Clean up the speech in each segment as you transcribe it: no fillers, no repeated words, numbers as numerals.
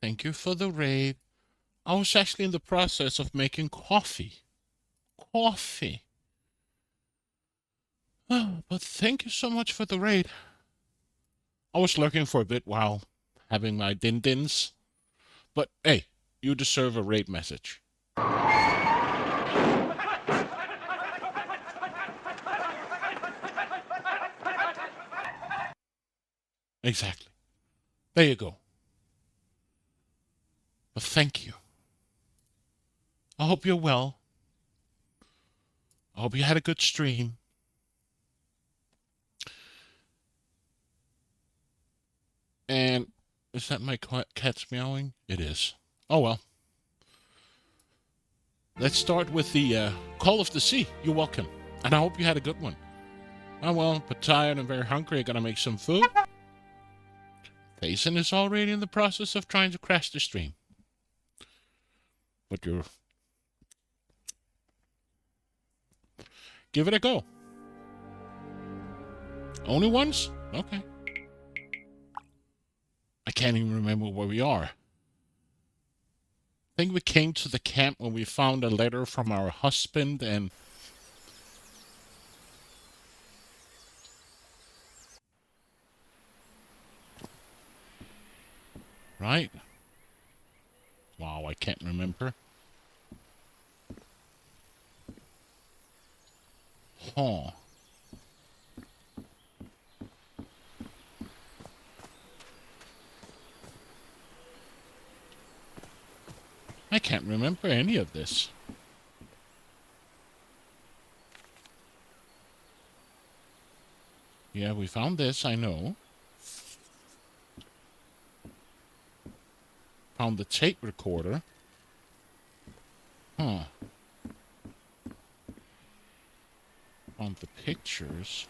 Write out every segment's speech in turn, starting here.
Thank you for the raid. I was actually in the process of making coffee. Coffee. Oh, but thank you so much for the raid. I was lurking for a bit while having my din-dins. But hey, you deserve a raid message. Exactly. There you go. But thank you. I hope you're well. I hope you had a good stream. And is that my cat's meowing? It is. Oh well. Let's start with the Call of the Sea. You're welcome. And I hope you had a good one. Oh well, but tired and very hungry. I gotta make some food. Thason is already in the process of trying to crash the stream. But you're... Give it a go. Only once? Okay. I can't even remember where we are. I think we came to the camp when we found a letter from our husband and... Right? Wow, I can't remember. Huh. I can't remember any of this. Yeah, we found this, I know. Found the tape recorder. Huh. Found the pictures.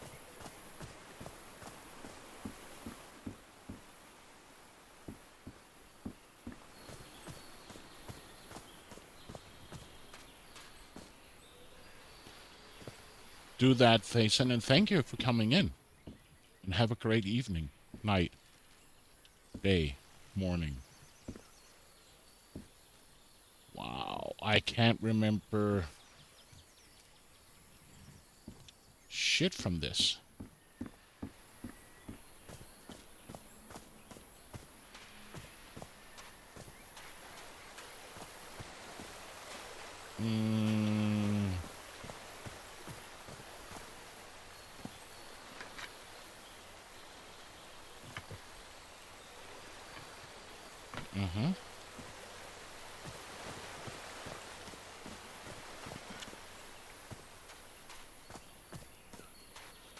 Do that, Thason, and thank you for coming in. And have a great evening, night, day, morning. Wow, I can't remember shit from this.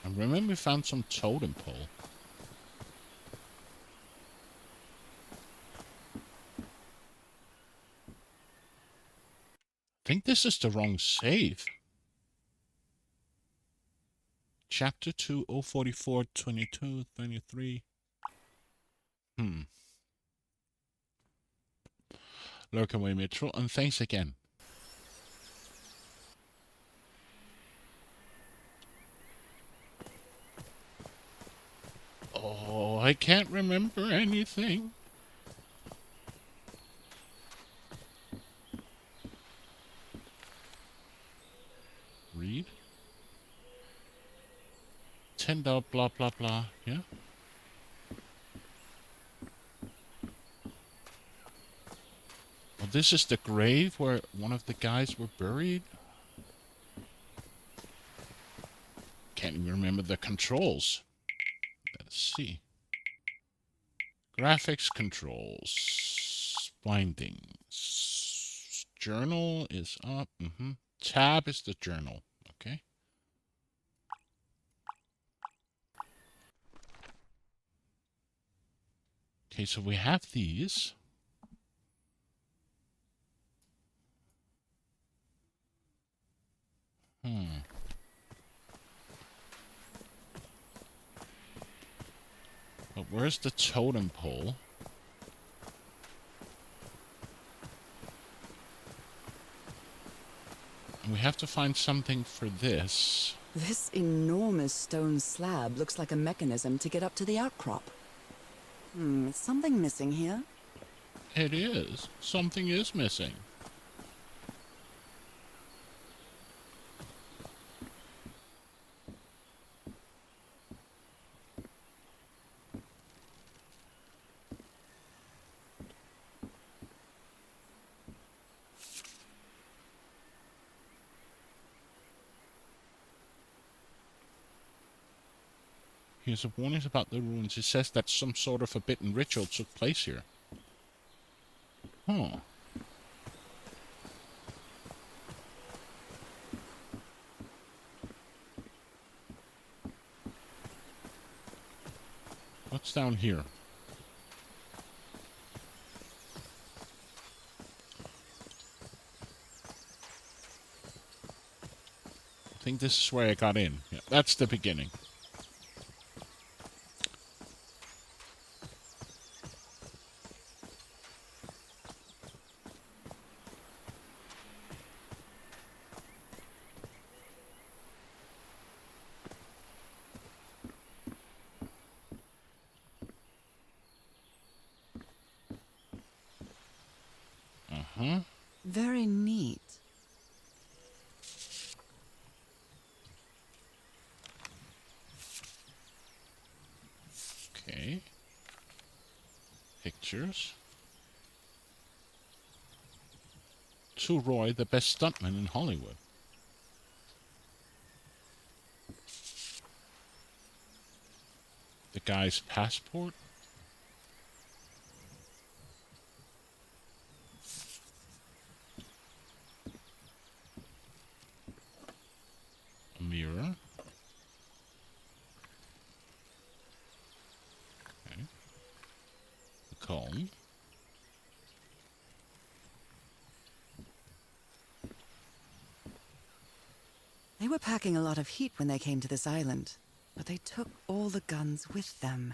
I remember we found some totem pole. I think this is the wrong save. Chapter 2, 044, 22, 23. Lurk away, Mitchell, and thanks again. Oh, I can't remember anything. Read. $10, blah, blah, blah. Yeah? Well, this is the grave where one of the guys were buried. Can't even remember the controls. Let's see. Graphics controls. Bindings. Journal is up. Tab is the journal. Okay. Okay, so we have these. But where's the totem pole? And we have to find something for this. This enormous stone slab looks like a mechanism to get up to the outcrop. Something missing here? It is. Something is missing. Here's a warning about the ruins. It says that some sort of forbidden ritual took place here. Huh. What's down here? I think this is where I got in. Yeah, that's the beginning. Uh-huh. Very neat. Okay. Pictures. To Roy, the best stuntman in Hollywood. The guy's passport. A mirror. Okay. A comb. They were packing a lot of heat when they came to this island, but they took all the guns with them.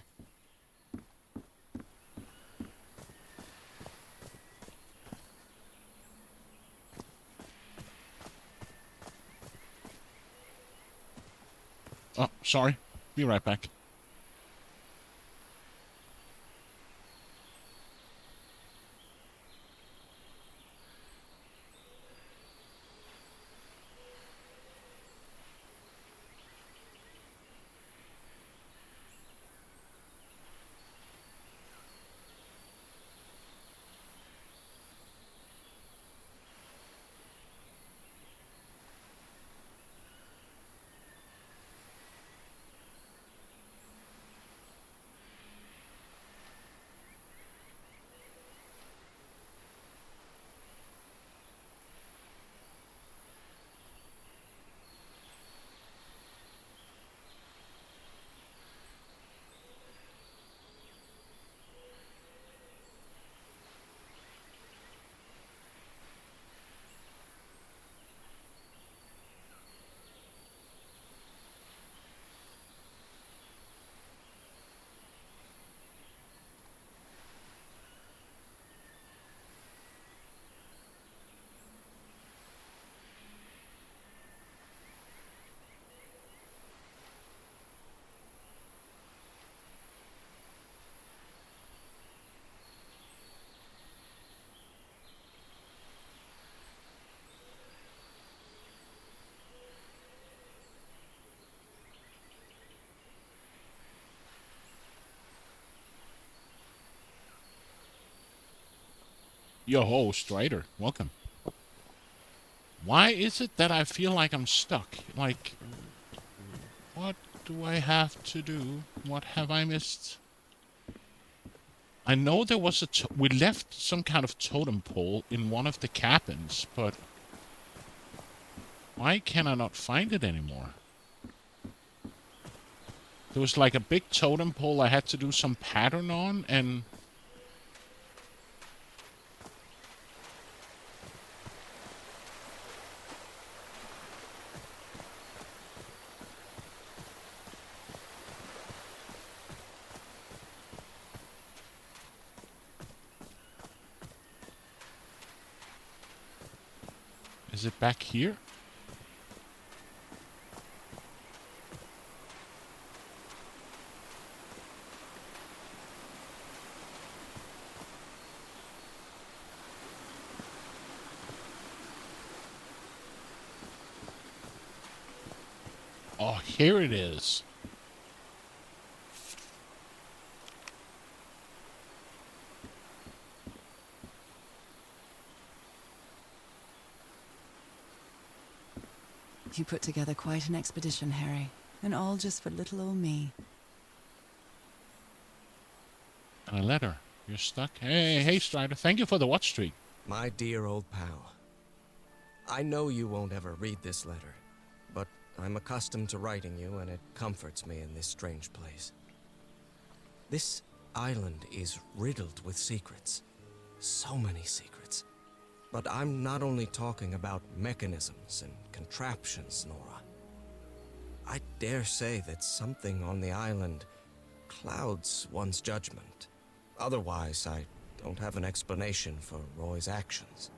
Oh, sorry. Be right back. Your host, Ryder. Welcome. Why is it that I feel like I'm stuck? Like, what do I have to do? What have I missed? I know there was we left some kind of totem pole in one of the cabins, but why can I not find it anymore? There was like a big totem pole I had to do some pattern on, and is it back here? here it is. You put together quite an expedition, Harry. And all just for little old me. And a letter. You're stuck. Hey, Strider. Thank you for the watch streak. My dear old pal, I know you won't ever read this letter, but I'm accustomed to writing you, and it comforts me in this strange place. This island is riddled with secrets. So many secrets. But I'm not only talking about mechanisms and contraptions, Nora. I dare say that something on the island clouds one's judgment. Otherwise, I don't have an explanation for Roy's actions.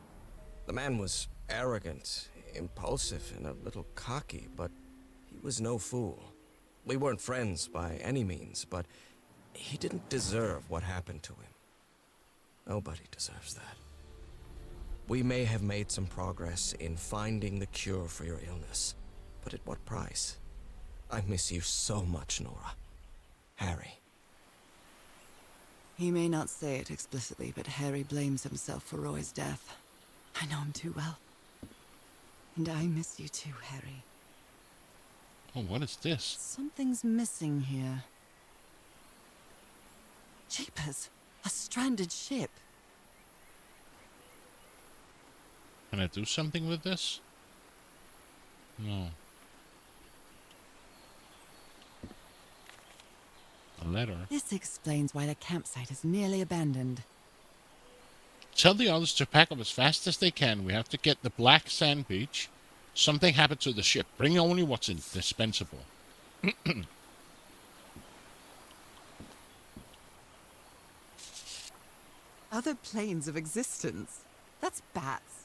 The man was arrogant, impulsive, and a little cocky, but he was no fool. We weren't friends by any means, but he didn't deserve what happened to him. Nobody deserves that. We may have made some progress in finding the cure for your illness, but at what price? I miss you so much, Nora. Harry. He may not say it explicitly, but Harry blames himself for Roy's death. I know him too well. And I miss you too, Harry. Oh, what is this? Something's missing here. Jeepers! A stranded ship! Can I do something with this? No. A letter. This explains why the campsite is nearly abandoned. Tell the others to pack up as fast as they can. We have to get the Black Sand Beach. Something happened to the ship. Bring only what's indispensable. Other planes of existence? That's bats.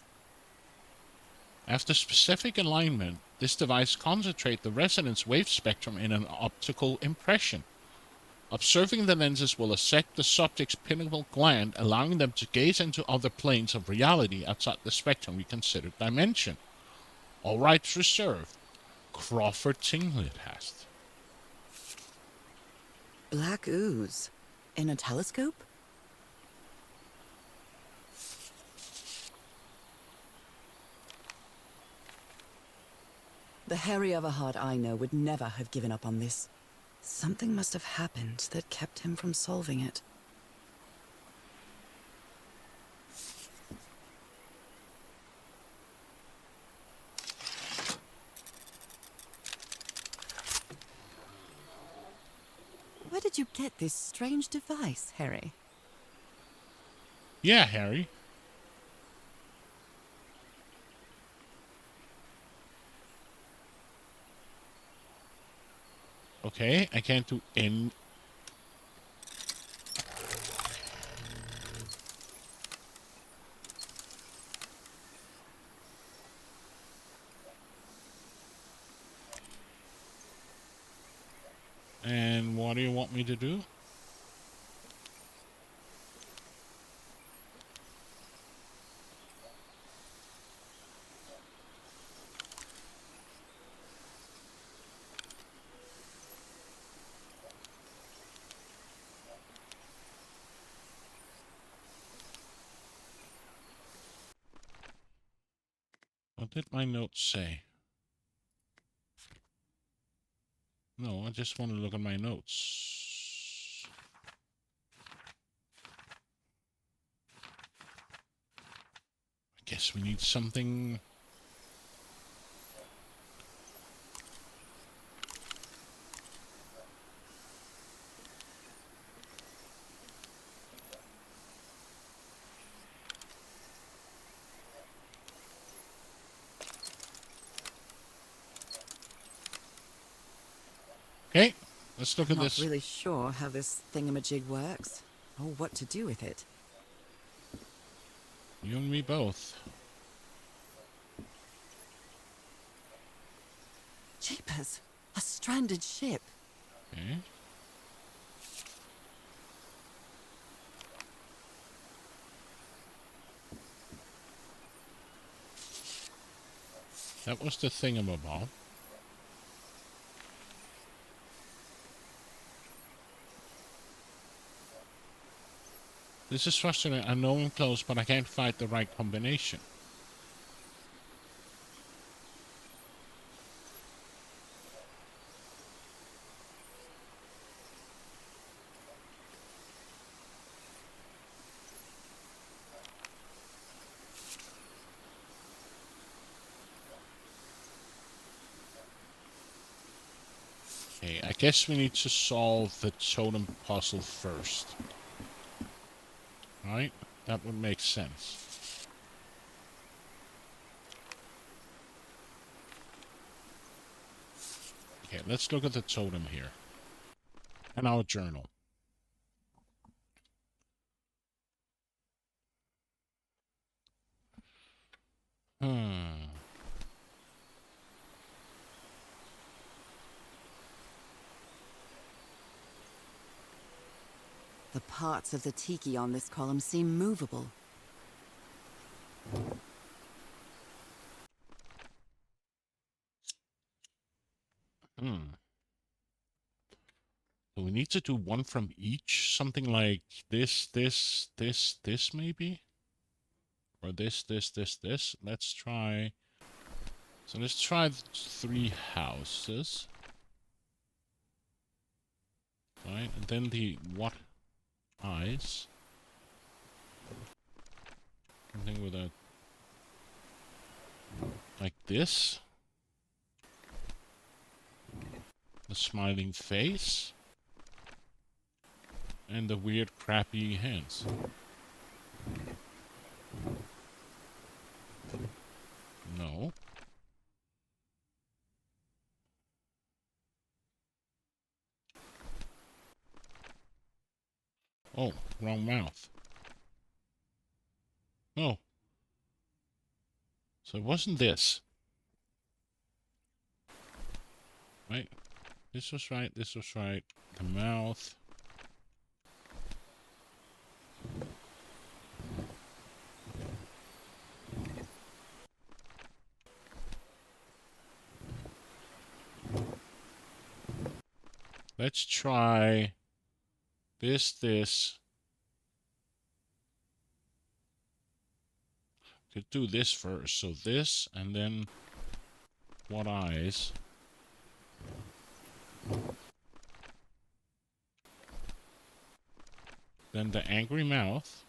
After specific alignment, this device concentrates the resonance wave spectrum in an optical impression. Observing the lenses will affect the subject's pineal gland, allowing them to gaze into other planes of reality outside the spectrum we consider dimension. All rights reserved. Crawford Tinglethast. Black ooze. In a telescope? The Harry Everhard I know would never have given up on this. Something must have happened that kept him from solving it. Where did you get this strange device, Harry? Yeah, Harry. Okay, I can't do any... And what do you want me to do? What did my notes say? No, I just want to look at my notes. I guess we need something... Okay, let's look at Not this. really sure how this thingamajig works, or what to do with it. You and me both. Jeepers! A stranded ship! Okay. That was the thingamabob. This is frustrating. I know I'm close, but I can't find the right combination. Okay, I guess we need to solve the totem puzzle first. Right? That would make sense. Okay, let's look at the totem here. And our journal. Hmm. The parts of the tiki on this column seem movable. Hmm. So we need to do one from each. Something like this, maybe? Or this. Let's try... So let's try the 3 houses. Right, and then the what eyes. Something with a... like this. The smiling face. And the weird crappy hands. No. Oh, wrong mouth. No. So it wasn't this. Right? This was right, this was right. The mouth. Let's try this. Could do this first. So this, and then what eyes? Then the angry mouth.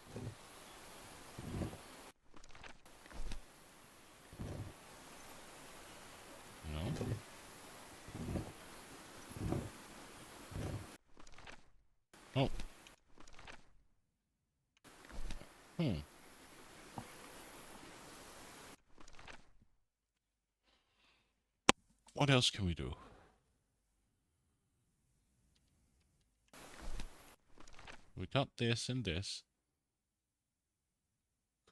No. Oh. What else can we do? We got this and this.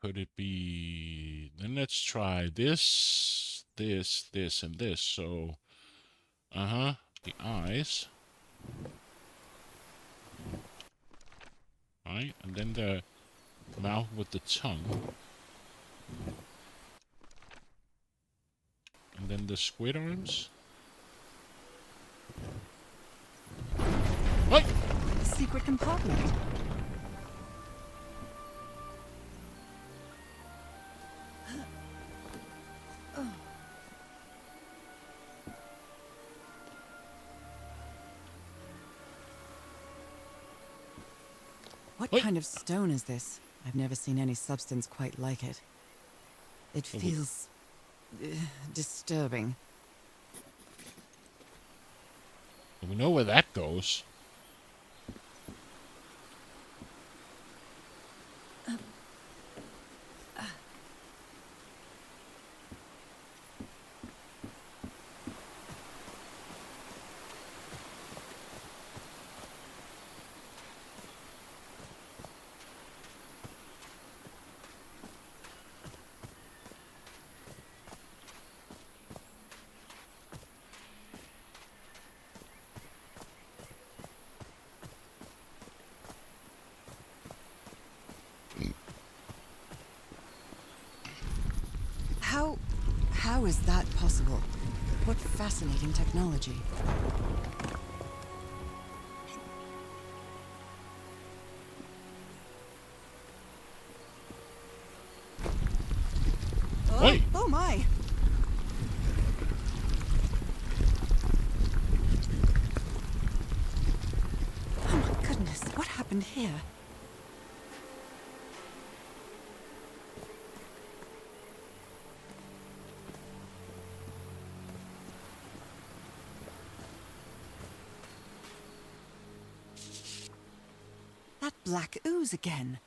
Could it be... Then let's try this, and this. So, the eyes. Right, and then the mouth with the tongue. And then the squid arms. What? A secret compartment. What Wait. kind of stone is this? I've never seen any substance quite like it. It feels... disturbing. We know where that goes. How is that possible? What fascinating technology. Oh my! Oh my goodness, what happened here? That black ooze again.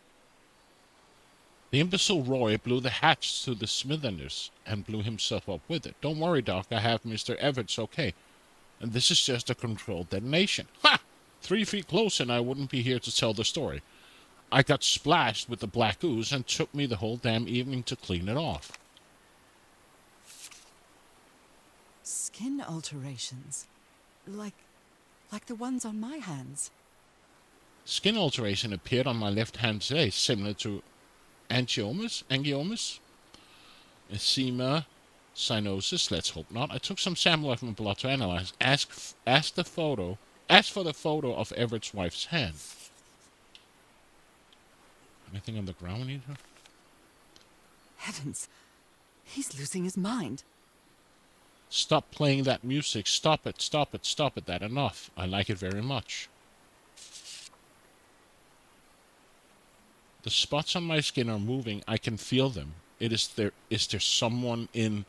The imbecile Roy blew the hatch to the Smitherners and blew himself up with it. Don't worry, Doc, I have Mr. Everts okay. And this is just a controlled detonation. Ha! 3 feet closer and I wouldn't be here to tell the story. I got splashed with the black ooze and took me the whole damn evening to clean it off. Skin alterations. Like the ones on my hands. Skin alteration appeared on my left hand today, similar to angiomas, eczema, cyanosis. Let's hope not. I took some sample of my blood to analyze. Asked for the photo of Everett's wife's hand. Anything on the ground we need to? Heavens, he's losing his mind. Stop playing that music. Stop it, stop it, stop it. That enough. I like it very much. The spots on my skin are moving. I can feel them. Is there someone in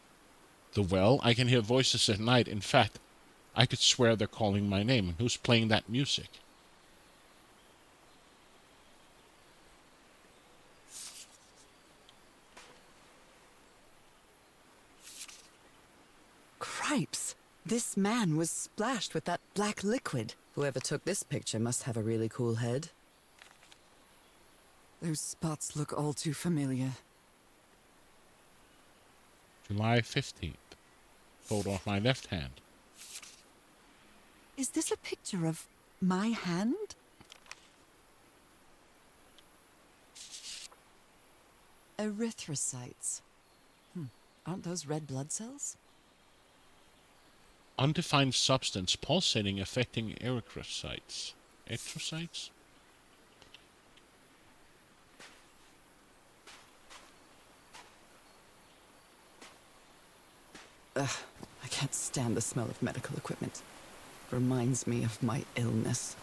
the well? I can hear voices at night. In fact, I could swear they're calling my name. Who's playing that music? Cripes! This man was splashed with that black liquid. Whoever took this picture must have a really cool head. Those spots look all too familiar. July 15th. Photo of my left hand. Is this a picture of my hand? Erythrocytes. Aren't those red blood cells? Undefined substance pulsating affecting erythrocytes. Erythrocytes? Ugh, I can't stand the smell of medical equipment. Reminds me of my illness.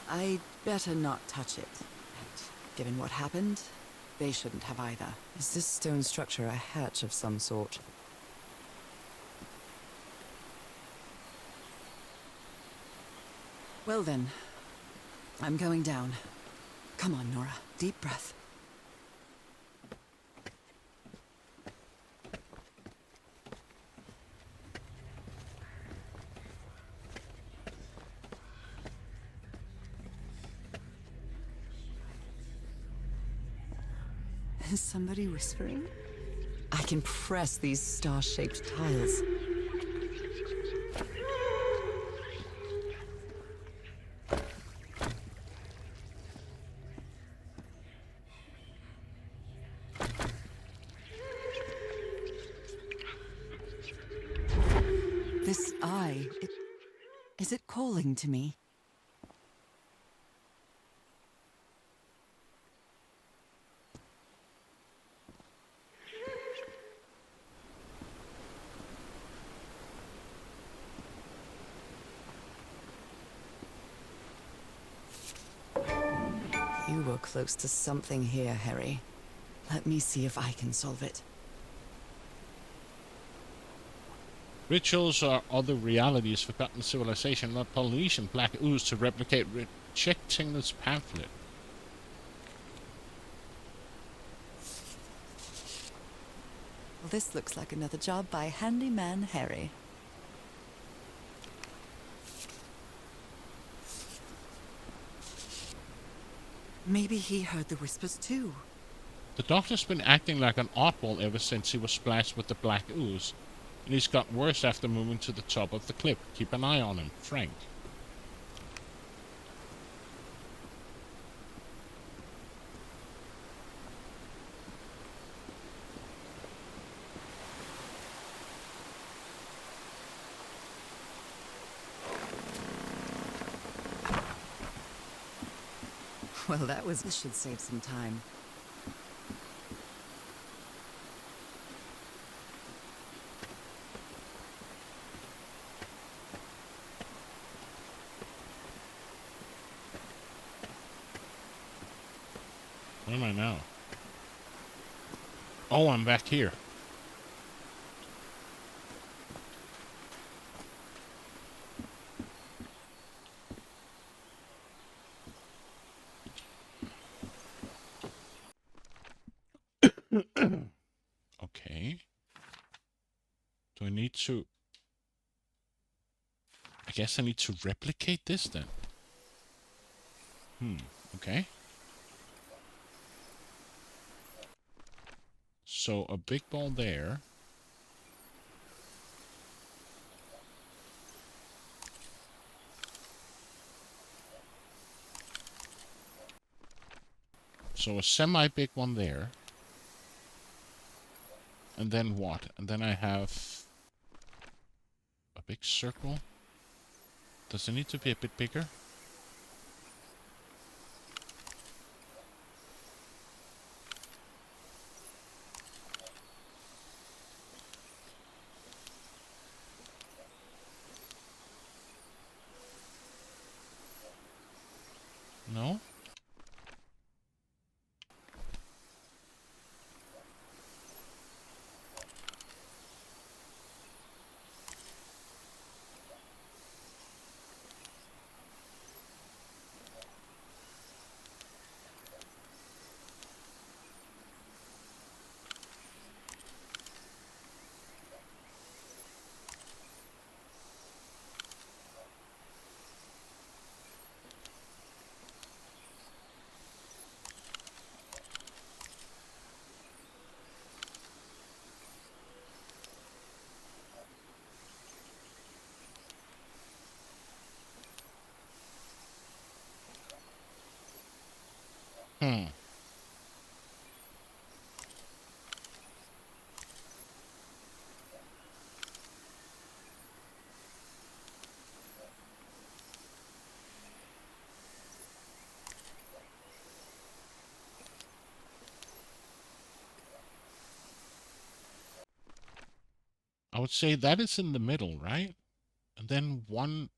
I'd better not touch it. And given what happened, they shouldn't have either. Is this stone structure a hatch of some sort? Well then, I'm going down. Come on, Nora. Deep breath. Is somebody whispering? I can press these star-shaped tiles. This eye, is it calling to me? You were close to something here, Harry. Let me see if I can solve it. Rituals are other realities, forgotten civilization, not Polynesian black ooze to replicate rejecting this pamphlet. Well, this looks like another job by Handyman Harry. Maybe he heard the whispers too. The doctor's been acting like an oddball ever since he was splashed with the black ooze, and he's got worse after moving to the top of the cliff. Keep an eye on him, Frank. Well, this should save some time. Where am I now? Oh, I'm back here. Okay. Do I need to... I guess I need to replicate this then. Okay. So a big ball there. So a semi-big one there. And then what? And then I have a big circle. Does it need to be a bit bigger? No? Hmm. I would say that is in the middle, right? And then one...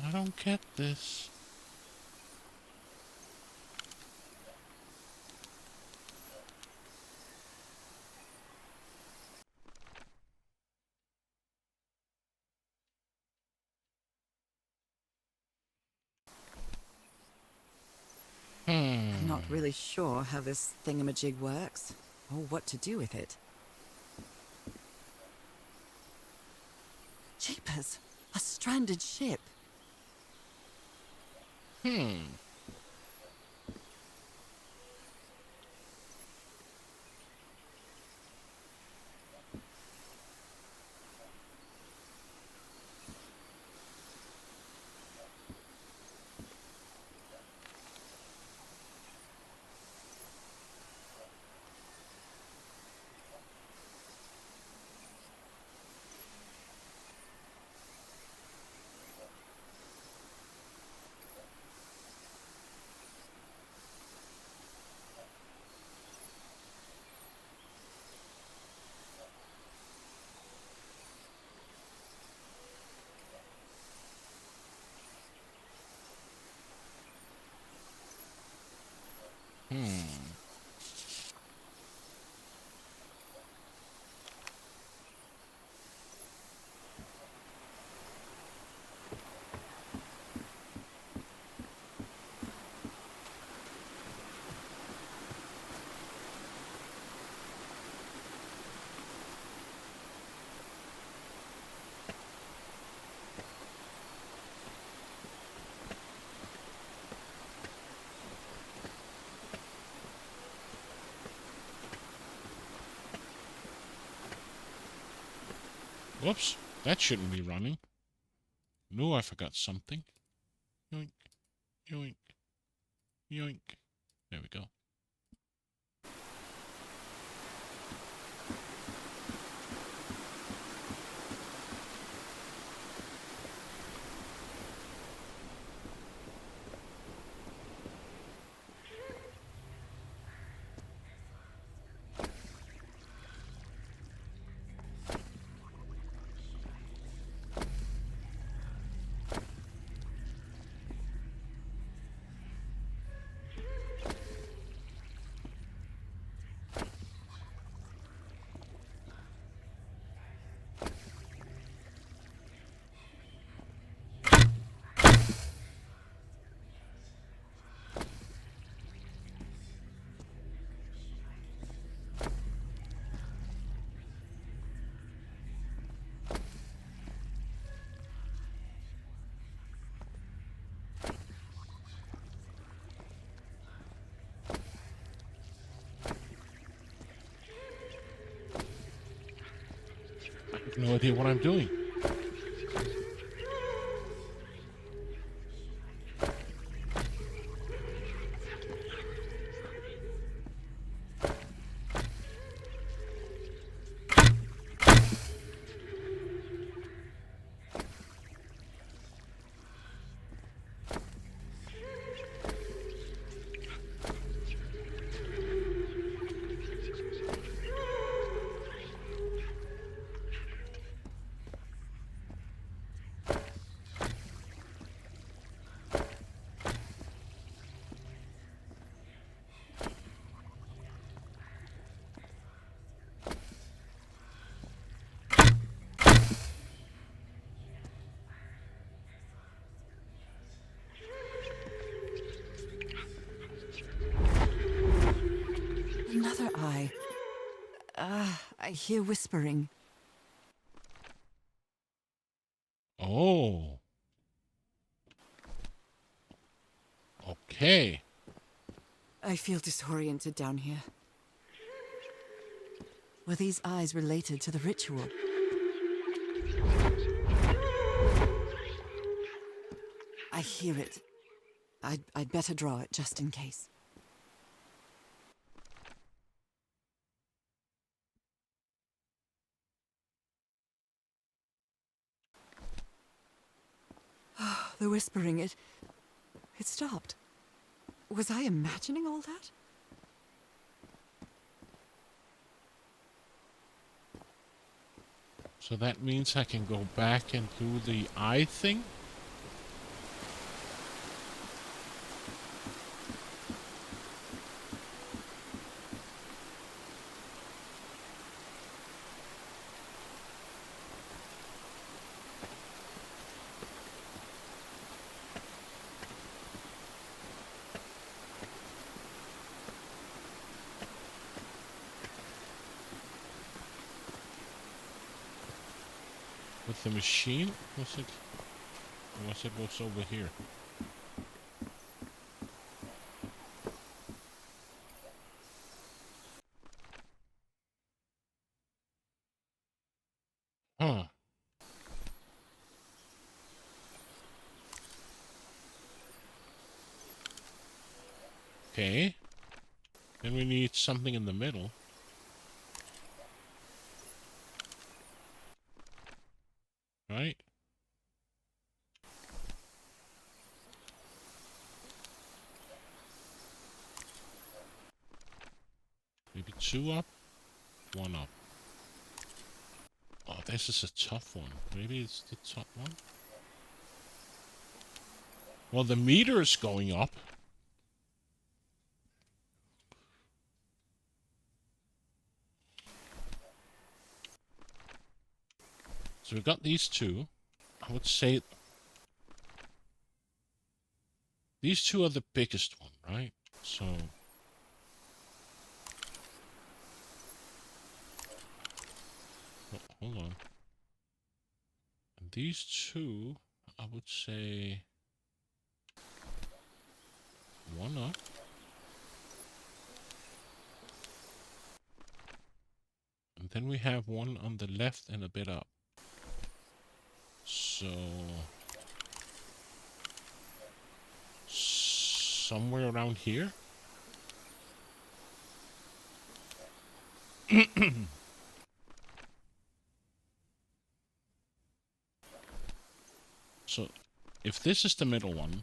I don't get this. I'm not really sure how this thingamajig works, or what to do with it. Jeepers! A stranded ship! Whoops, that shouldn't be running. No, I forgot something. Yoink, yoink, yoink. There we go. I have no idea what I'm doing. Another eye. I hear whispering. Oh. Okay. I feel disoriented down here. Were these eyes related to the ritual? I hear it. I'd better draw it just in case. The whispering, it stopped. Was I imagining all that? So that means I can go back and do the eye thing? With the machine? Was it was over here? Huh. Okay. Then we need something in the middle. Right? Maybe 2 up, 1 up. Oh, this is a tough one. Maybe it's the top one? Well, the meter is going up. So we've got these 2. I would say these 2 are the biggest one, right? So hold on. And these 2, I would say 1 up. And then we have 1 on the left and a bit up. So somewhere around here. So if this is the middle one,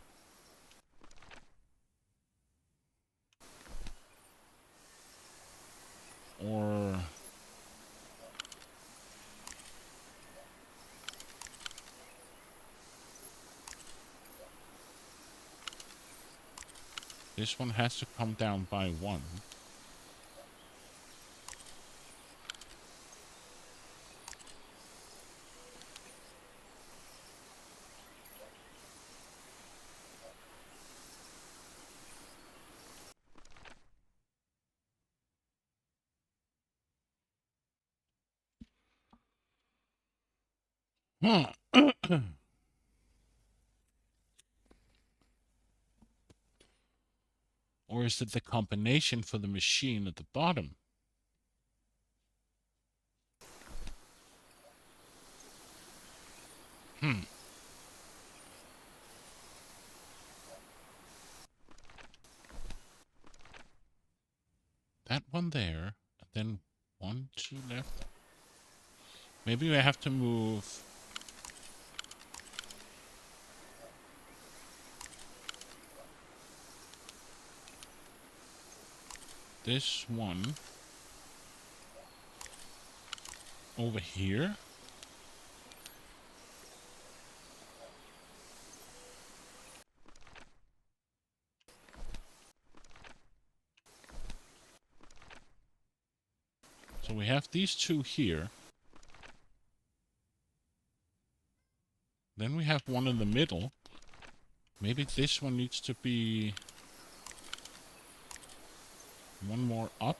or this one has to come down by one. Huh. Or is it the combination for the machine at the bottom? That one there, and then 1, 2 left. Maybe I have to move this one over here. So we have these two here. Then we have one in the middle. Maybe this one needs to be one more up.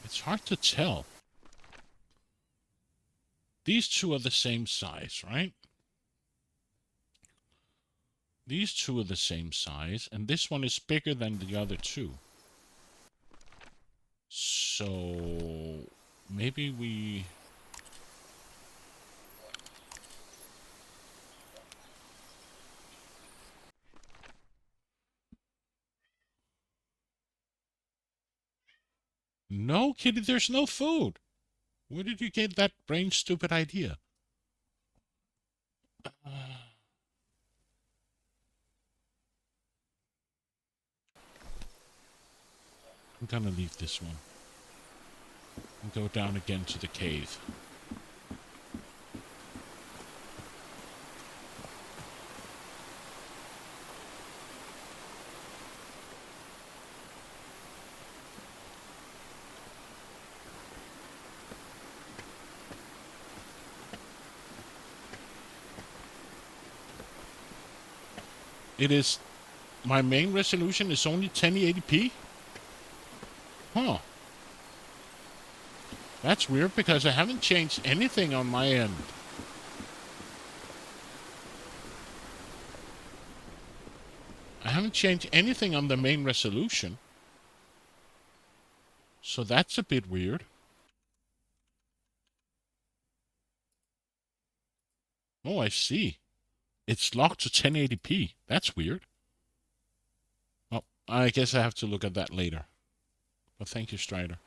It's hard to tell. These two are the same size, right? These two are the same size, and this one is bigger than the other two. So maybe we... No, Kitty, there's no food. Where did you get that brain stupid idea? I'm gonna leave this one and go down again to the cave. It is... My main resolution is only 1080p? Huh. That's weird because I haven't changed anything on my end. I haven't changed anything on the main resolution. So that's a bit weird. Oh, I see. It's locked to 1080p. That's weird. Well, I guess I have to look at that later. But thank you, Strider.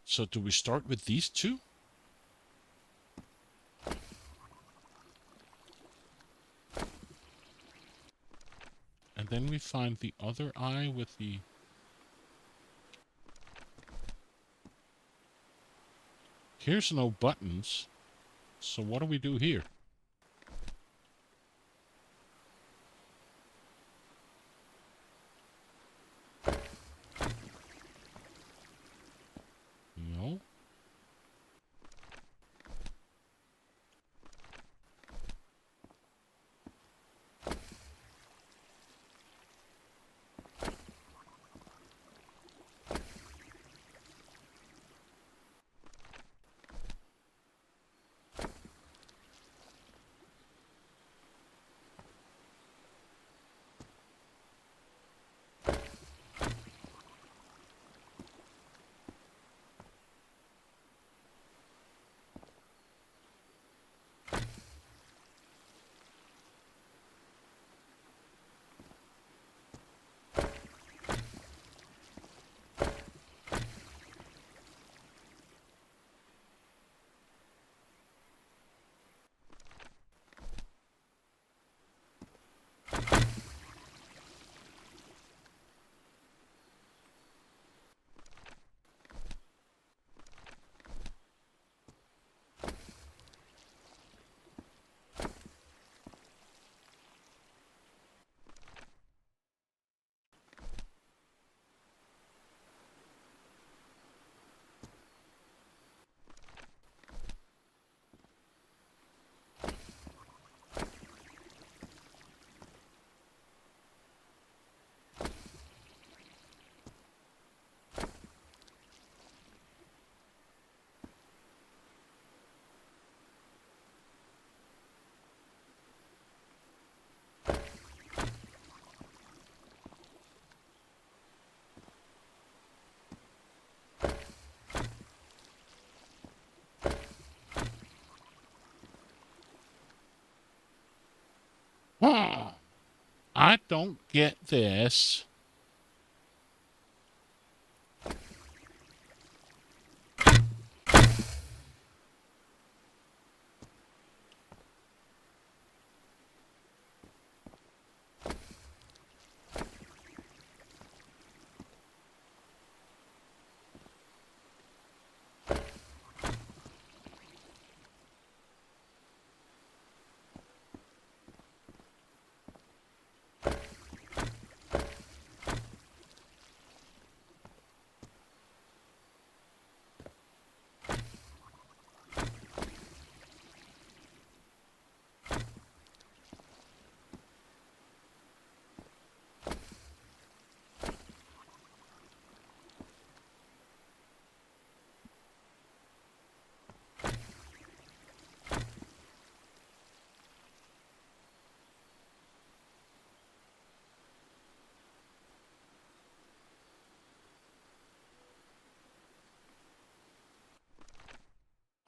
So do we start with these two? And then we find the other eye with the... Here's no buttons. So what do we do here? No. I don't get this.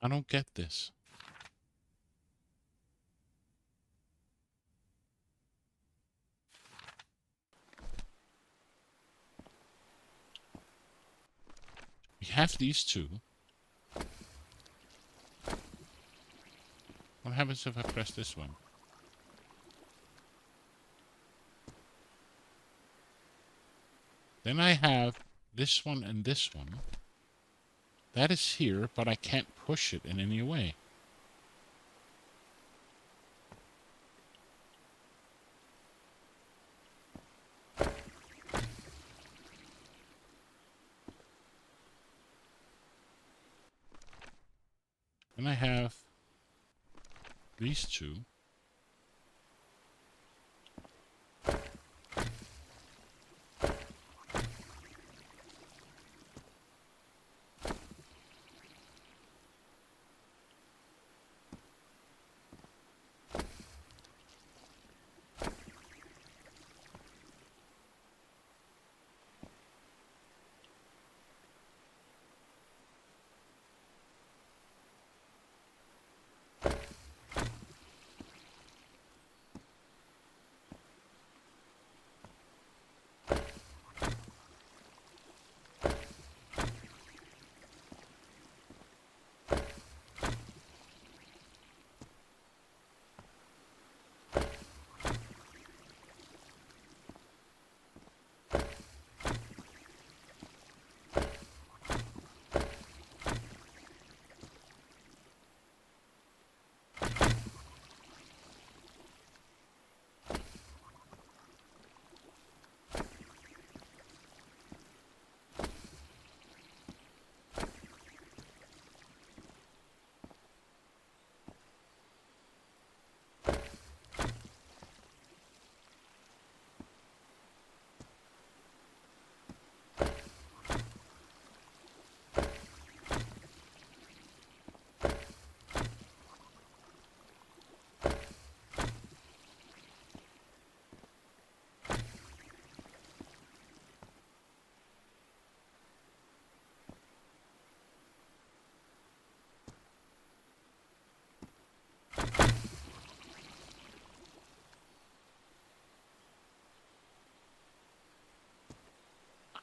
I don't get this. We have these two. What happens if I press this one? Then I have this one and this one. That is here, but I can't push it in any way. Then I have these two.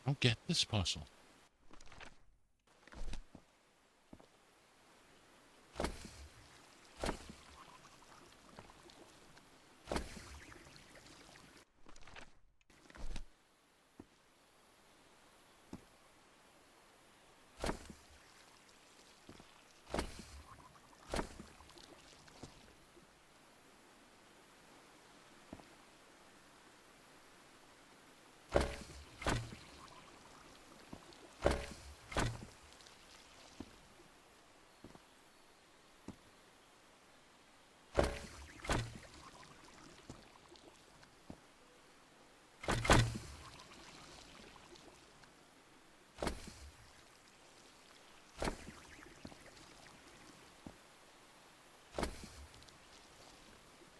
I don't get this puzzle.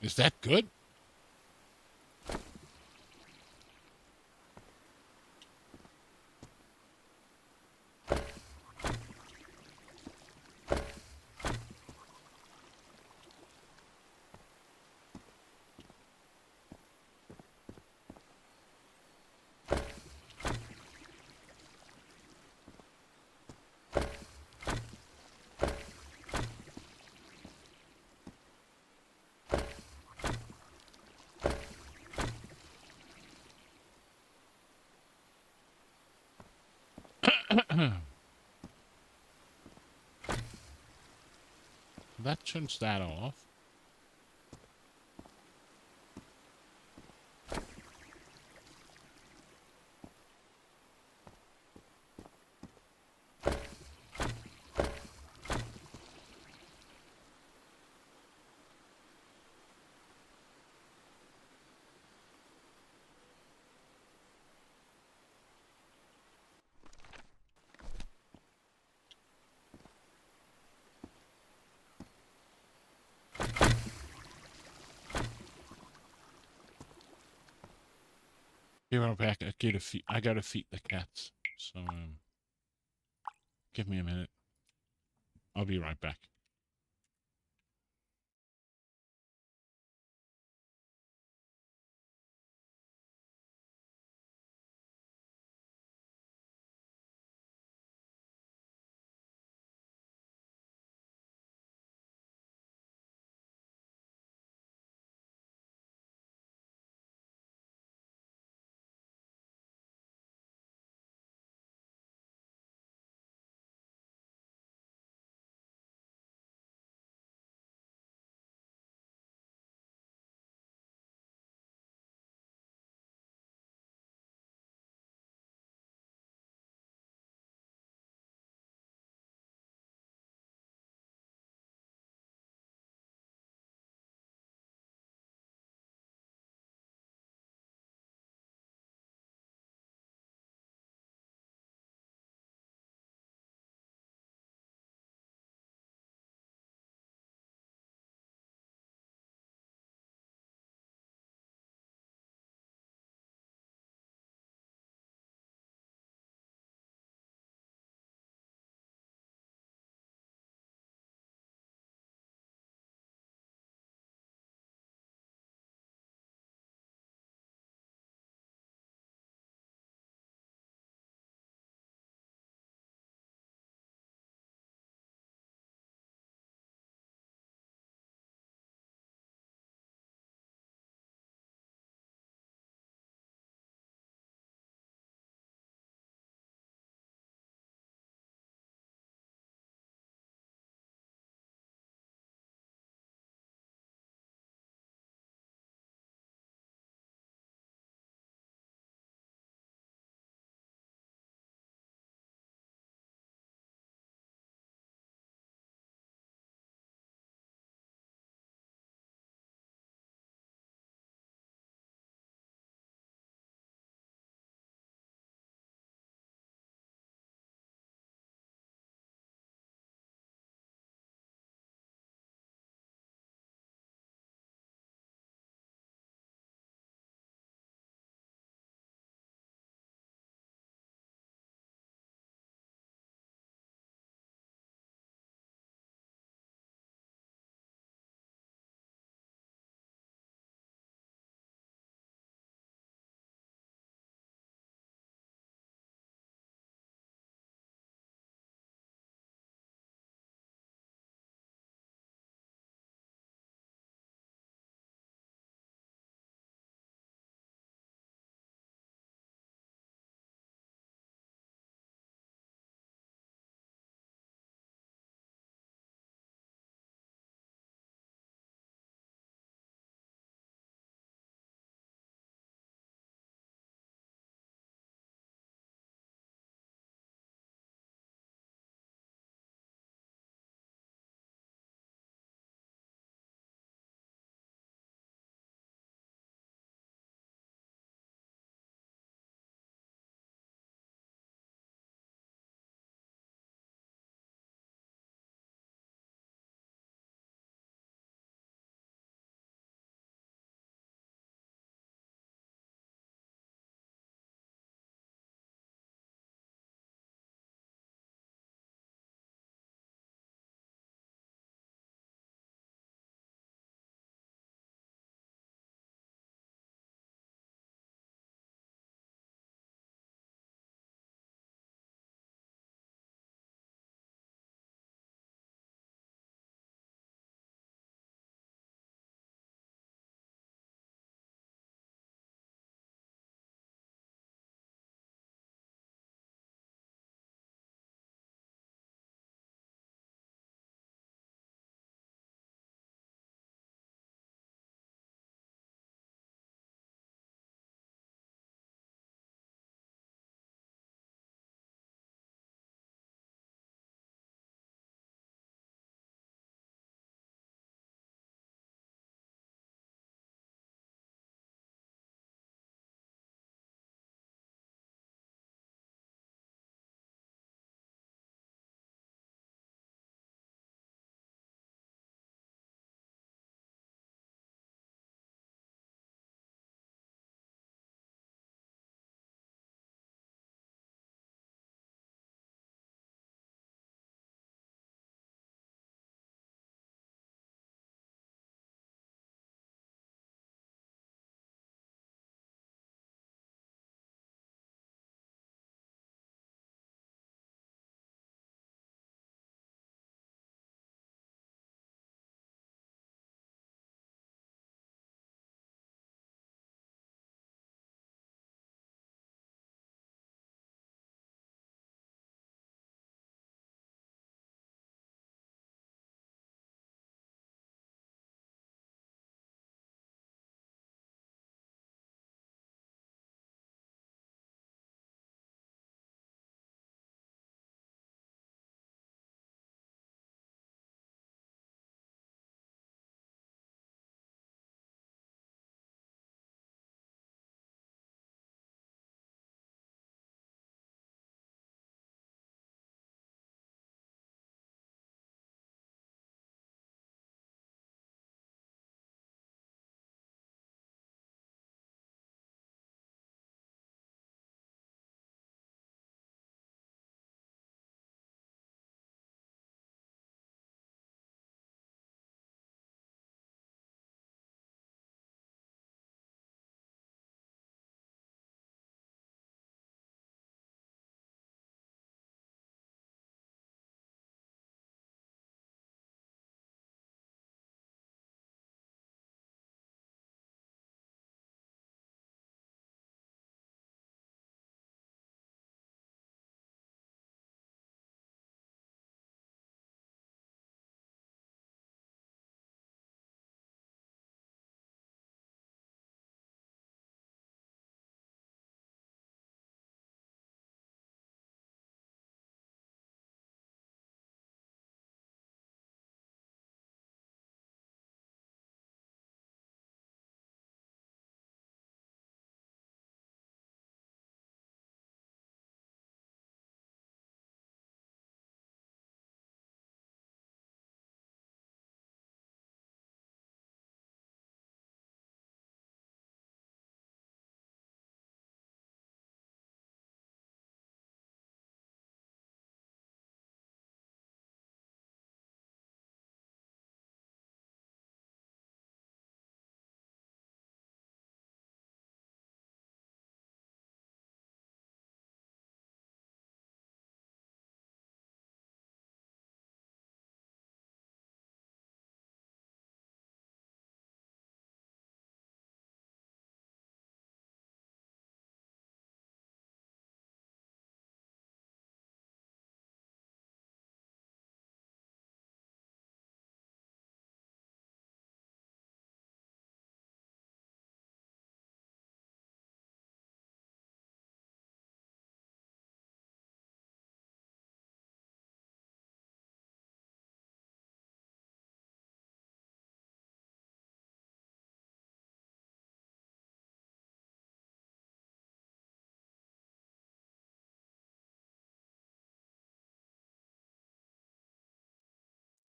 Is that good? That turns that off. Here I'm back. I gotta feed the cats. So give me a minute. I'll be right back.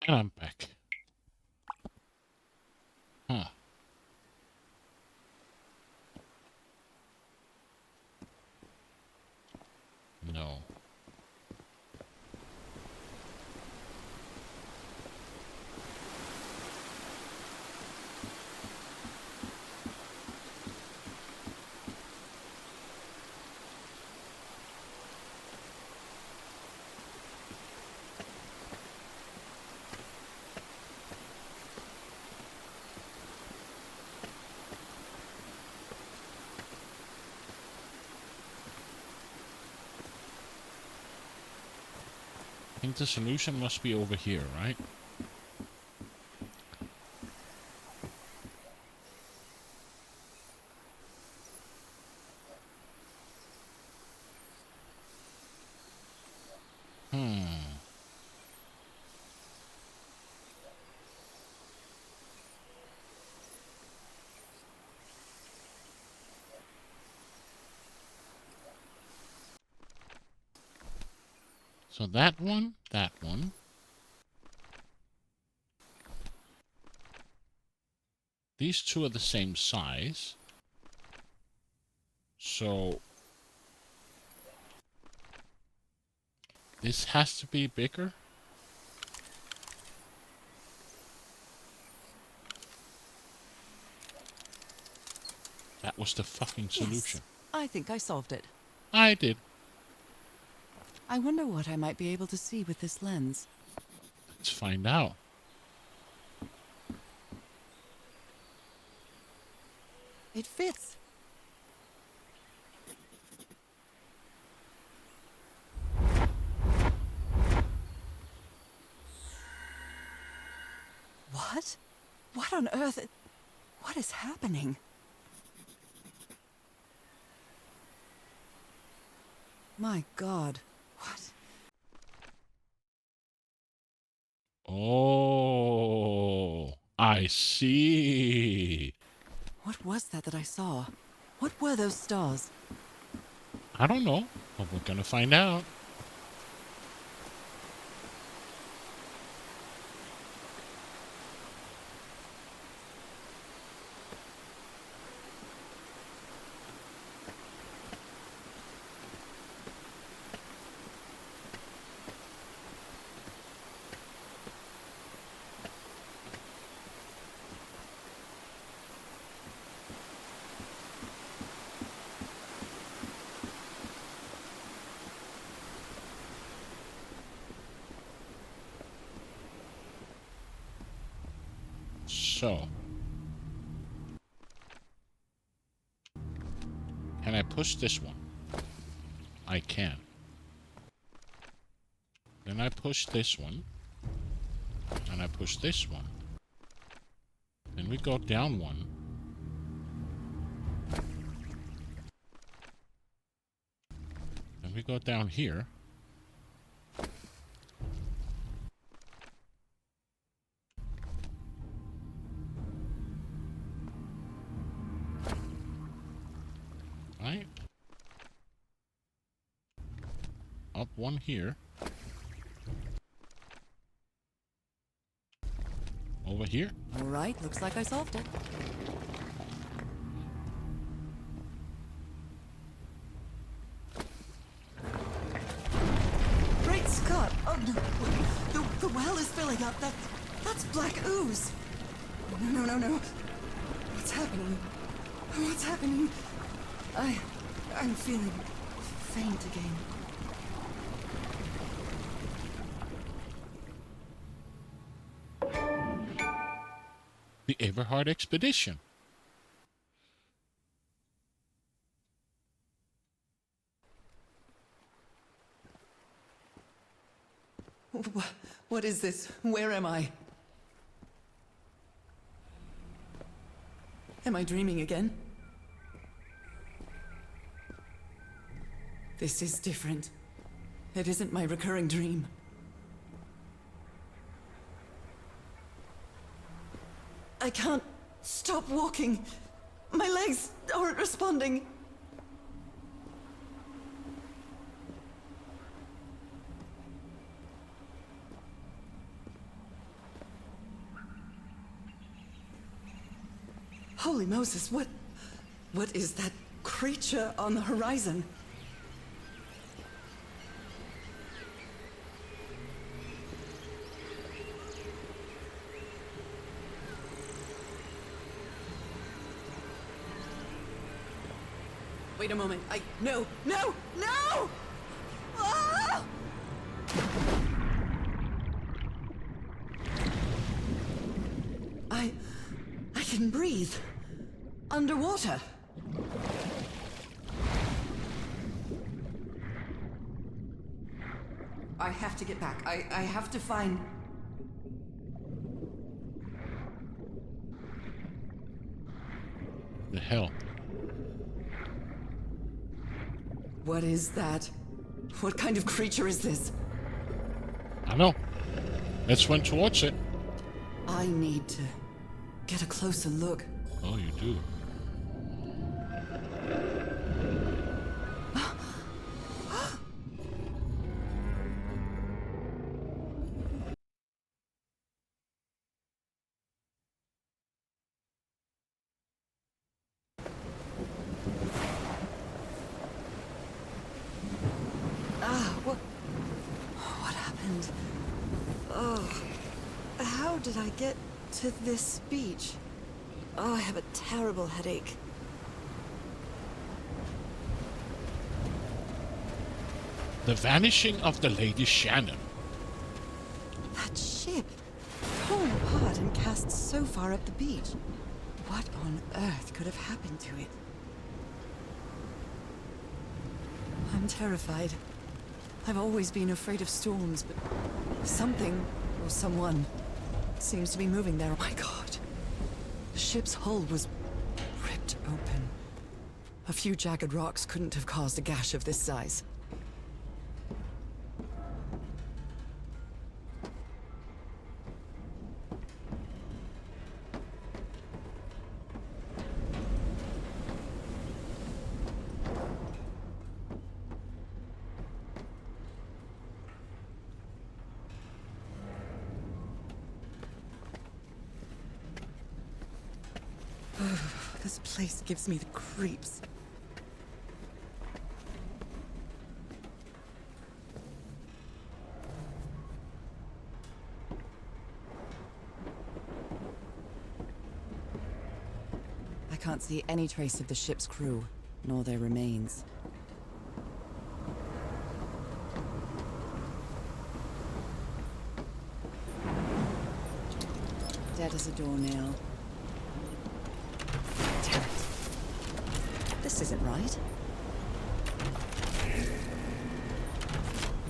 And I'm back. Huh. No. I think the solution must be over here, right? So that one. These two are the same size. So this has to be bigger. That was the fucking solution. Yes, I think I solved it. I did. I wonder what I might be able to see with this lens. Let's find out. It fits. What? What on earth? What is happening? My God. What? Oh, I see. What was that I saw? What were those stars? I don't know, but we're gonna find out. So, can I push this one? I can. Then I push this one. And I push this one. Then we go down one. Then we go down here. Right? Up one here. Over here. All right, looks like I solved it. Great Scott! Oh no! The well is filling up. That's black ooze. No. What's happening? What's happening? I'm feeling faint again. The Everhard Expedition. What is this? Where am I? Am I dreaming again? This is different. It isn't my recurring dream. I can't stop walking. My legs aren't responding. Holy Moses, what is that creature on the horizon? Wait a moment. No! No! No! Ah! I can breathe. Underwater. I have to get back. I have to find... The hell? What is that? What kind of creature is this? I know. Let's run towards it. I need to get a closer look. Oh, you do. What happened? Oh, how did I get to this beach? Oh, I have a terrible headache. The vanishing of the Lady Shannon. That ship, torn apart and cast so far up the beach. What on earth could have happened to it? I'm terrified. I've always been afraid of storms, but something, or someone, seems to be moving there. Oh my god. The ship's hull was ripped open. A few jagged rocks couldn't have caused a gash of this size. This place gives me the creeps. I can't see any trace of the ship's crew, nor their remains. Dead as a doornail. Damn it. This isn't right.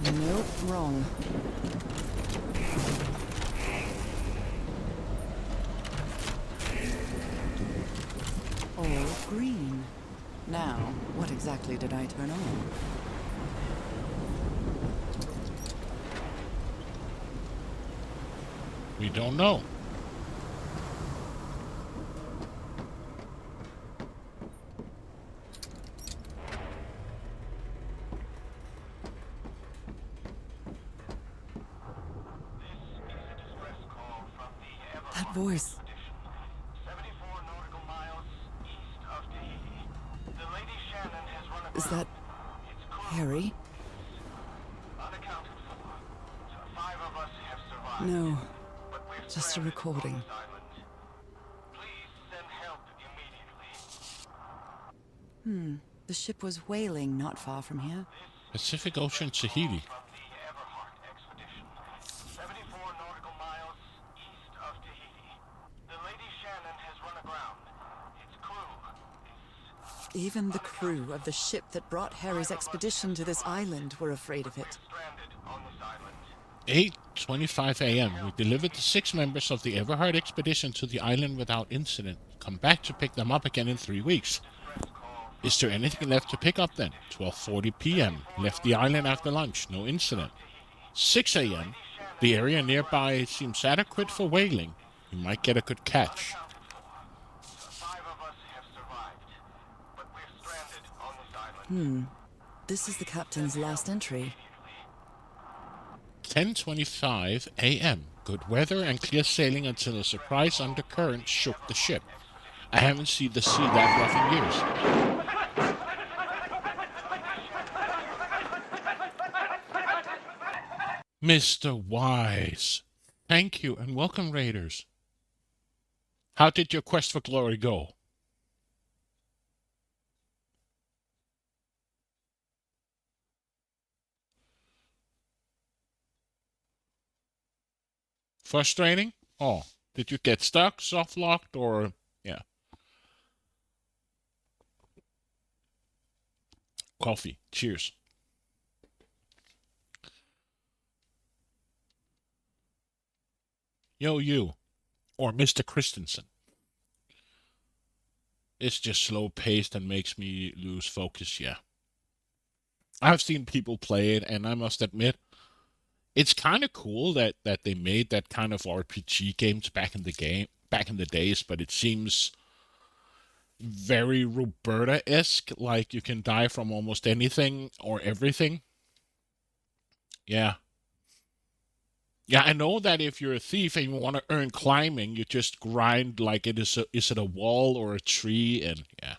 Nope, wrong. All green. Now, what exactly did I turn on? We don't know. That voice. 74 nautical miles east of Tahiti. The Lady Shannon has run aground. Is that It's crew Harry? unaccounted for. 5 of us have survived. No, But we're just a stranded recording. on this island. Please send help immediately. The ship was whaling not far from here. Pacific Ocean, Tahiti. From the Everhart expedition. 74 nautical miles east of Tahiti. The Lady Shannon has run aground. Its crew is Even the crew of the ship that brought Harry's expedition to this island were afraid of it. stranded on this island. 8:25 a.m. We delivered the 6 members of the Everhard expedition to the island without incident. Come back to pick them up again in 3 weeks. Is there anything left to pick up then? 12:40 p.m. Left the island after lunch. No incident. 6 a.m. The area nearby seems adequate for whaling. You might get a good catch. 5 of us have survived, but we're stranded on this island. This is the captain's last entry. 10:25 a.m. Good weather and clear sailing until a surprise undercurrent shook the ship. I haven't seen the sea that rough in years. Mr. Wise. Thank you and welcome, Raiders. How did your quest for glory go? Frustrating? Oh, did you get stuck, soft locked, or yeah? Coffee. Cheers. Yo, you. Or Mr. Christensen. It's just slow paced and makes me lose focus, yeah. I've seen people play it, and I must admit, it's kind of cool that they made that kind of RPG games back in the days, but it seems very Roberta-esque, like you can die from almost anything or everything. Yeah. Yeah, I know that if you're a thief and you want to earn climbing, you just grind like is it a wall or a tree, and yeah.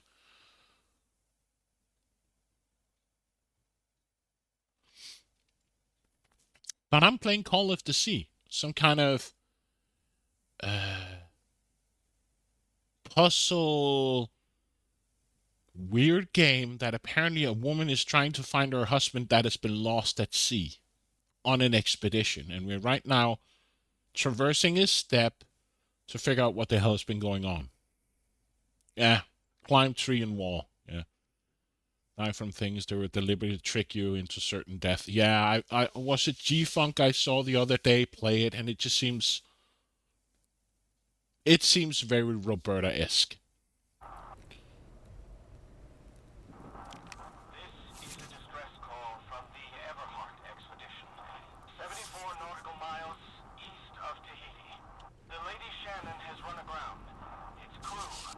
But I'm playing Call of the Sea, some kind of puzzle weird game that apparently a woman is trying to find her husband that has been lost at sea on an expedition, and we're right now traversing his step to figure out what the hell has been going on. Yeah, climb tree and wall. Yeah, die from things that were deliberately trick you into certain death. Yeah, I was it G-Funk I saw the other day play it, and it seems very Roberta-esque. This is a distress call from the Everhart expedition. 74 nautical miles east of Tahiti. The Lady Shannon has run aground. Its crew is...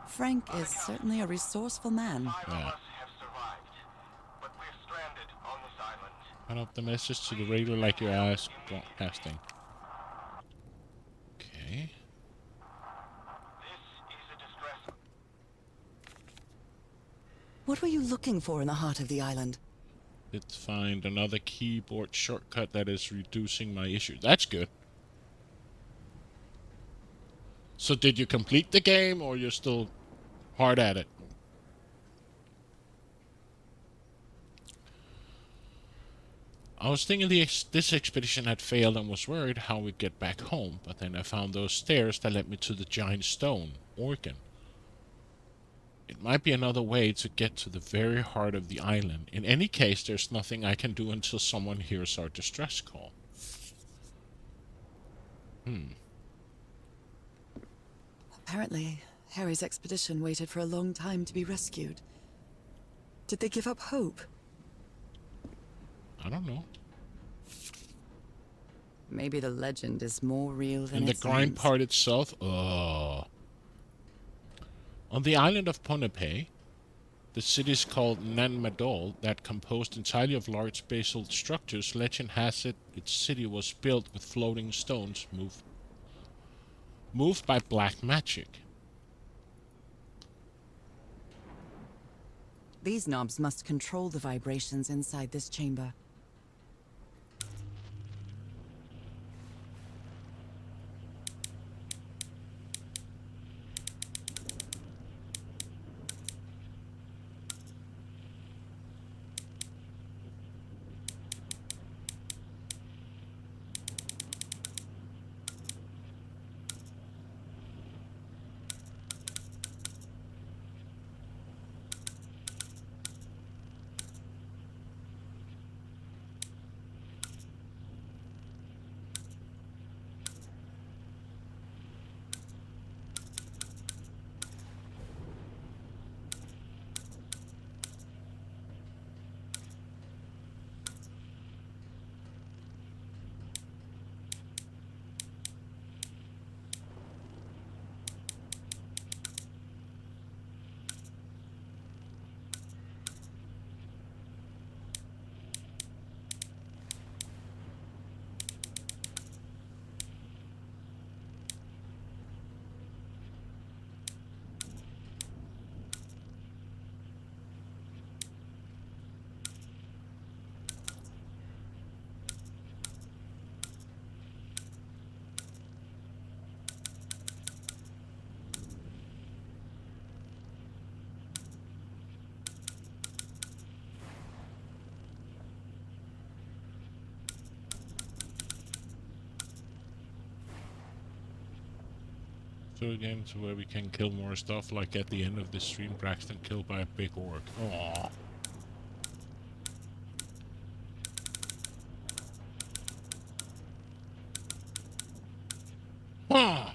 Frank is certainly a resourceful man. Five Yeah. of us have survived, but we're stranded on this island. Put up the message to the radio like your ass broadcasting. Okay. This is a distress... What were you looking for in the heart of the island? Let's find another keyboard shortcut that is reducing my issue. That's good. So did you complete the game, or you're still hard at it? I was thinking this expedition had failed and was worried how we'd get back home, but then I found those stairs that led me to the giant stone, Orkin. It might be another way to get to the very heart of the island. In any case, there's nothing I can do until someone hears our distress call. Apparently, Harry's expedition waited for a long time to be rescued. Did they give up hope? I don't know. Maybe the legend is more real than And the it grind seems. part itself, on the island of Ponape, the city is called Nan Madol, that composed entirely of large basalt structures. Legend has it its city was built with floating stones moved by black magic. These knobs must control the vibrations inside this chamber. So again, to where we can kill more stuff, like at the end of this stream, Braxton killed by a big orc. Aww. Huh.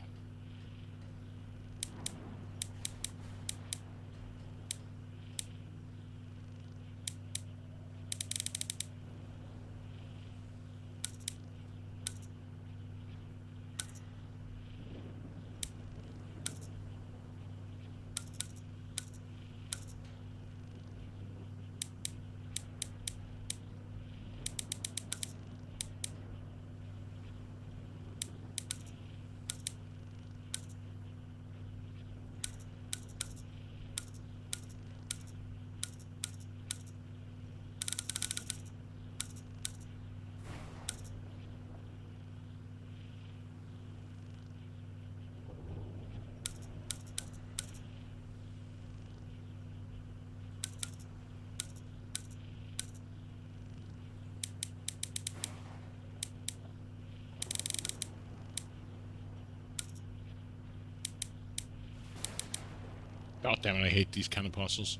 God damn it, I hate these kind of puzzles.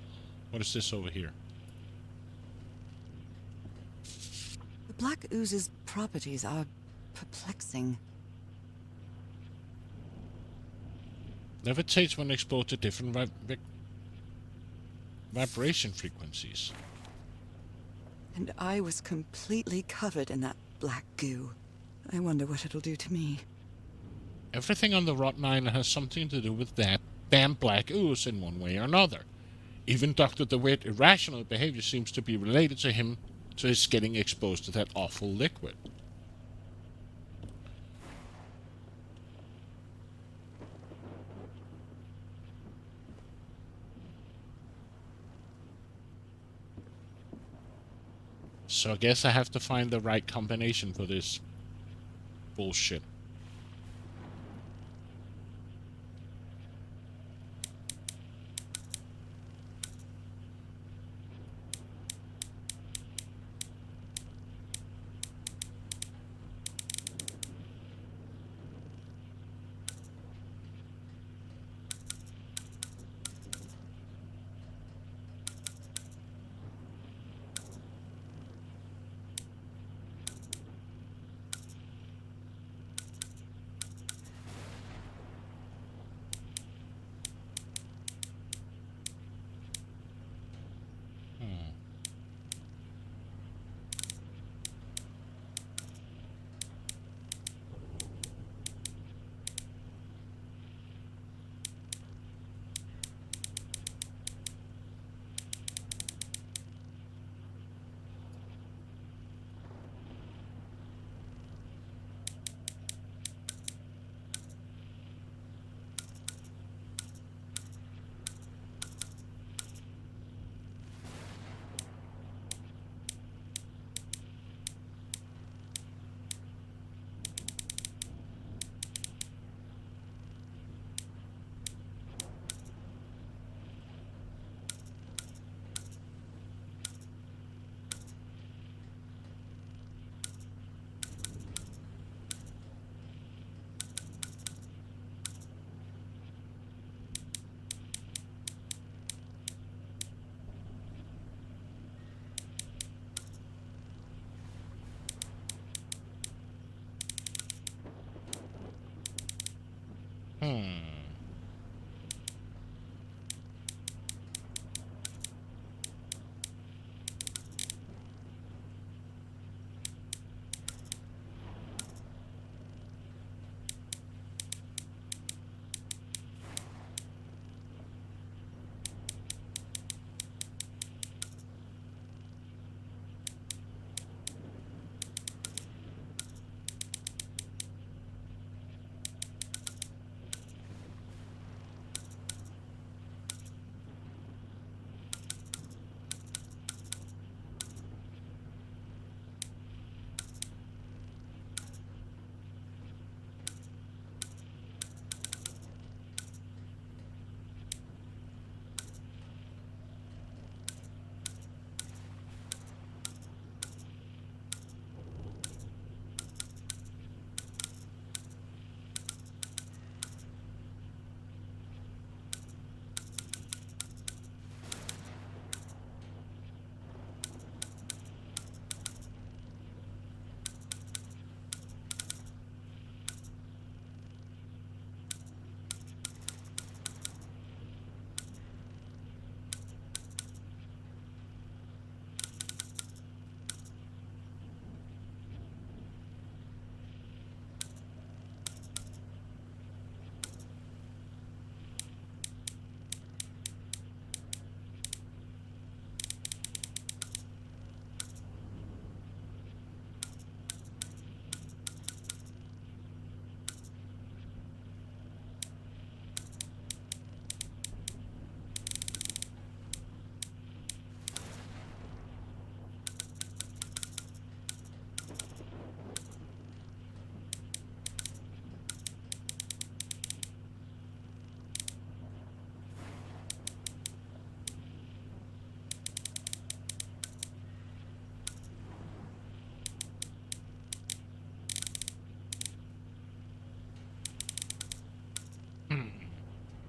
What is this over here? The black ooze's properties are perplexing. Levitates when exposed to different vibration frequencies. And I was completely covered in that black goo. I wonder what it'll do to me. Everything on the Rotten Island has something to do with that damn black ooze in one way or another. Even Dr. DeWitt's irrational behavior seems to be related to his getting exposed to that awful liquid. So I guess I have to find the right combination for this bullshit.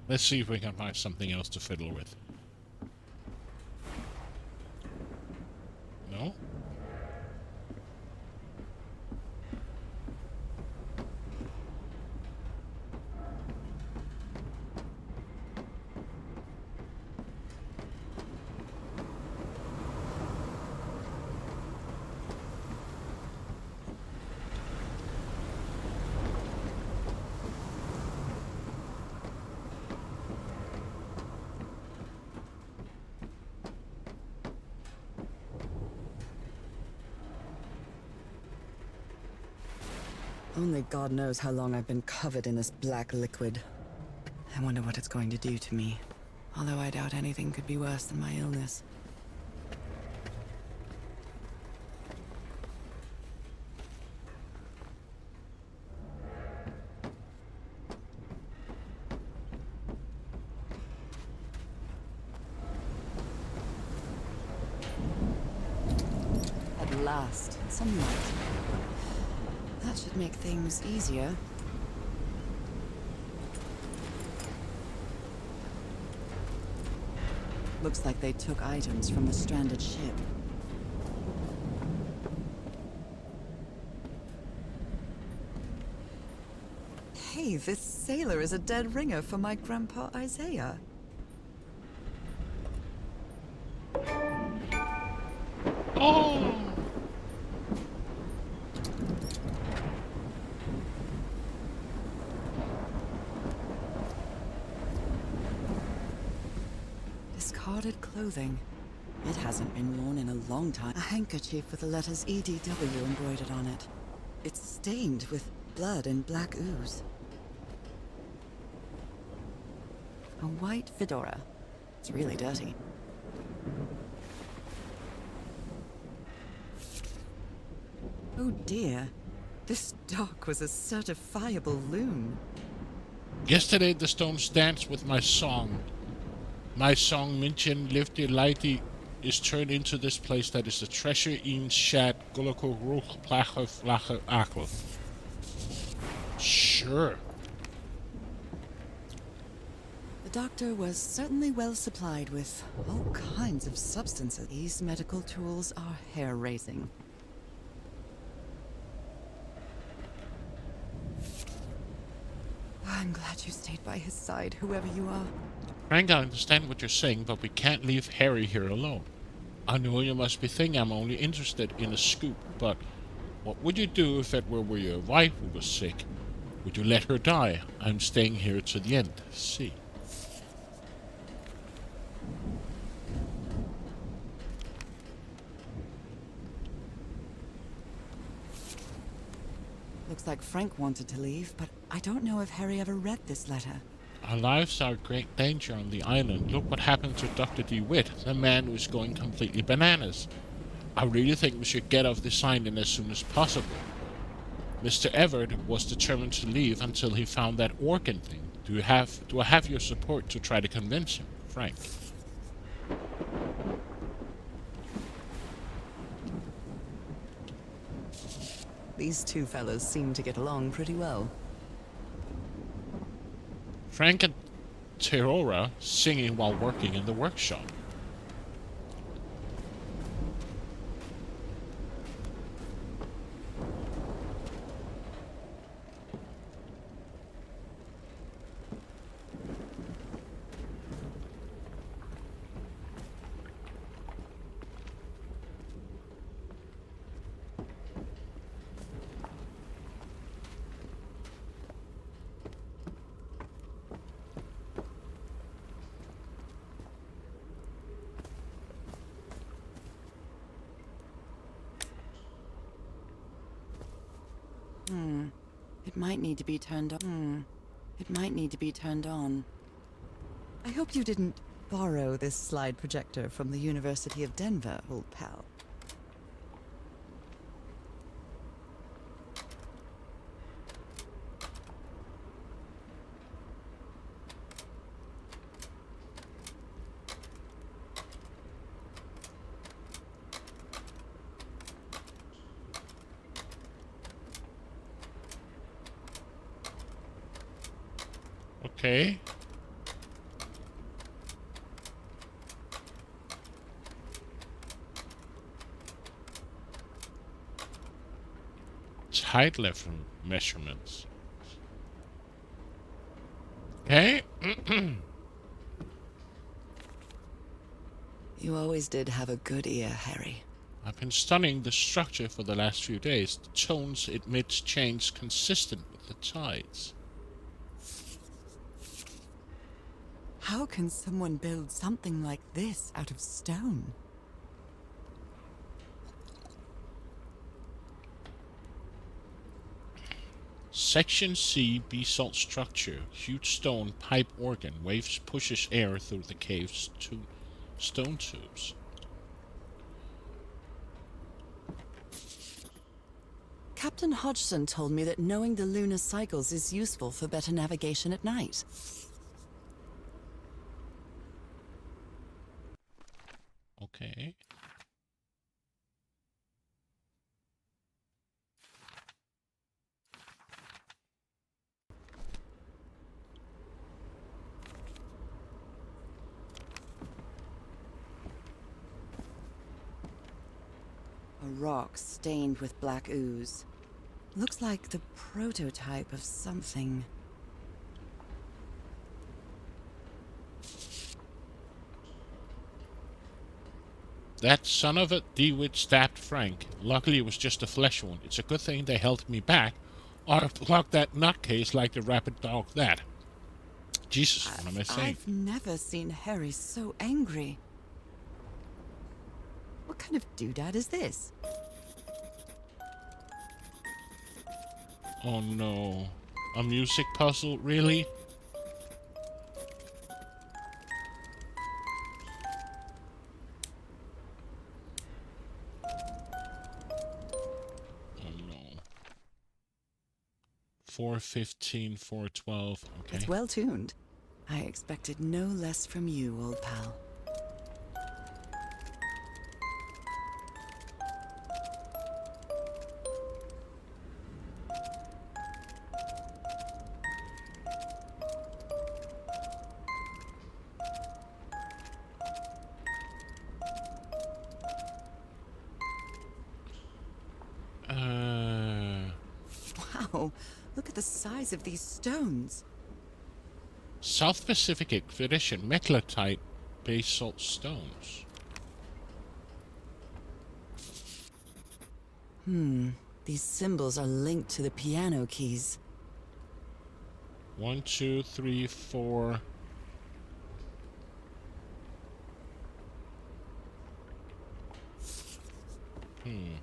Let's see if we can find something else to fiddle with. No? Only God knows how long I've been covered in this black liquid. I wonder what it's going to do to me. Although I doubt anything could be worse than my illness. At last, some light. That should make things easier. Looks like they took items from the stranded ship. Hey, this sailor is a dead ringer for my grandpa Isaiah. Oh! Discarded clothing. It hasn't been worn in a long time. A handkerchief with the letters EDW embroidered on it. It's stained with blood and black ooze. A white fedora. It's really dirty. Oh dear. This dock was a certifiable loon. Yesterday the stones danced with my song. My song, Minchin Lifty Lighty, is turned into this place that is a treasure in Shad Gulako Ruch Plache Flache Akel. Sure. The doctor was certainly well supplied with all kinds of substances. These medical tools are hair-raising. I'm glad you stayed by his side, whoever you are. Frank, I understand what you're saying, but we can't leave Harry here alone. I know you must be thinking I'm only interested in a scoop, but what would you do if it were your wife who was sick? Would you let her die? I'm staying here to the end. See. Looks like Frank wanted to leave, but I don't know if Harry ever read this letter. Our lives are in great danger on the island. Look what happened to Dr. DeWitt, the man who's going completely bananas. I really think we should get off this island as soon as possible. Mr. Everett was determined to leave until he found that organ thing. Do I have your support to try to convince him, Frank? These two fellows seem to get along pretty well. Frank and Terora singing while working in the workshop. It might need to be turned on. It might need to be turned on. I hope you didn't borrow this slide projector from the University of Denver, old pal. Okay. height level measurements. Okay. You always did have a good ear, Harry. I've been studying the structure for the last few days. The tones it emits change consistent with the tides. How can someone build something like this out of stone? Section C, basalt structure. Huge stone pipe organ. Waves pushes air through the cave's stone tubes. Captain Hodgson told me that knowing the lunar cycles is useful for better navigation at night. Okay. A rock stained with black ooze. Looks like the prototype of something. That son of a DeWitt stabbed Frank. Luckily it was just a flesh wound. It's a good thing they held me back, or I'd block that nutcase like the rabid dog that. Jesus, what am I saying? I've never seen Harry so angry. What kind of doodad is this? Oh no. A music puzzle? Really? Oh no. 4:15, 4:12. Okay. It's well tuned. I expected no less from you, old pal. Wow, look at the size of these stones. South Pacific Expedition Meclatite basalt stones. These symbols are linked to the piano keys. 1, 2, 3, 4. Okay.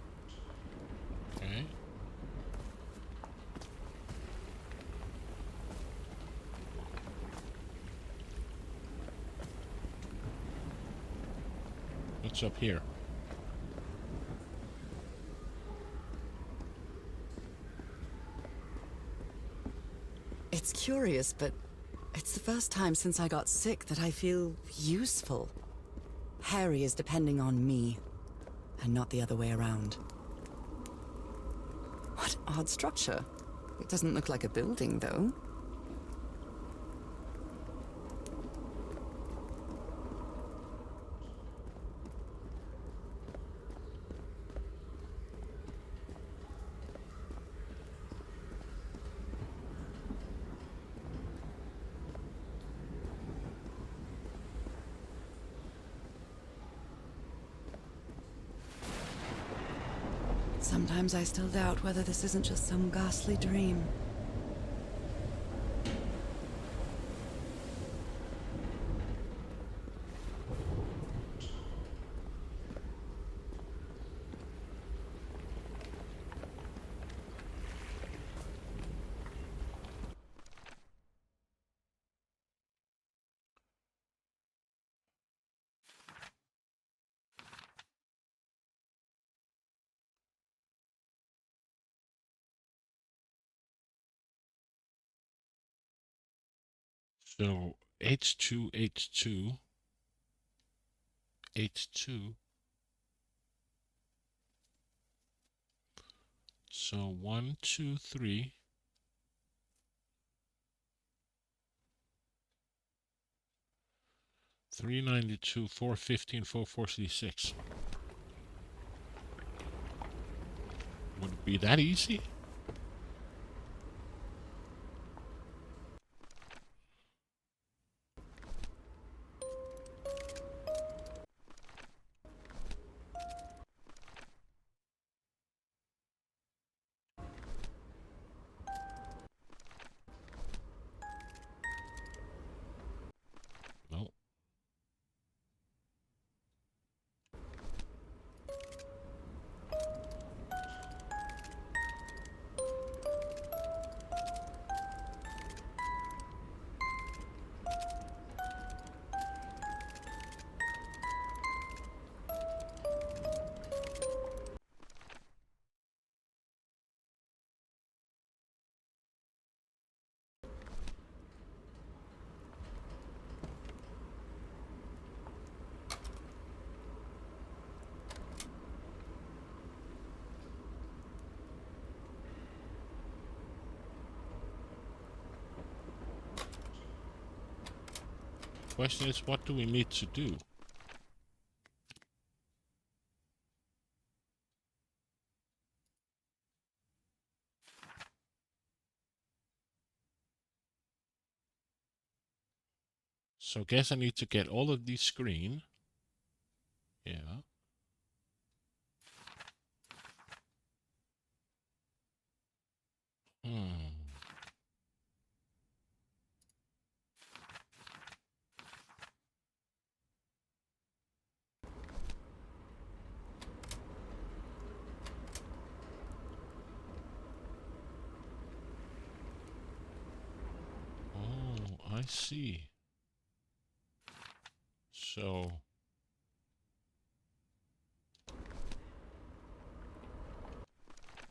What's up here? It's curious, but it's the first time since I got sick that I feel useful. Harry is depending on me, and not the other way around. What odd structure. It doesn't look like a building, though. Sometimes I still doubt whether this isn't just some ghastly dream. So H2, H2, H2. So 1, 2, 3. $392, $415, $446. Would it be that easy? Question is, what do we need to do? So guess I need to get all of these screen. Yeah. Hmm. Oh, I see. So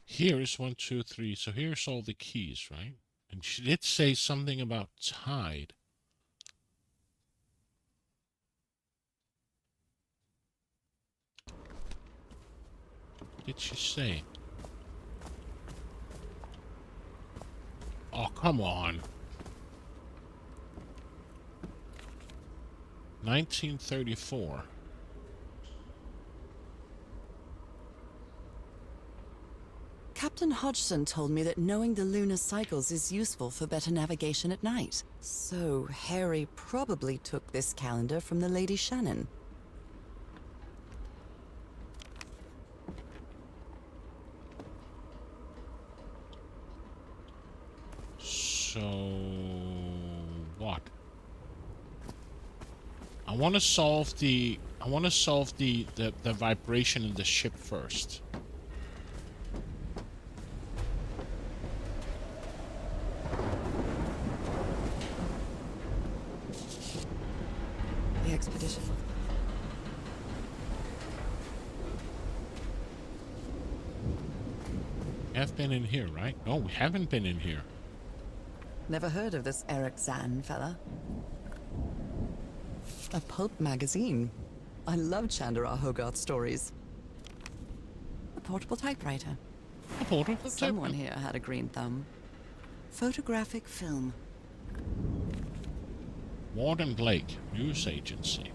here's 1, 2, 3. So here's all the keys, right? And she did say something about tide. What did she say? Oh, come on. 1934. Captain Hodgson told me that knowing the lunar cycles is useful for better navigation at night. So Harry probably took this calendar from the Lady Shannon. So what? I want to solve the vibration in the ship first. The expedition. We have been in here, right? No, we haven't been in here. Never heard of this Eric Zahn fella. A pulp magazine. I love Chandra Hogarth stories. A portable typewriter. A portal. Someone here had a green thumb. Photographic film. Warden Blake, news agency.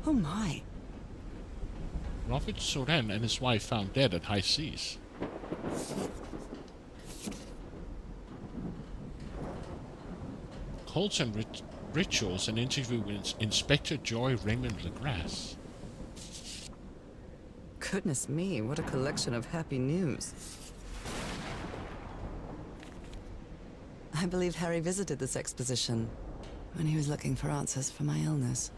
Oh my. Robert Soren and his wife found dead at high seas. Cults and rituals, an interview with Inspector Joy Raymond LeGrasse. Goodness me, what a collection of happy news. I believe Harry visited this exposition when he was looking for answers for my illness.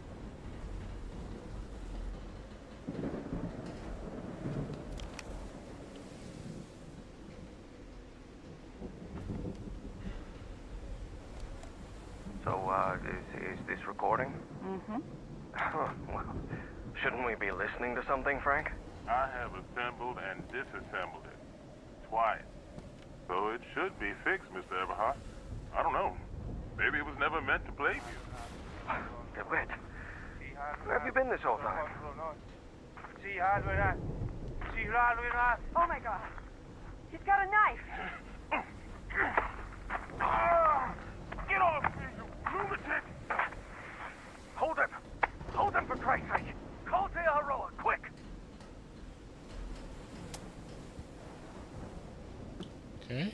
So, is this recording? Mm-hmm. Well, shouldn't we be listening to something, Frank? I have assembled and disassembled it. Twice. So it should be fixed, Mr. Everhart. I don't know. Maybe it was never meant to plague you. DeWitt, where have you been this whole time? Oh my god. He's got a knife. Get off me, you lunatic! Hold him! Hold him for Christ's sake! Call Tearoa, quick! Okay.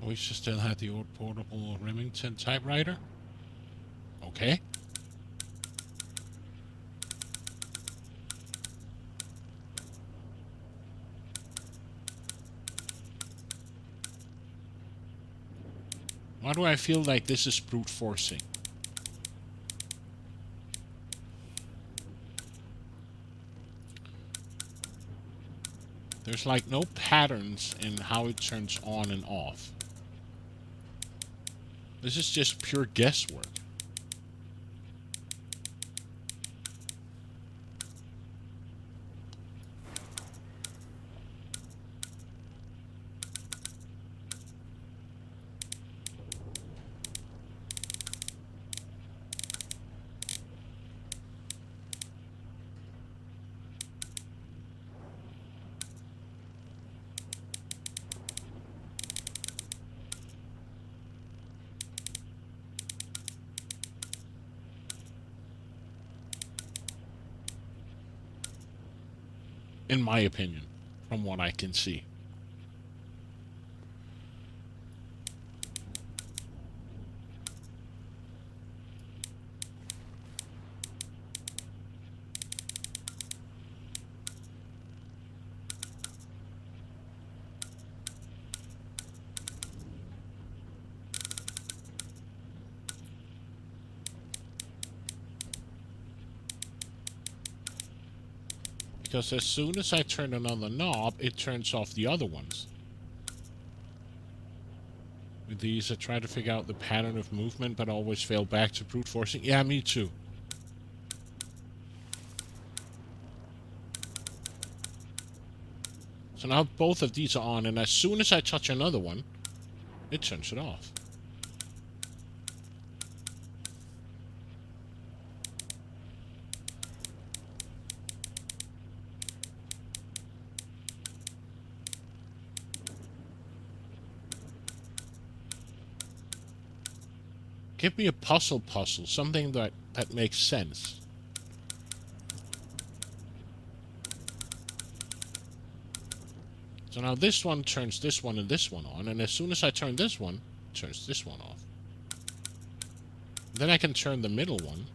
Oh, we still had the old portable Remington typewriter. Okay. Why do I feel like this is brute forcing? There's like no patterns in how it turns on and off. This is just pure guesswork. In my opinion, from what I can see. Because as soon as I turn another knob, it turns off the other ones. With these, I try to figure out the pattern of movement, but always fail back to brute forcing. Yeah, me too. So now both of these are on, and as soon as I touch another one, it turns it off. Give me a puzzle, something that makes sense. So now this one turns this one and this one on, and as soon as I turn this one, it turns this one off. Then I can turn the middle one.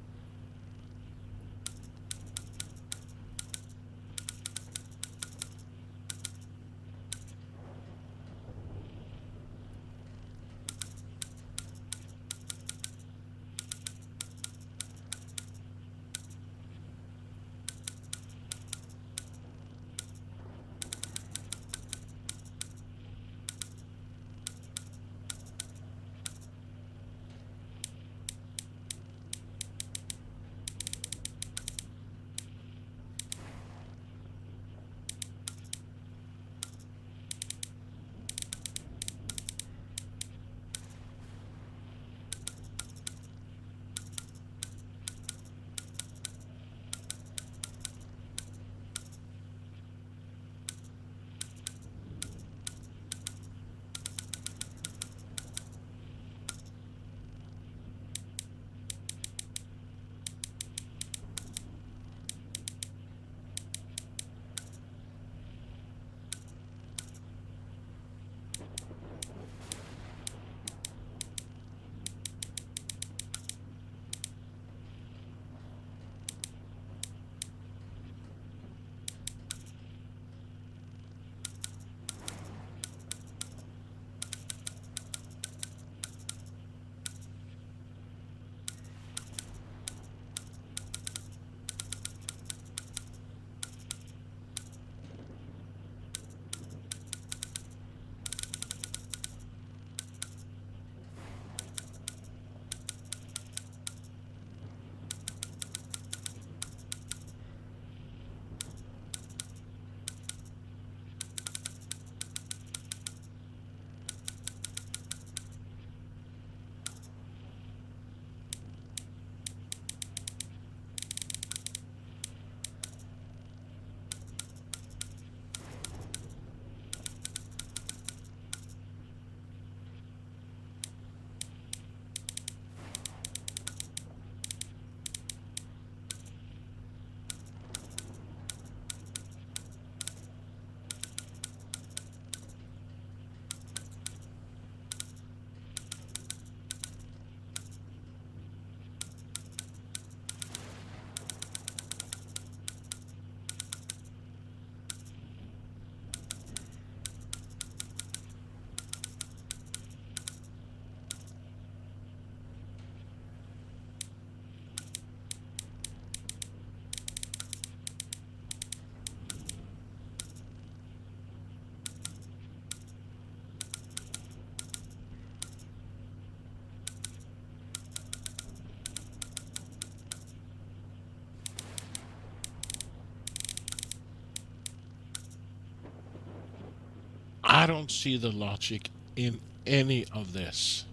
don't see the logic in any of this.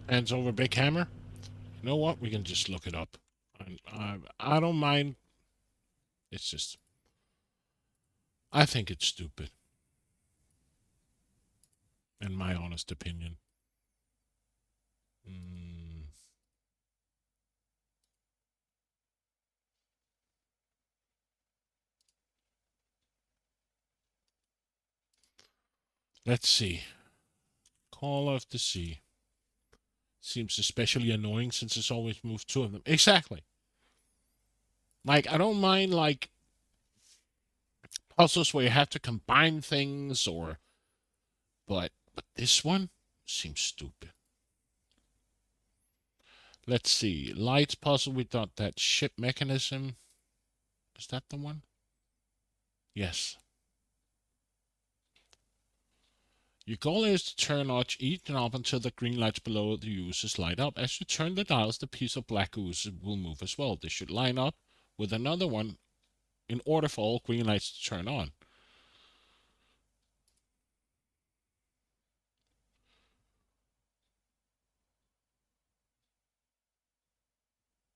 Hands over big hammer. You know what? We can just look it up. I don't mind. It's just, I think it's stupid. In my honest opinion. Let's see. Call of the Sea. Seems especially annoying since it's always moved two of them. Exactly. Like, I don't mind, like, puzzles where you have to combine things or... But this one seems stupid. Let's see. Lights puzzle, we thought that ship mechanism. Is that the one? Yes. Your goal is to turn on each knob until the green lights below the oozes light up. As you turn the dials, the piece of black ooze will move as well. They should line up with another one in order for all green lights to turn on.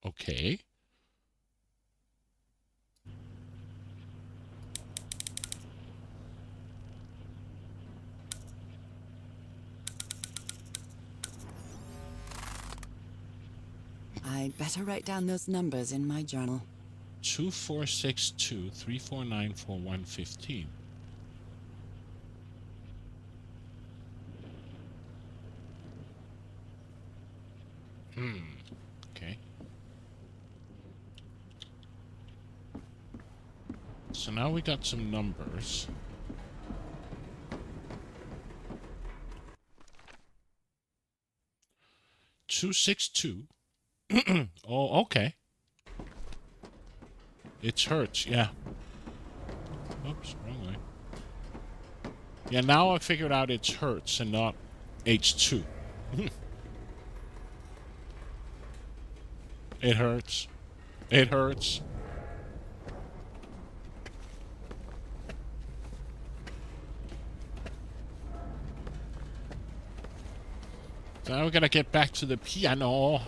Okay. I'd better write down those numbers in my journal. 2462 349 4115. Okay. So now we got some numbers. Two 262. Oh, okay. It's Hertz, yeah. Oops, wrong way. Yeah, now I figured out it's Hertz and not H2. It hurts. It hurts. So now we're gonna get back to the piano.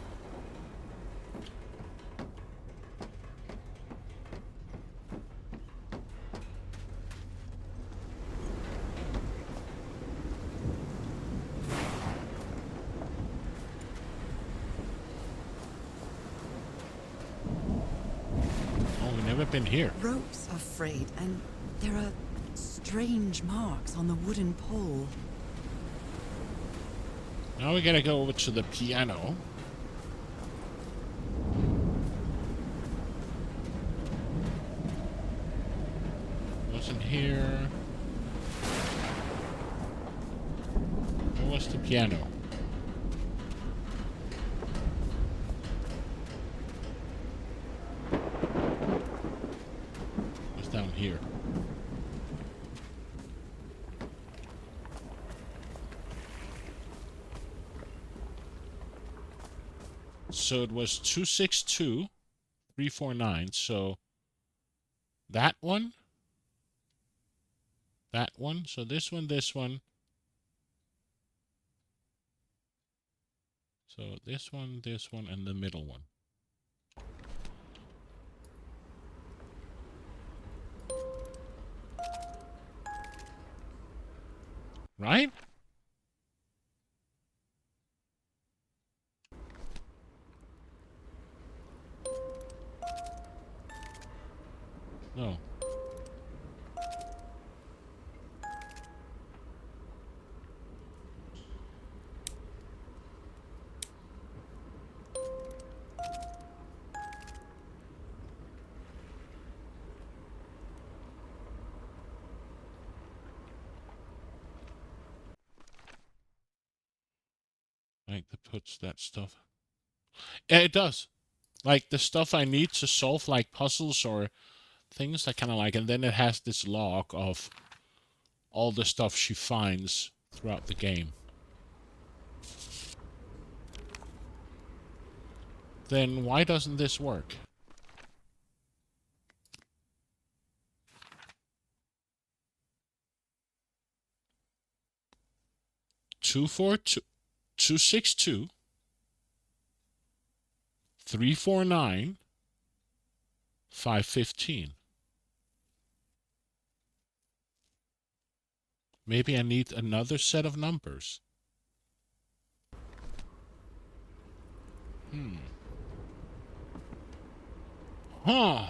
Oh, we've never been here. Ropes are frayed, and there are strange marks on the wooden pole. Now we gotta go over to the piano. Wasn't here. Where was the piano? It was down here. So it was 262 349. So that one. That one. So this one, this one. So this one, and the middle one. Right? No. like that puts that stuff. Yeah, it does. Like the stuff I need to solve like puzzles or things I kind of like, and then it has this log of all the stuff she finds throughout the game. Then why doesn't this work? Two four two 262 349 515. Maybe I need another set of numbers. Huh.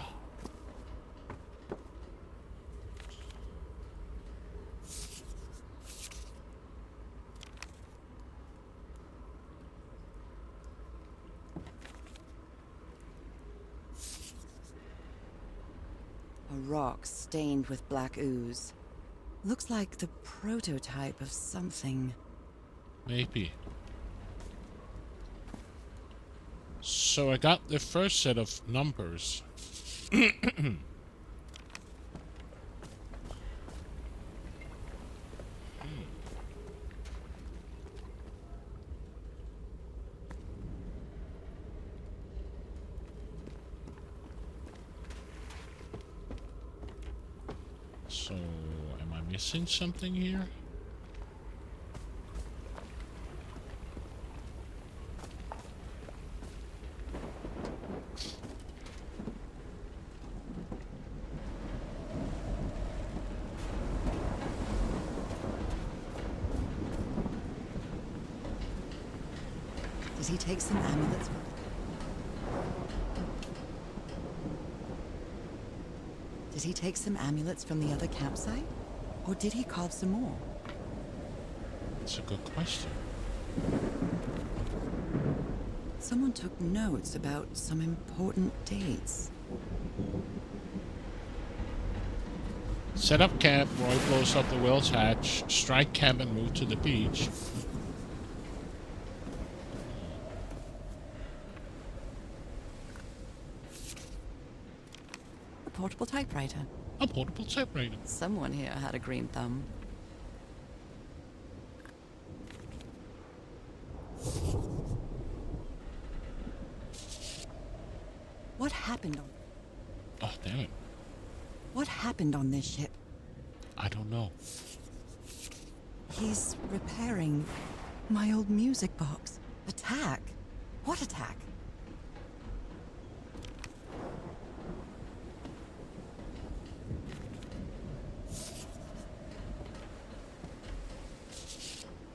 A rock stained with black ooze. Looks like the prototype of something. Maybe. So I got the first set of numbers. So, am I missing something here? Did he take some amulets? Did he take some amulets from the other campsite? Or did he carve some more? That's a good question. Someone took notes about some important dates. Set up camp, Roy blows up the whale's hatch, strike camp and move to the beach. A portable typewriter. A portable typewriter. Someone here had a green thumb. What happened on... Oh, damn it. What happened on this ship? I don't know. He's repairing my old music box. Attack? What attack?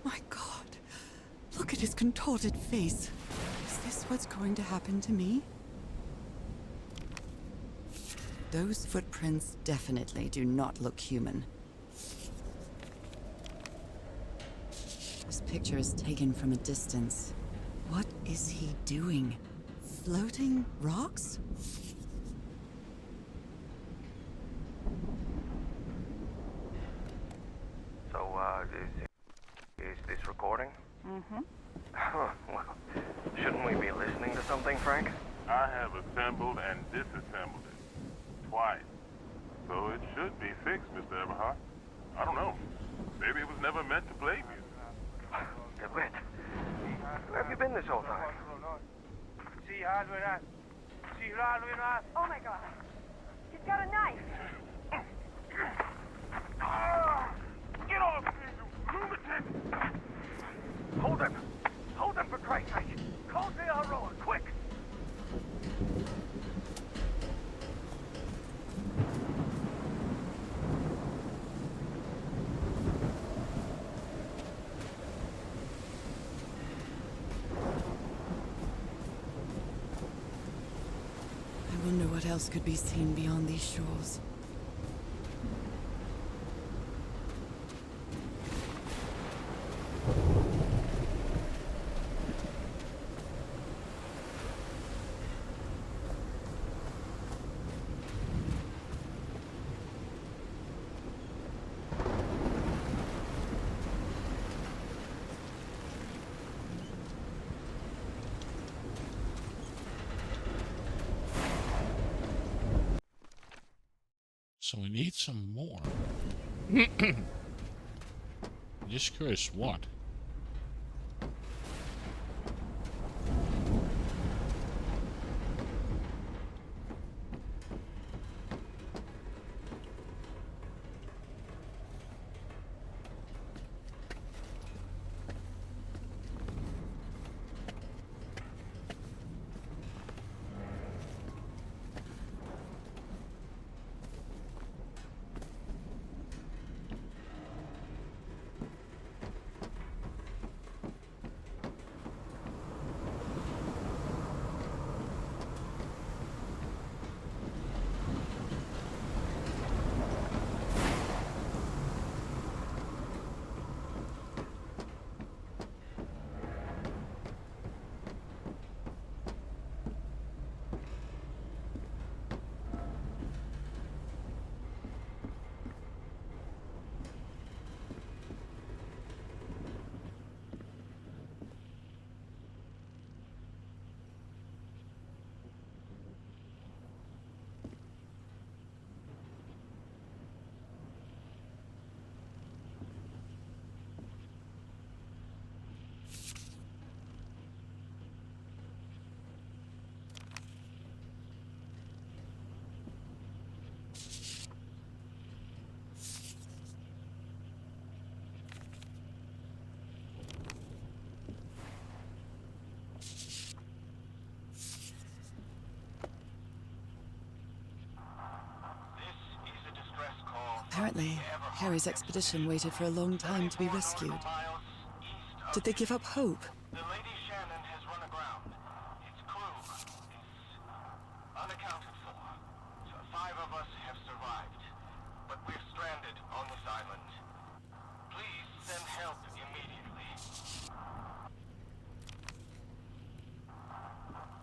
My God. Look at his contorted face. Is this what's going to happen to me? Those footprints definitely do not look human. This picture is taken from a distance. What is he doing? Floating rocks? So, is this recording? Mm-hmm. Well, shouldn't we be listening to something, Frank? I have assembled and disassembled it twice. So it should be fixed, Mr. Everhart. I don't know. Maybe it was never meant to play music. DeWitt, where have you been this whole time? Oh my God. He's got a knife. Get off me, you lunatic! Hold him! Hold him for Christ's sake! Call Aroa, quick! I wonder what else could be seen beyond these shores. So we need some more. Just curious what? Apparently, Harry's expedition waited for a long time to be rescued. Did they give up hope? The Lady Shannon has run aground. Its crew is unaccounted for. 5 of us have survived, but we're stranded on this island. Please send help immediately.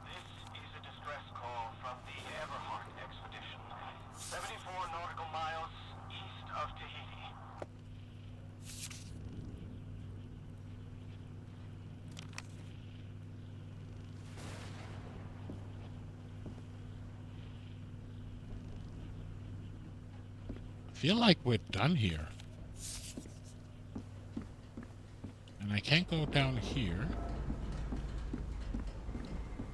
This is a distress call from the Everhart expedition. 74 nautical miles east of Tahiti. I feel like we're done here. And I can't go down here.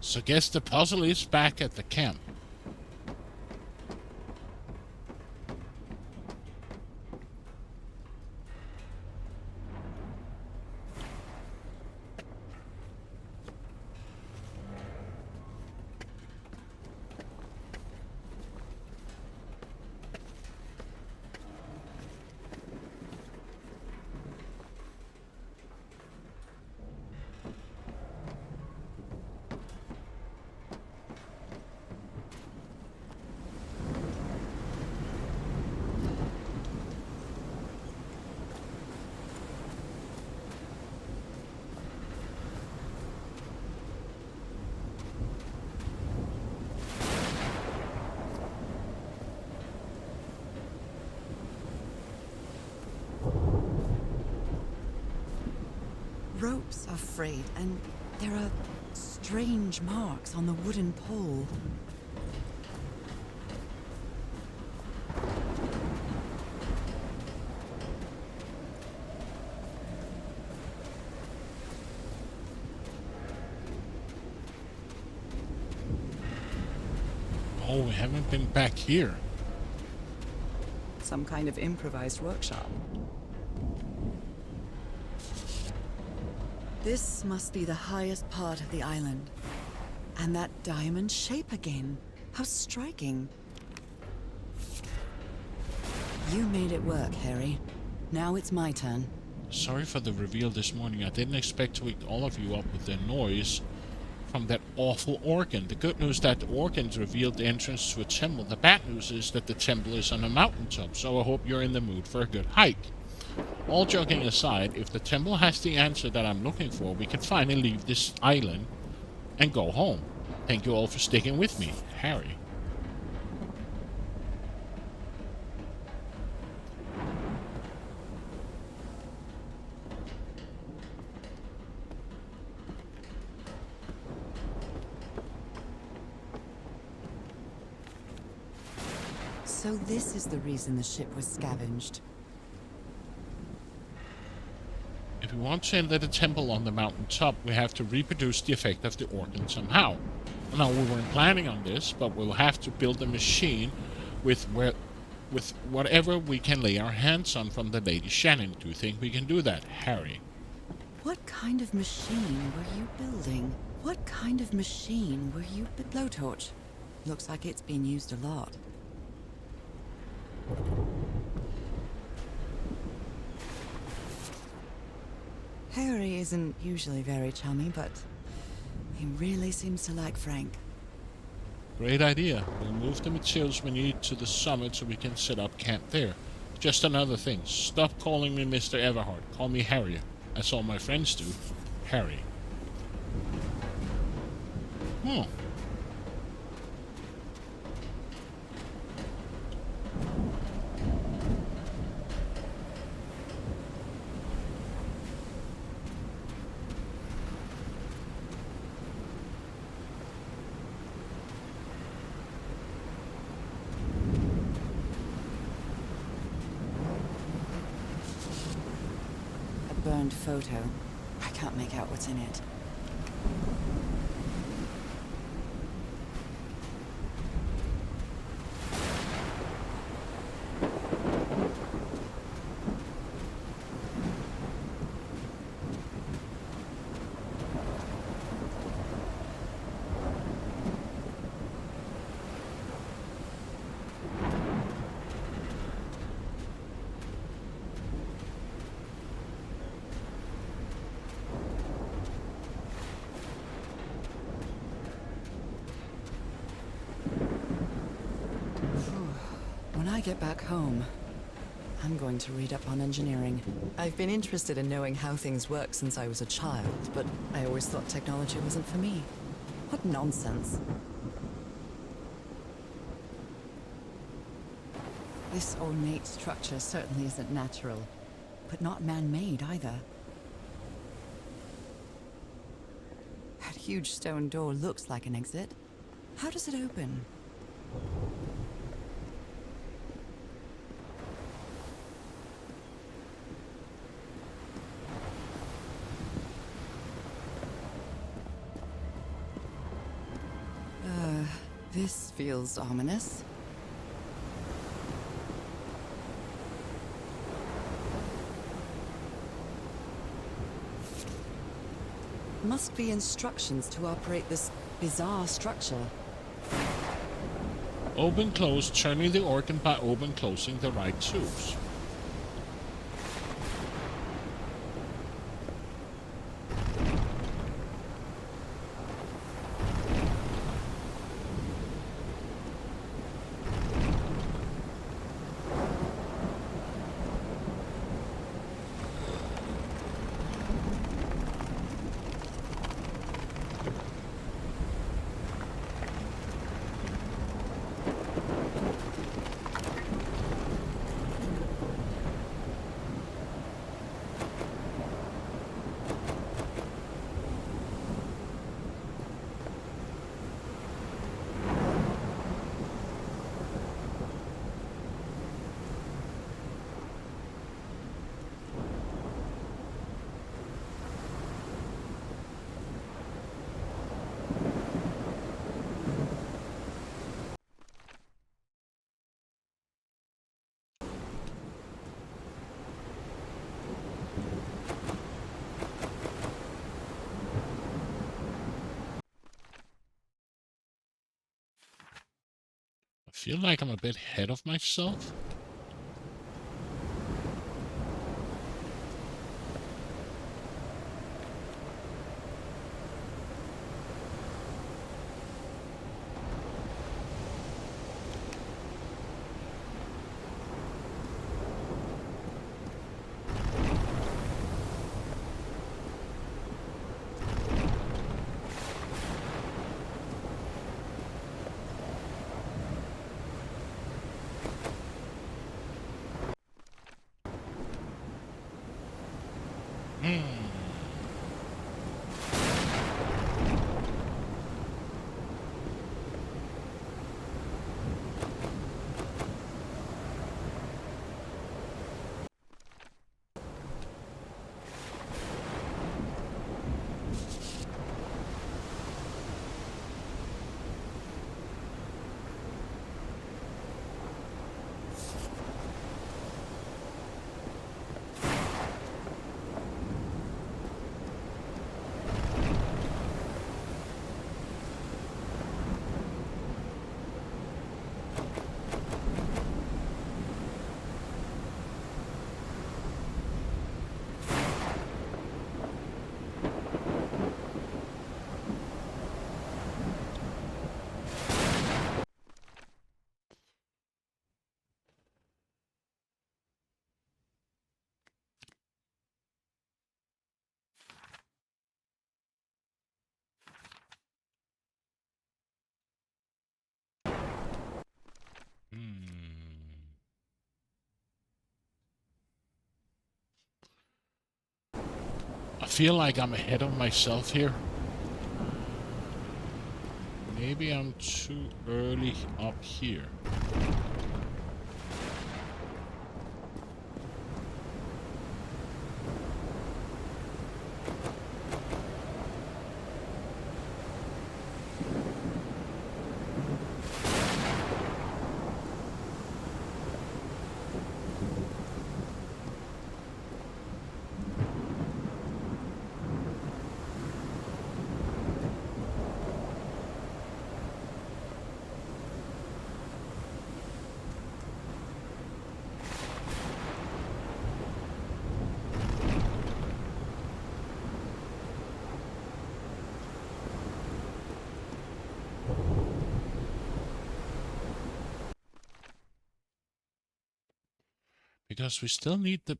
So guess the puzzle is back at the camp. Ropes are frayed, and there are strange marks on the wooden pole. Oh, we haven't been back here. Some kind of improvised workshop. This must be the highest part of the island. And that diamond shape again. How striking. You made it work, Harry. Now it's my turn. Sorry for the reveal this morning. I didn't expect to wake all of you up with the noise from that awful organ. The good news is that the organs revealed the entrance to a temple. The bad news is that the temple is on a mountaintop, so I hope you're in the mood for a good hike. All joking aside, if the temple has the answer that I'm looking for, we can finally leave this island and go home. Thank you all for sticking with me, Harry. So So this is the reason the ship was scavenged. If we want to enter the temple on the mountain top, we have to reproduce the effect of the organ somehow. Now, we weren't planning on this, but we'll have to build a machine with whatever we can lay our hands on from the Lady Shannon. Do you think we can do that, Harry? What kind of machine were you building? What kind of machine were you... Blowtorch. Looks like it's been used a lot. Harry isn't usually very chummy, but he really seems to like Frank. Great idea. We'll move the materials we need to the summit so we can set up camp there. Just another thing. Stop calling me Mr. Everhart. Call me Harry. As all my friends do. Harry. Burned photo. I can't make out what's in it. When I get back home, I'm going to read up on engineering. I've been interested in knowing how things work since I was a child, but I always thought technology wasn't for me. What nonsense. This ornate structure certainly isn't natural, but not man-made either. That huge stone door looks like an exit. How does it open? This feels ominous. Must be instructions to operate this bizarre structure. Open close, turning the organ by open closing the right tubes. I feel like I'm a bit ahead of myself. feel like I'm ahead of myself here. Maybe I'm too early up here. Because we still need the...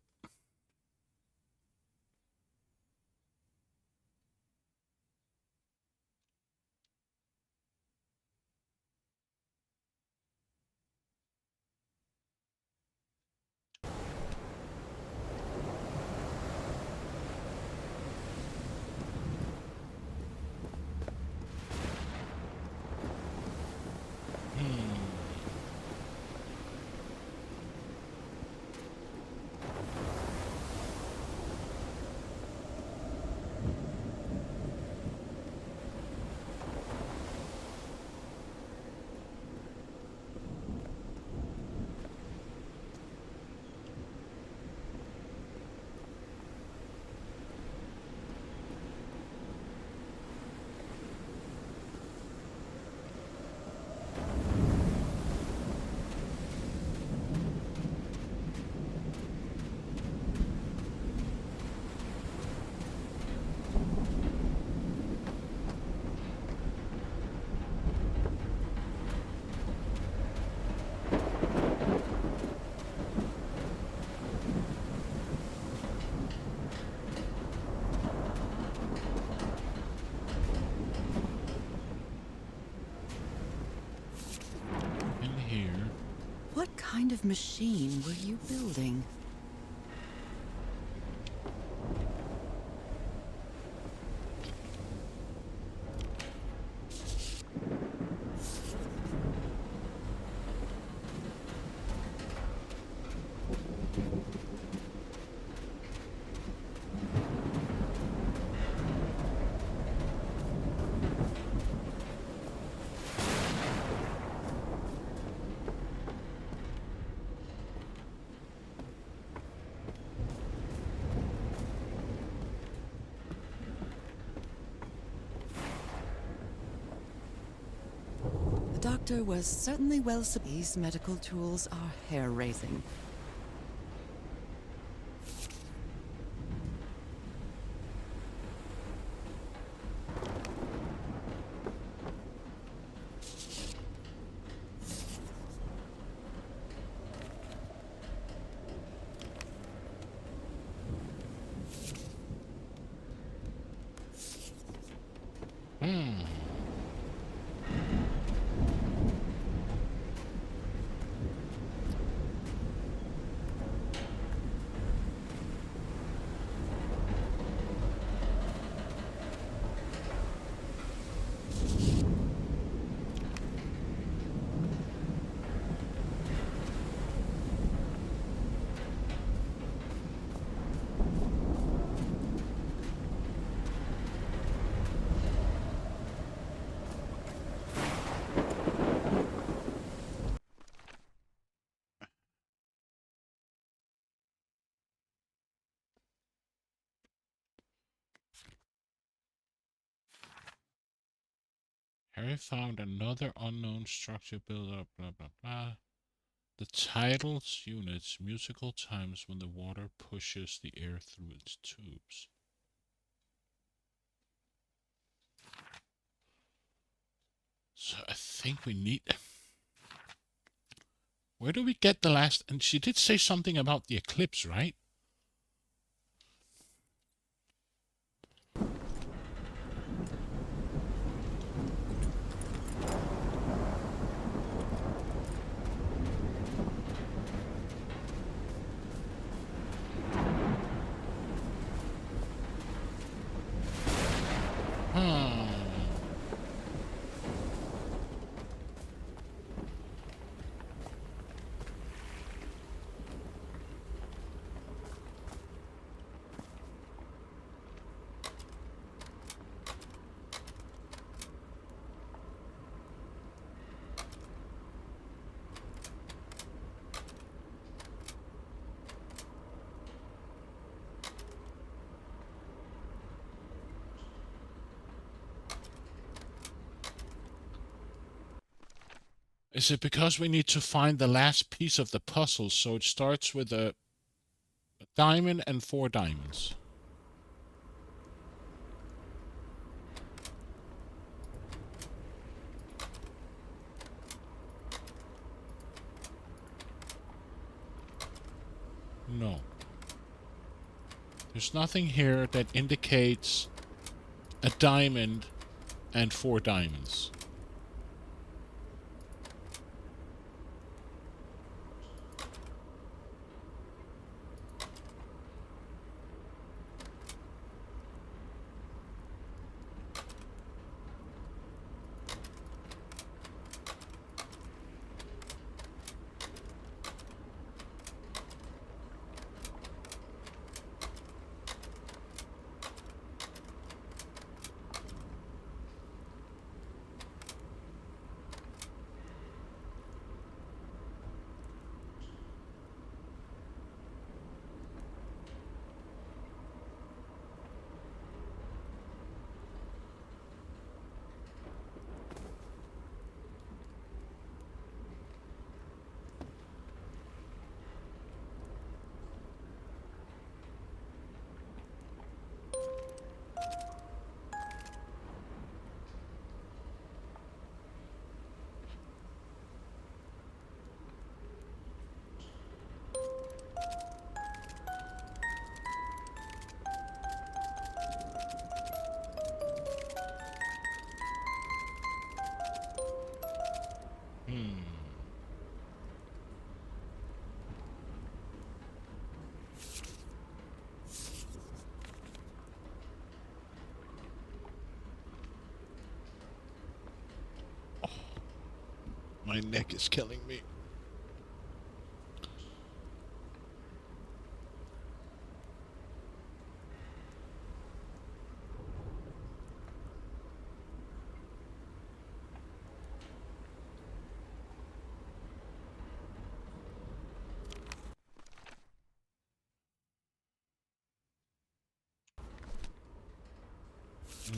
In here. What kind of machine were you building? The doctor was certainly well. These medical tools are hair-raising. Harry found another unknown structure built up, blah blah blah. The title's units, musical times when the water pushes the air through its tubes. So I think we need... Where do we get the last... And she did say something about the eclipse, right? Is it because we need to find the last piece of the puzzle? So it starts with a diamond and 4 diamonds. No. There's nothing here that indicates a diamond and 4 diamonds. My neck is killing me.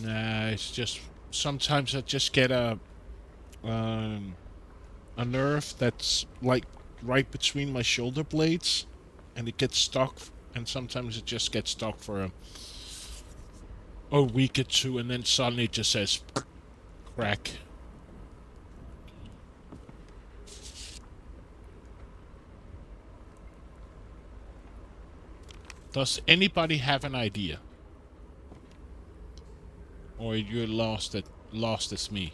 Nah, it's just sometimes I just get a nerve that's like right between my shoulder blades, and it gets stuck, and sometimes it just gets stuck for a week or two, and then suddenly it just says crack. Does anybody have an idea? Or you're lost as me?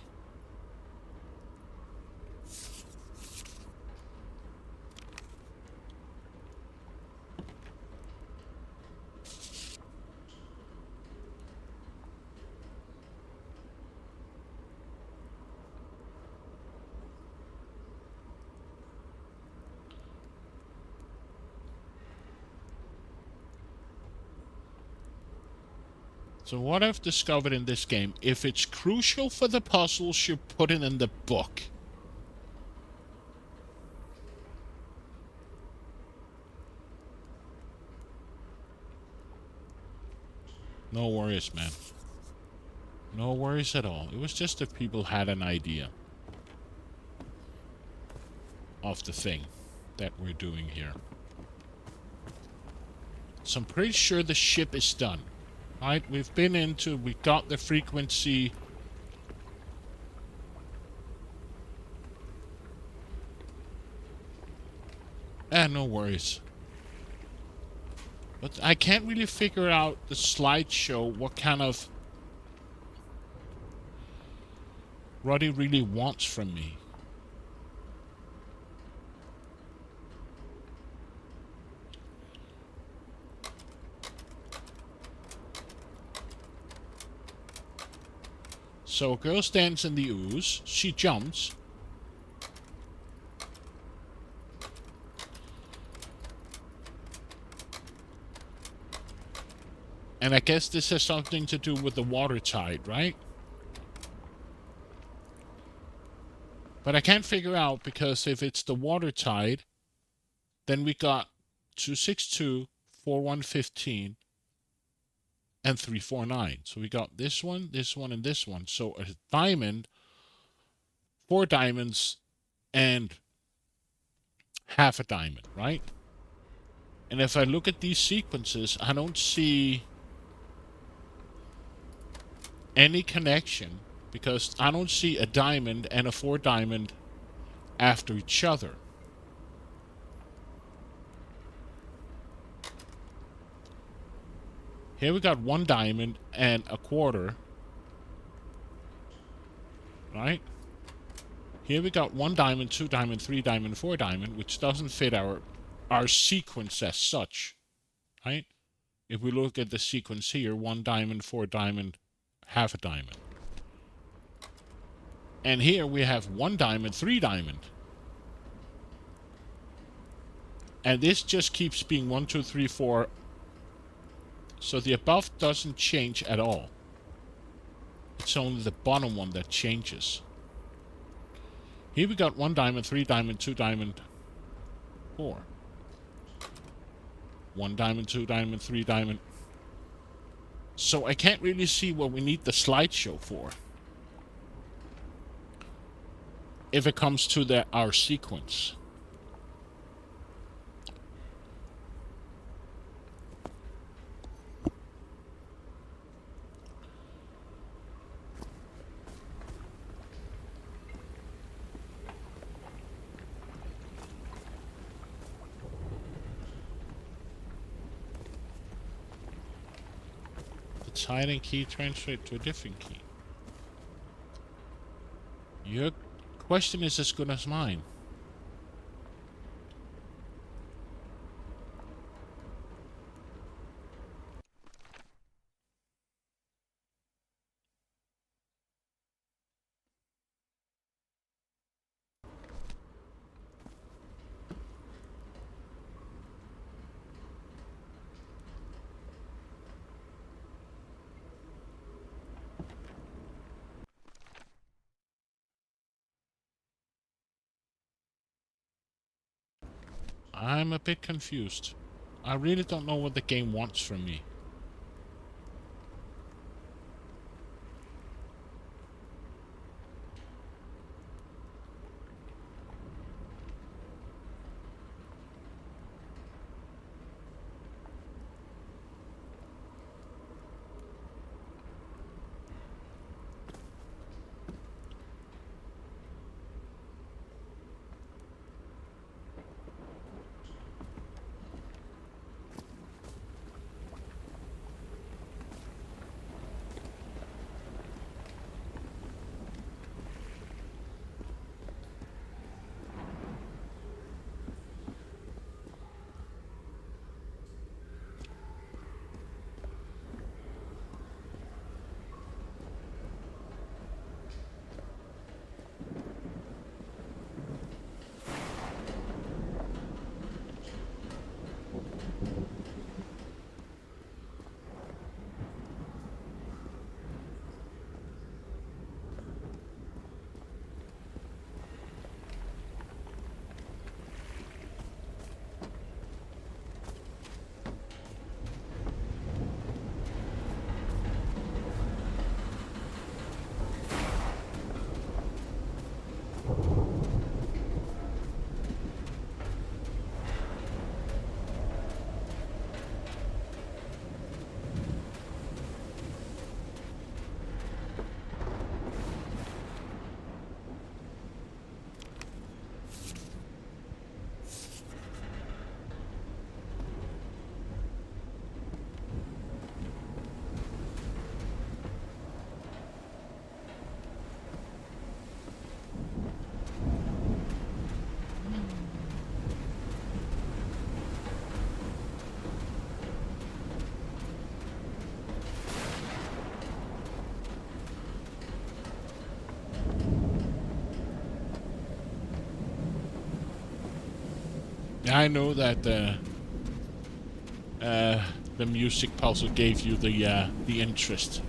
So what I've discovered in this game, if it's crucial for the puzzles, you put it in the book. No worries, man. No worries at all. It was just if people had an idea of the thing that we're doing here. So I'm pretty sure the ship is done. Right, we got the frequency. No worries. But I can't really figure out the slideshow, what kind of Roddy really wants from me. So a girl stands in the ooze, she jumps. And I guess this has something to do with the water tide, right? But I can't figure out, because if it's the water tide, then we got 262, 4115, and 349. So we got this one, and this one. So a diamond, 4 diamonds, and half a diamond, right? And if I look at these sequences, I don't see any connection because I don't see a diamond and a 4 diamond after each other. Here we got 1 diamond and a quarter, right? Here we got 1 diamond, 2 diamond, 3 diamond, 4 diamond, which doesn't fit our sequence as such, right? If we look at the sequence here, 1 diamond, 4 diamond, half a diamond. And here we have 1 diamond, 3 diamond. And this just keeps being 1, 2, 3, 4. So the above doesn't change at all. It's only the bottom one that changes. Here we got 1 diamond, 3 diamond, 2 diamond, 4. 1 diamond, 2 diamond, 3 diamond. So I can't really see what we need the slideshow for. If it comes to our sequence. It's hiding key translate to a different key. Your question is as good as mine. I'm a bit confused. I really don't know what the game wants from me. I know that the music puzzle gave you the interest.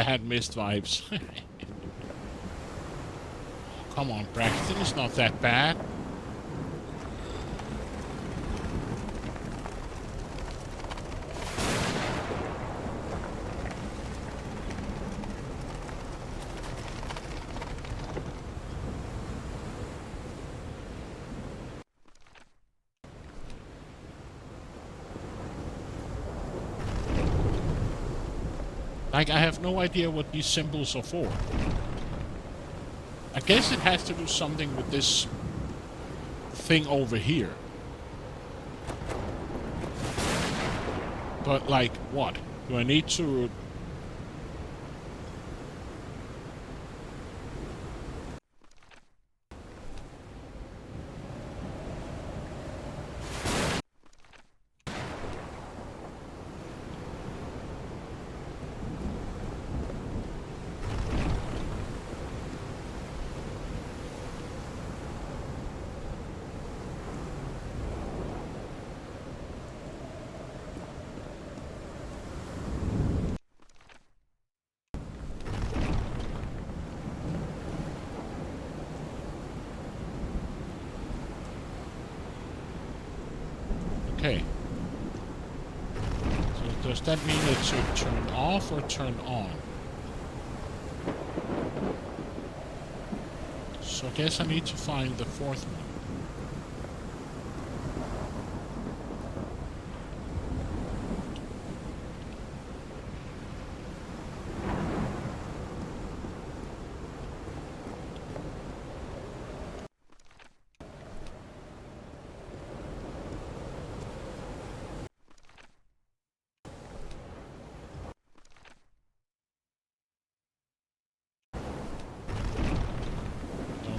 bad Mist vibes. Come on, Braxton, it's not that bad. Like, I have no idea what these symbols are for. I guess it has to do something with this thing over here. But, like, what? Do I need to... Okay. So does that mean it should turn off or turn on? So I guess I need to find the fourth one.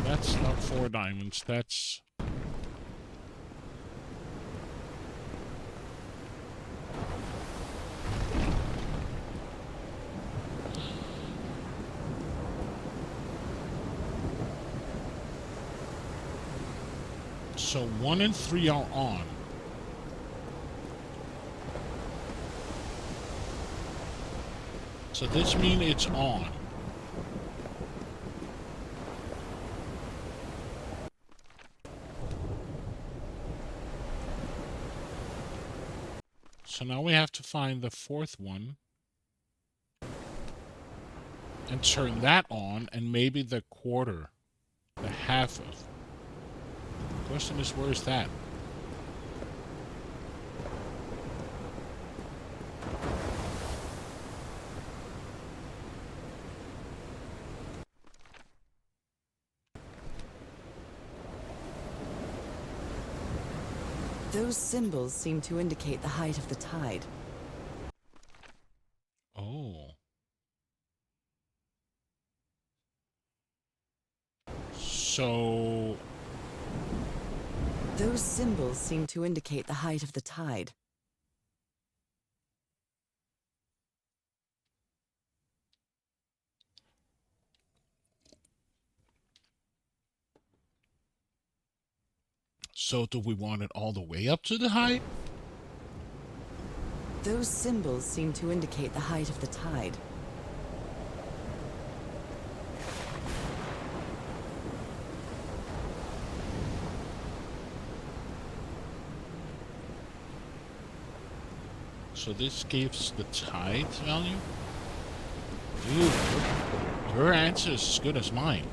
That's not 4 diamonds, that's... So 1 and 3 are on. So this means it's on. So now we have to find the fourth one and turn that on, and maybe the quarter, the half of. The question is, where is that? Those symbols seem to indicate the height of the tide. Oh. So... Those symbols seem to indicate the height of the tide. So do we want it all the way up to the height? Those symbols seem to indicate the height of the tide. So this gives the tide value? Dude, your answer is as good as mine.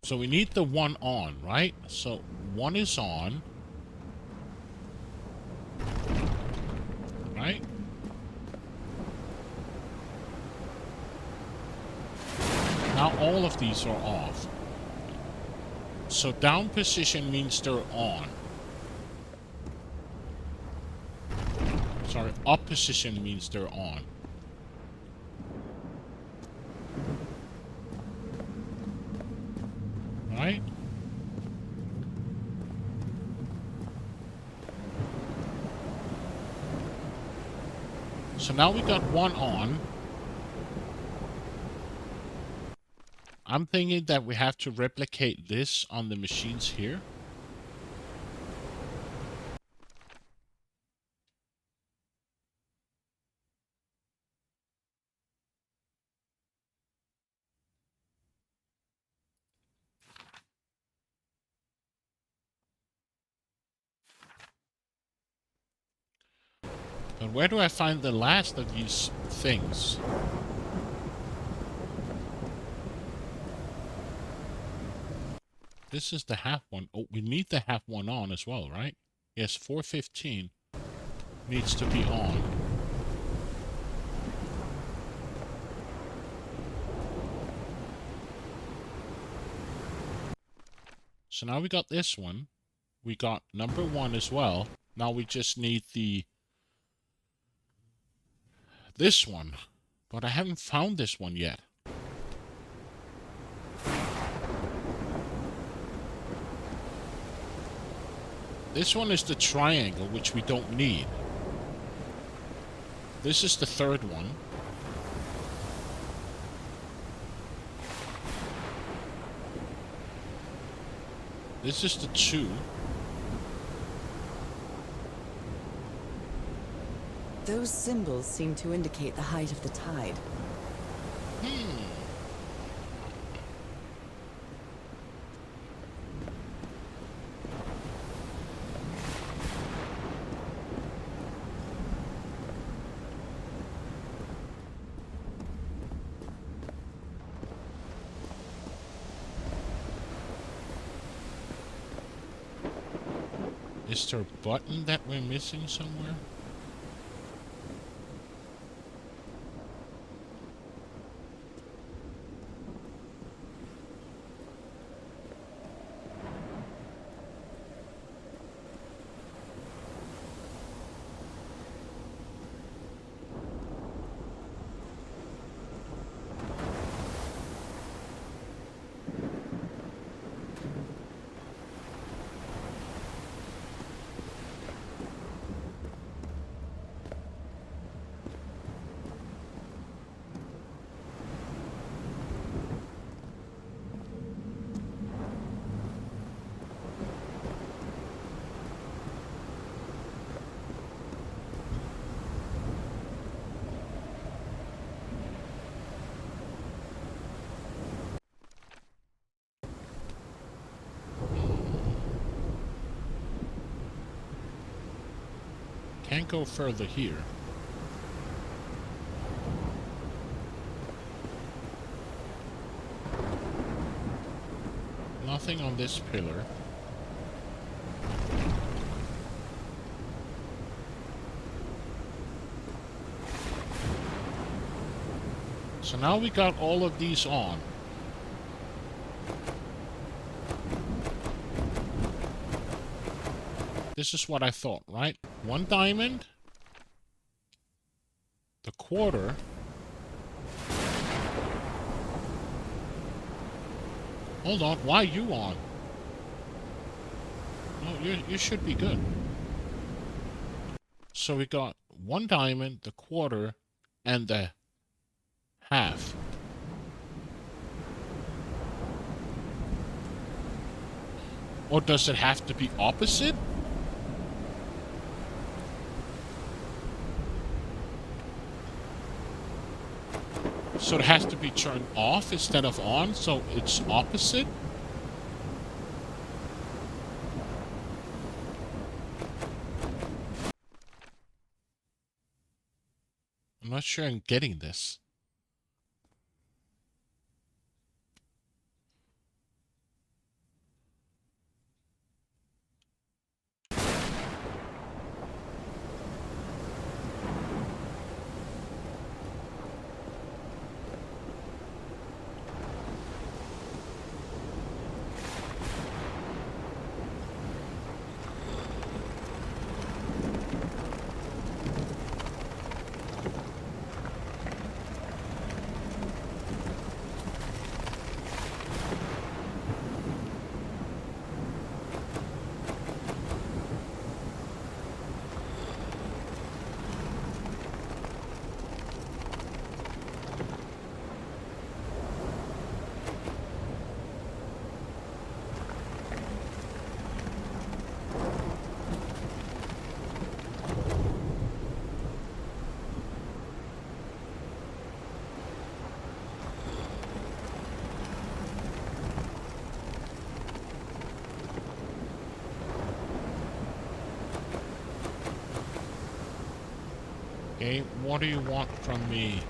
So we need the 1 on, right? So 1 is on. Right? Now all of these are off. So down position means they're on. Sorry, up position means they're on. Right? So now we got 1 on. I'm thinking that we have to replicate this on the machines here. But where do I find the last of these things? This is the half one. Oh, we need the half one on as well, right? Yes, 415 needs to be on. So now we got this one. We got number 1 as well. Now we just need this one. But I haven't found this one yet. This one is the triangle, which we don't need. This is the third one. This is the 2. Those symbols seem to indicate the height of the tide. Is there a button that we're missing somewhere? Can't go further here. Nothing on this pillar. So now we got all of these on. This is what I thought, right? 1 diamond. The quarter. Hold on, why are you on? No, you should be good. So we got 1 diamond, the quarter, and the half. Or does it have to be opposite? So it has to be turned off instead of on, so it's opposite? I'm not sure I'm getting this. Okay, what do you want from me?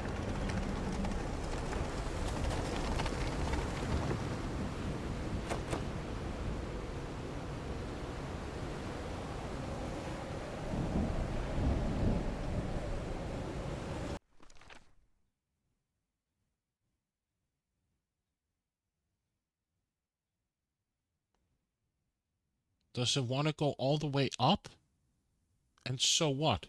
Does it want to go all the way up? And so what?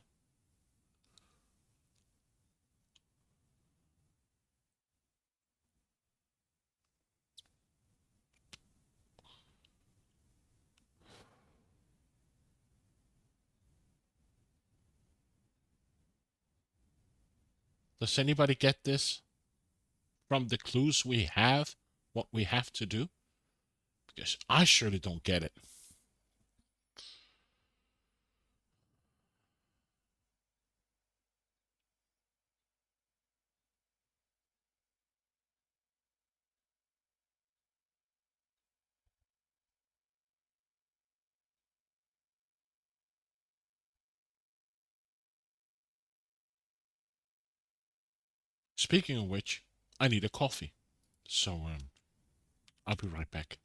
Does anybody get this from the clues we have? What we have to do? Because I surely don't get it. Speaking of which, I need a coffee. So, I'll be right back.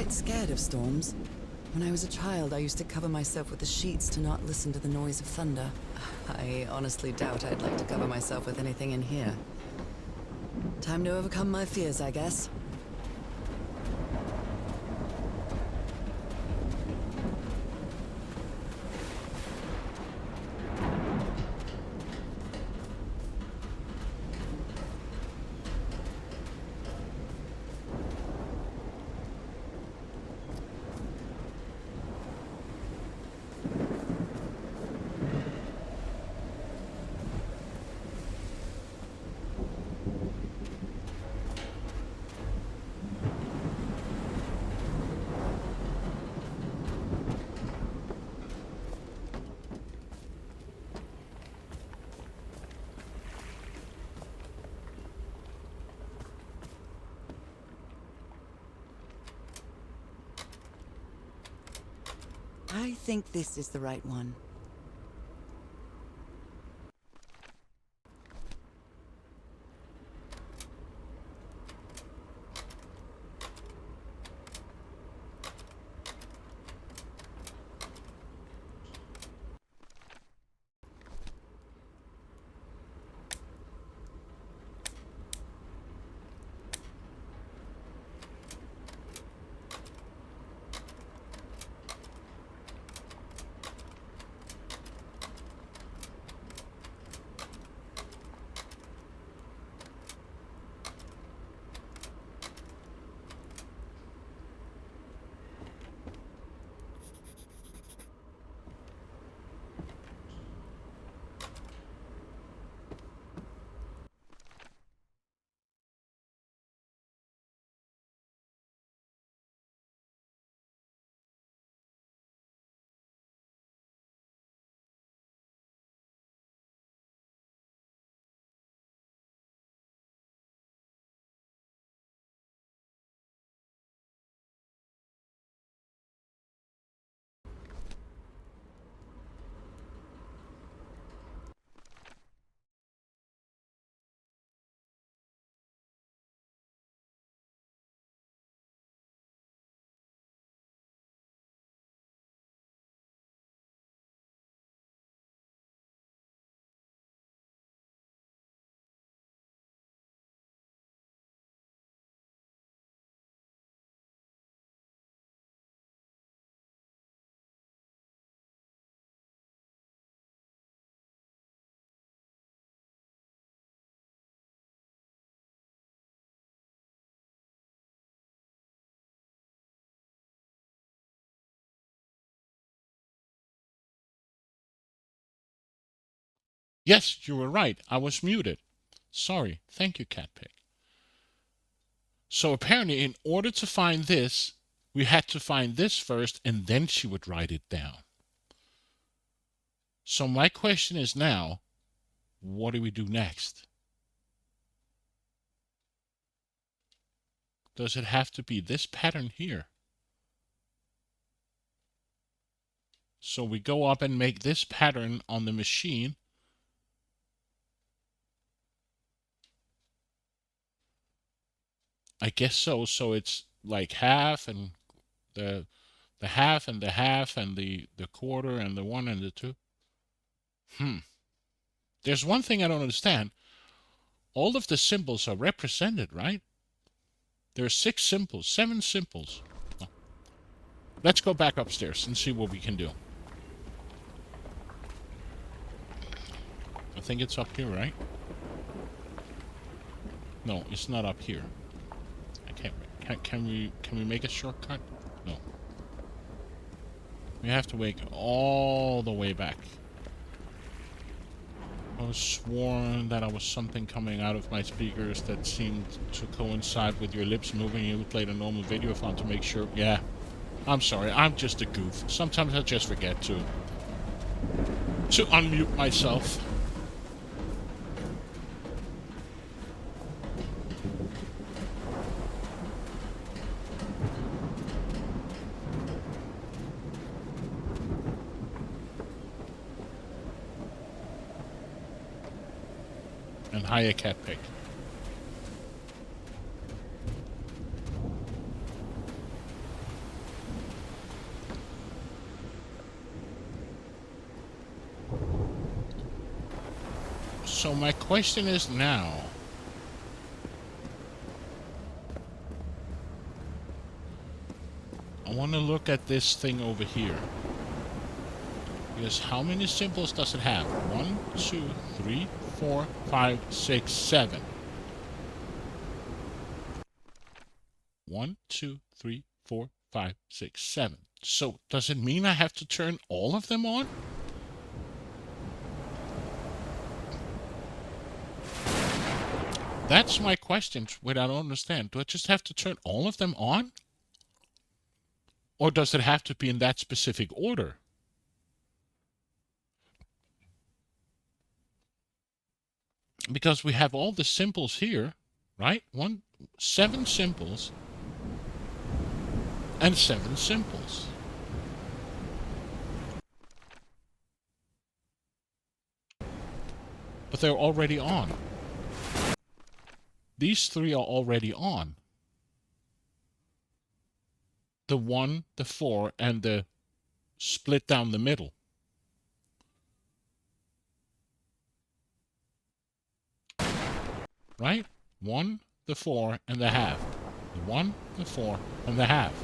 quite scared of storms. When I was a child, I used to cover myself with the sheets to not listen to the noise of thunder. I honestly doubt I'd like to cover myself with anything in here. Time to overcome my fears, I guess. I think this is the right one. Yes, you were right. I was muted. Sorry. Thank you, Catpick. So apparently, in order to find this, we had to find this first, and then she would write it down. So my question is now, what do we do next? Does it have to be this pattern here? So we go up and make this pattern on the machine. I guess so. So it's like half and the half and the half and the quarter and the 1 and the 2. There's one thing I don't understand. All of the symbols are represented, right? There are 6 symbols, 7 symbols. Oh. Let's go back upstairs and see what we can do. I think it's up here, right? No, it's not up here. I can't. Can we make a shortcut? No. We have to wait all the way back. I was sworn that I was something coming out of my speakers that seemed to coincide with your lips moving. You played a normal video font to make sure. Yeah. I'm sorry. I'm just a goof. Sometimes I just forget to unmute myself. And hiya, Catpick. So my question is now, I want to look at this thing over here. Because how many symbols does it have? 1, 2, 3, 4, 5, 6, 7. 1, 2, 3, 4, 5, 6, 7. So does it mean I have to turn all of them on? That's my question, what I don't understand. Do I just have to turn all of them on? Or does it have to be in that specific order? Because we have all the symbols here, right? 7 symbols and 7 symbols. But they're already on. These 3 are already on. The 1, the 4, and the split down the middle. Right? 1, the 4, and the half. The 1, the 4, and the half.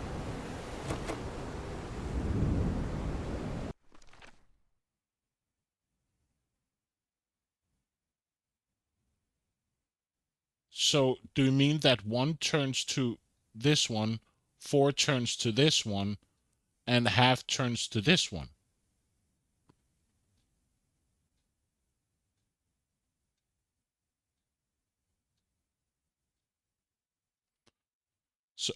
So, do you mean that 1 turns to this one, 4 turns to this one, and half turns to this one? So,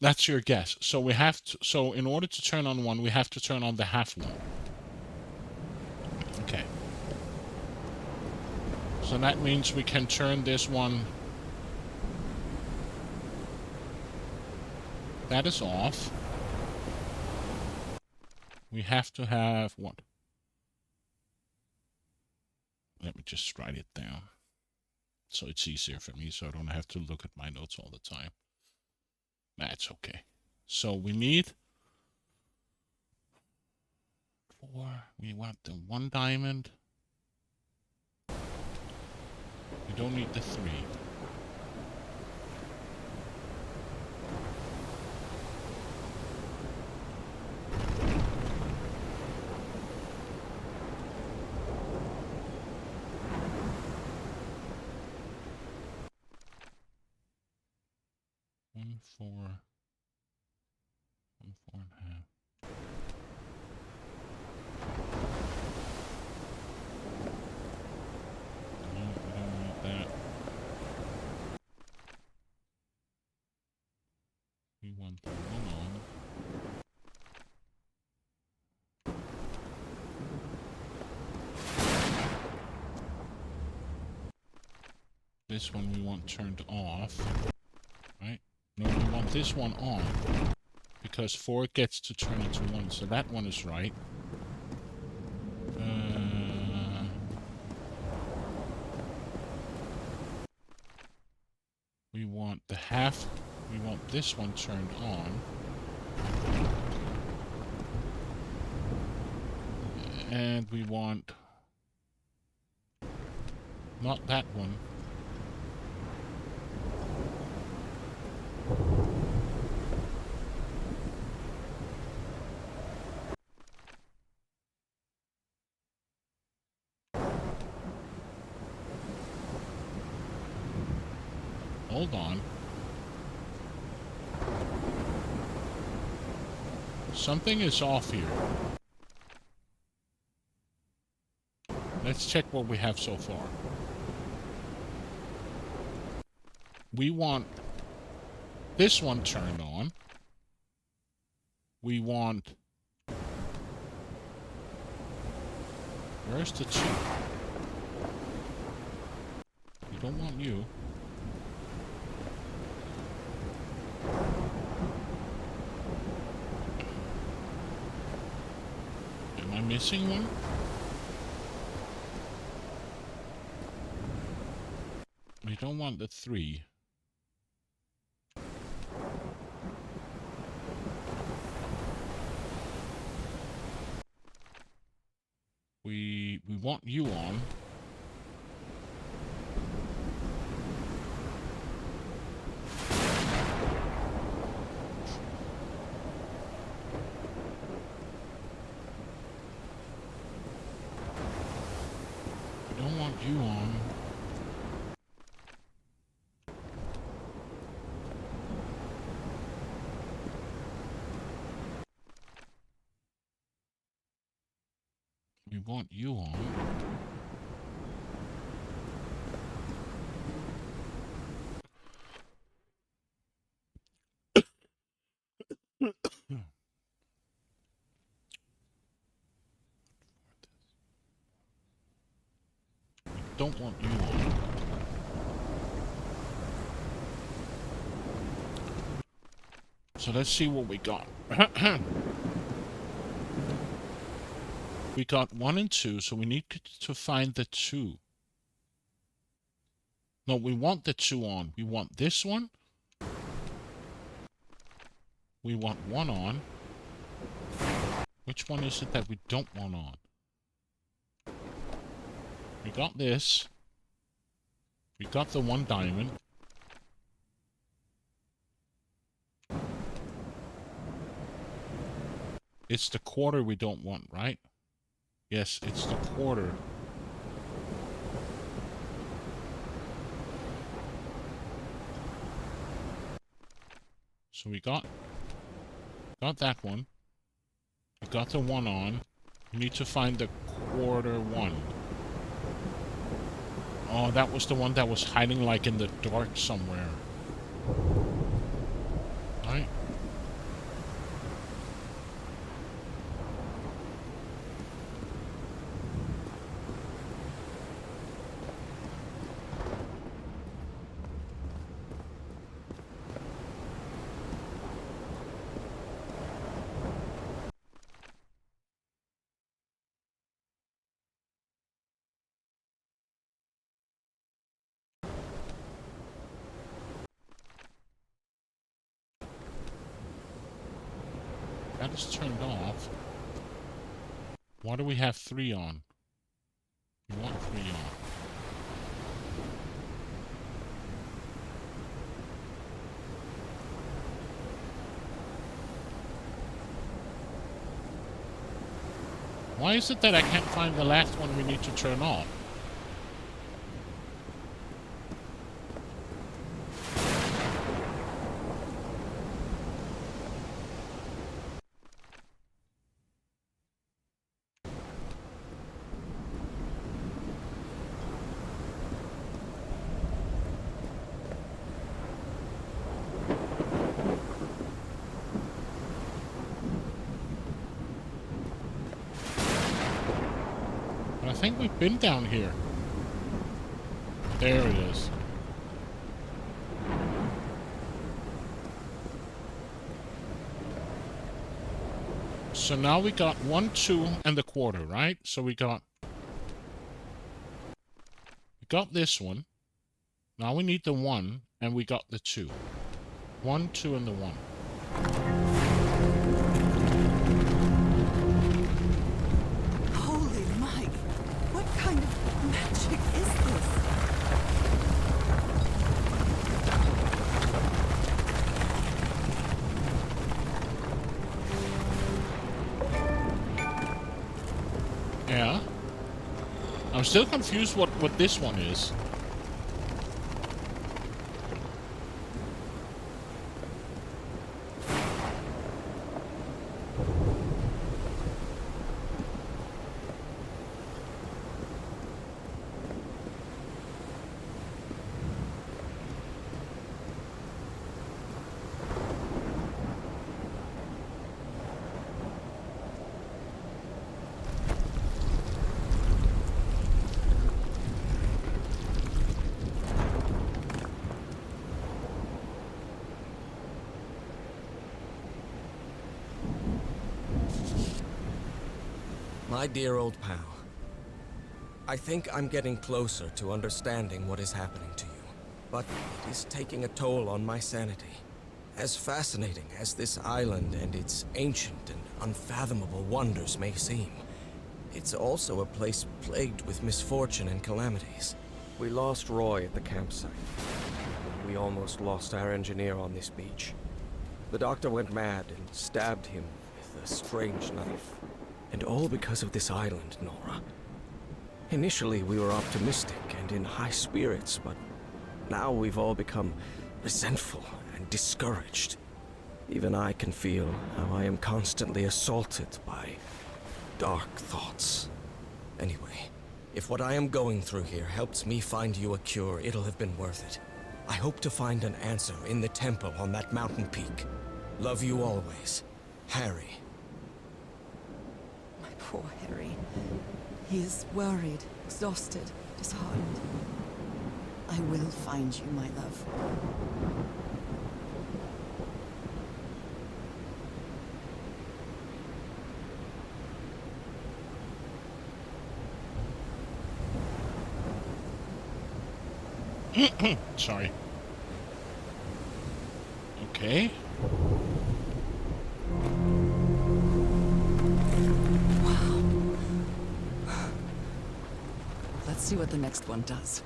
that's your guess. So we have to, so in order to turn on 1, we have to turn on the half one. Okay. So that means we can turn this one. That is off. We have to have what? Let me just write it down. So it's easier for me, so I don't have to look at my notes all the time. That's okay. So we need 4. We want the 1 diamond. We don't need the 3. One, 4, 1, 4 and a half. No, we don't want that. We want the 1 on. This one we want turned off, right? No, we want this one on, because 4 gets to turn into 1, so that one is right. We want the half, we want this one turned on. And we want not that one. Hold on. Something is off here. Let's check what we have so far. We want this one turned on. We want... Where's the 2? We don't want you. Am I missing one? We don't want the 3. We want you on. want you on. We want you on. Don't want you on. So let's see what we got. We got 1 and 2, so we need to find the 2. No, we want the 2 on. We want this one. We want 1 on. Which one is it that we don't want on? We got this. We got the 1 diamond. It's the quarter we don't want, right? Yes, it's the quarter. So we got that one. We got the 1 on. We need to find the quarter 1. Oh, that was the one that was hiding like in the dark somewhere. Right? That is turned off. Why do we have 3 on? We want 3 on. Why is it that I can't find the last one we need to turn off? I think we've been down here. There it is. So now we got 1, 2, and the quarter, right? So we got this one. Now we need the 1, and we got the 2. 1, 2, and the 1. Holy Mike! What kind of magic is this? Yeah. I'm still confused what this one is. My dear old pal, I think I'm getting closer to understanding what is happening to you, but it is taking a toll on my sanity. As fascinating as this island and its ancient and unfathomable wonders may seem, it's also a place plagued with misfortune and calamities. We lost Roy at the campsite. We almost lost our engineer on this beach. The doctor went mad and stabbed him with a strange knife. And all because of this island, Nora. Initially, we were optimistic and in high spirits, but now we've all become resentful and discouraged. Even I can feel how I am constantly assaulted by dark thoughts. Anyway, if what I am going through here helps me find you a cure, it'll have been worth it. I hope to find an answer in the temple on that mountain peak. Love you always, Harry. My poor Harry. He is worried, exhausted, disheartened. I will find you, my love. Sorry. Okay. Let's see what the next one does.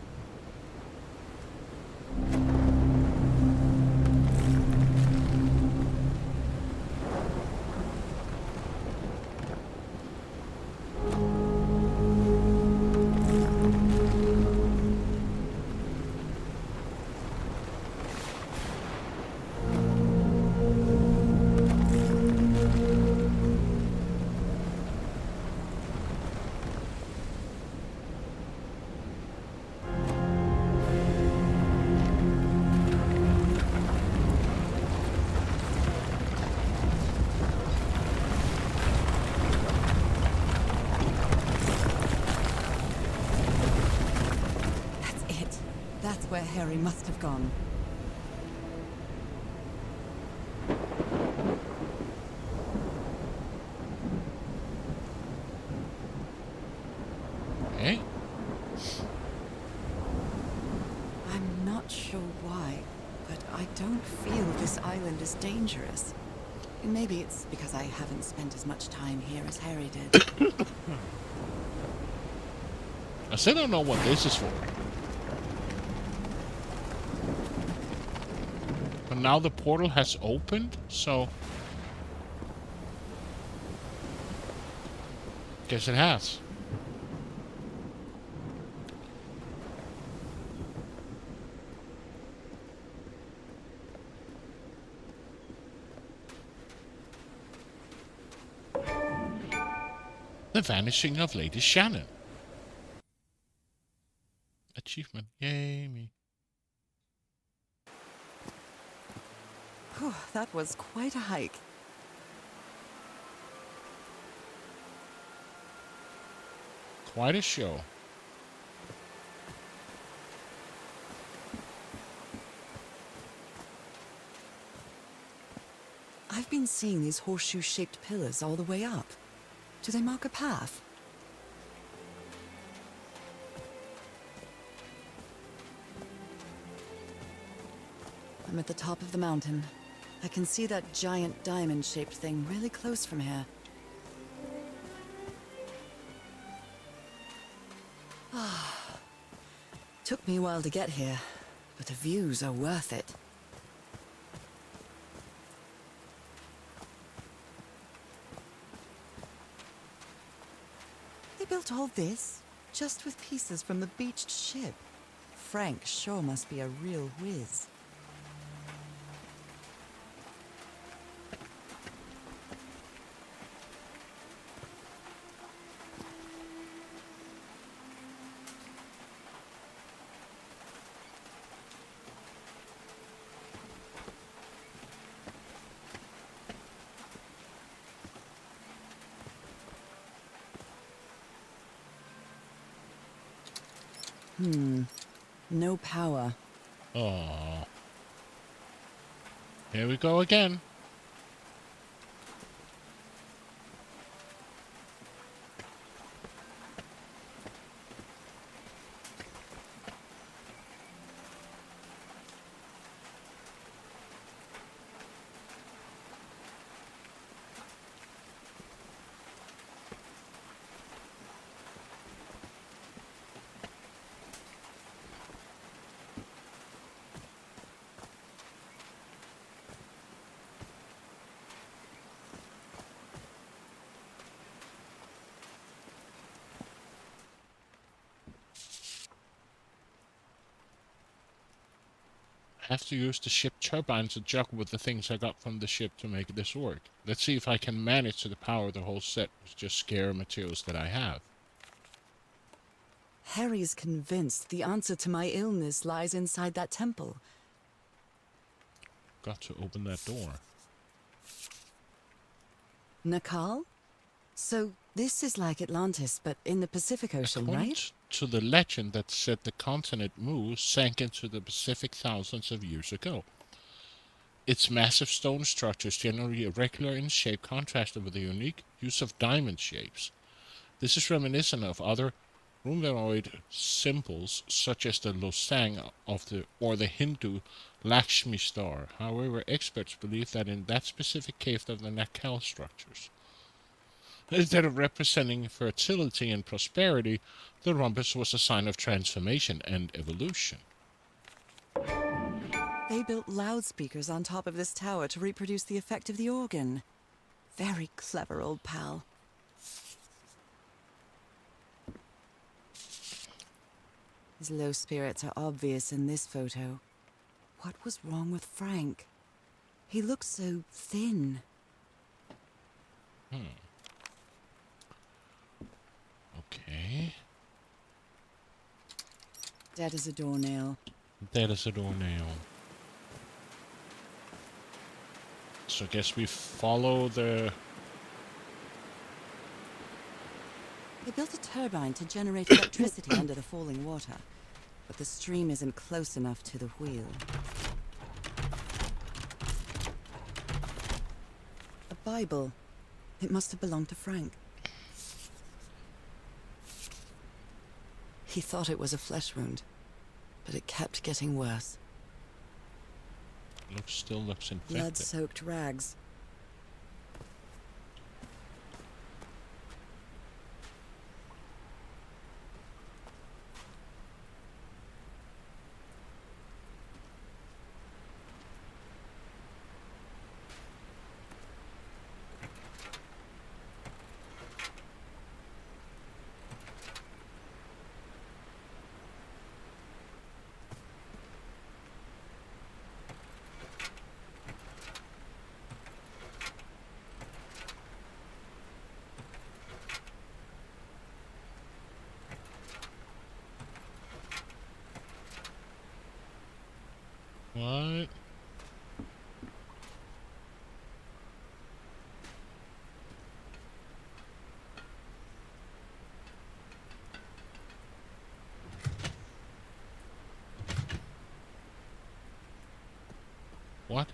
That's where Harry must have gone. Okay. I'm not sure why, but I don't feel this island is dangerous. Maybe it's because I haven't spent as much time here as Harry did. I still don't know what this is for. But now the portal has opened, so... Guess it has. The Vanishing of Lady Shannon. Achievement. Yay, me. Whew, that was quite a hike. Quite a show. I've been seeing these horseshoe-shaped pillars all the way up. Do they mark a path? I'm at the top of the mountain. I can see that giant diamond-shaped thing really close from here. Took me a while to get here, but the views are worth it. They built all this just with pieces from the beached ship. Frank sure must be a real whiz. No power. Oh. Here we go again. have to use the ship turbine to juggle with the things I got from the ship to make this work. Let's see if I can manage to power the whole set with just scare materials that I have. Harry's convinced the answer to my illness lies inside that temple. Got to open that door. Nakal? So this is like Atlantis, but in the Pacific Ocean, According right? to the legend that said the continent Mu sank into the Pacific thousands of years ago. Its massive stone structures, generally irregular in shape, contrasted with the unique use of diamond shapes. This is reminiscent of other humanoid symbols, such as the Losang or the Hindu Lakshmi star. However, experts believe that in that specific cave of the Nakal structures, instead of representing fertility and prosperity, the rhombus was a sign of transformation and evolution. They built loudspeakers on top of this tower to reproduce the effect of the organ. Very clever, old pal. His low spirits are obvious in this photo. What was wrong with Frank? He looks so thin. Okay. Dead as a doornail. That is a doornail. So I guess we follow the... They built a turbine to generate electricity under the falling water, but the stream isn't close enough to the wheel. A Bible. It must have belonged to Frank. He thought it was a flesh wound, but it kept getting worse. Still looks infected. Blood-soaked rags. What? What?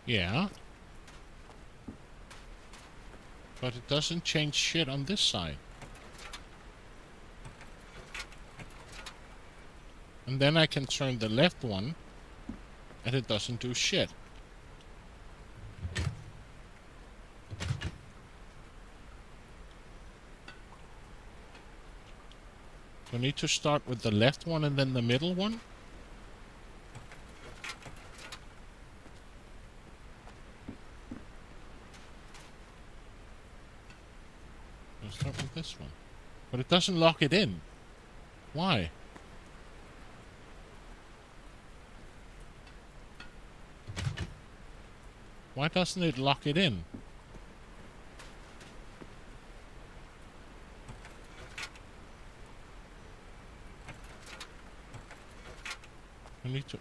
Yeah. But it doesn't change shit on this side. And then I can turn the left one, and it doesn't do shit. Do I need to start with the left one and then the middle one? I'll start with this one. But it doesn't lock it in. Why? Why doesn't it lock it in? I need to...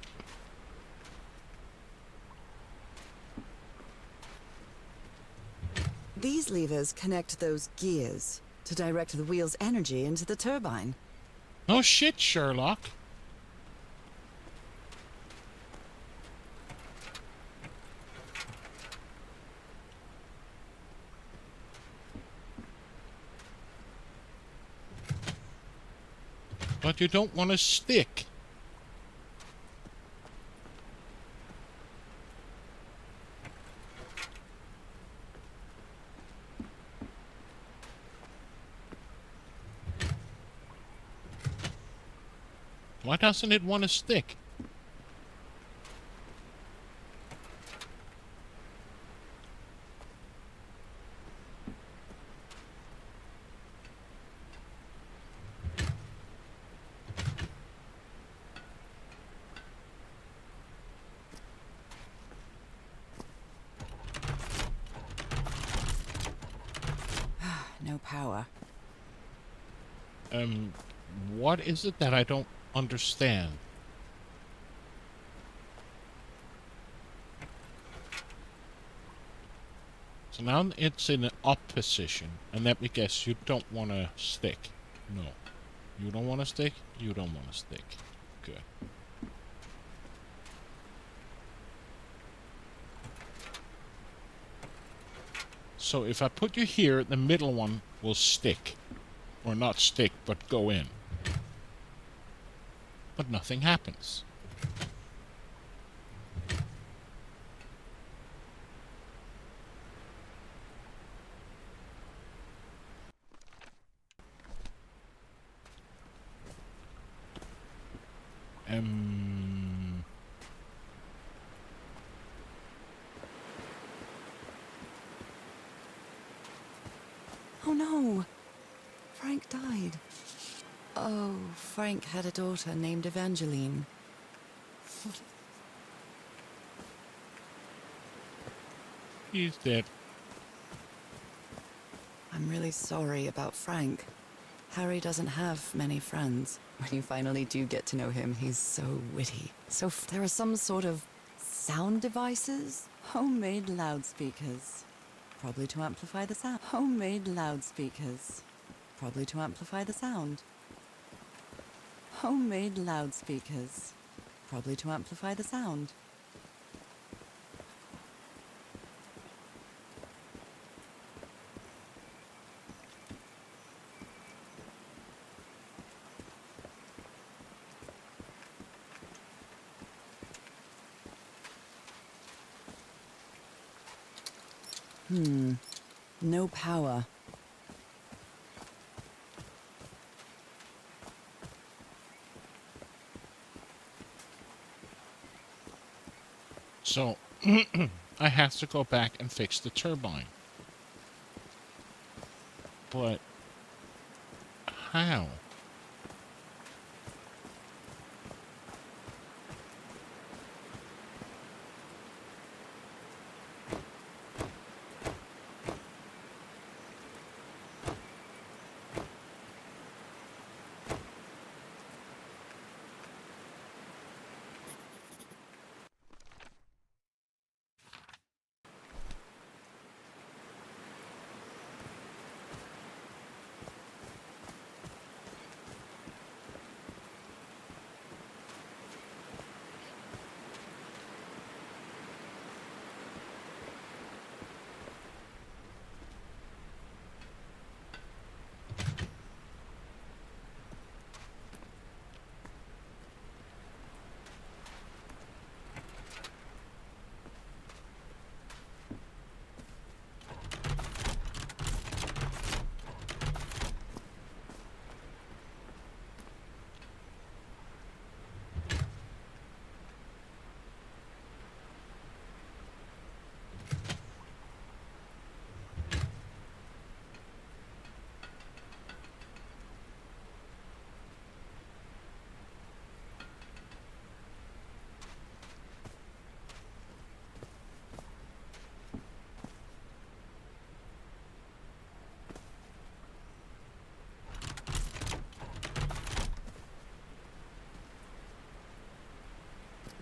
These levers connect those gears to direct the wheel's energy into the turbine. Oh shit, Sherlock. But you don't want to stick. Why doesn't it want to stick? No power. What is it that I don't understand? So now it's in an up position, and let me guess, you don't want to stick. No. You don't want to stick? You don't want to stick. Good. So if I put you here, the middle one will stick. Or not stick, but go in. But nothing happens. Oh no! Frank died. Oh, Frank had a daughter named Evangeline. He's dead. I'm really sorry about Frank. Harry doesn't have many friends. When you finally do get to know him, he's so witty. So there are some sort of sound devices? Homemade loudspeakers. Probably to amplify the sound. Homemade loudspeakers. Probably to amplify the sound. Homemade loudspeakers. Probably to amplify the sound. No power. So, I have to go back and fix the turbine. But, how?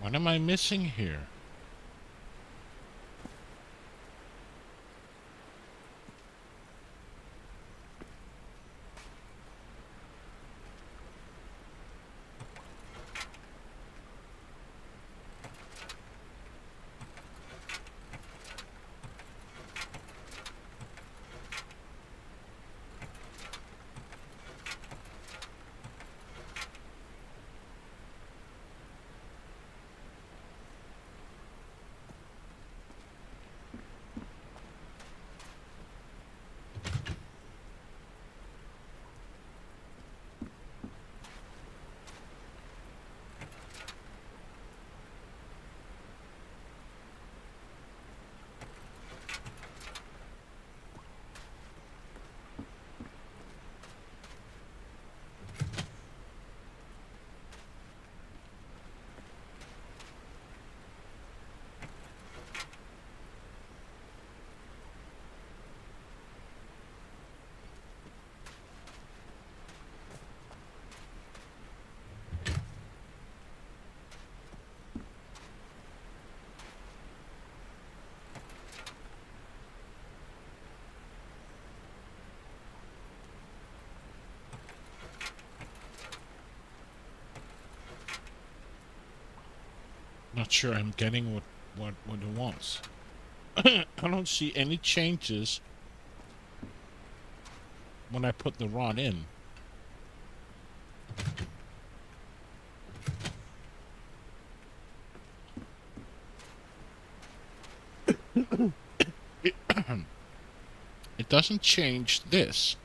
What am I missing here? Not sure I'm getting what it wants. I don't see any changes when I put the rod in. It doesn't change this.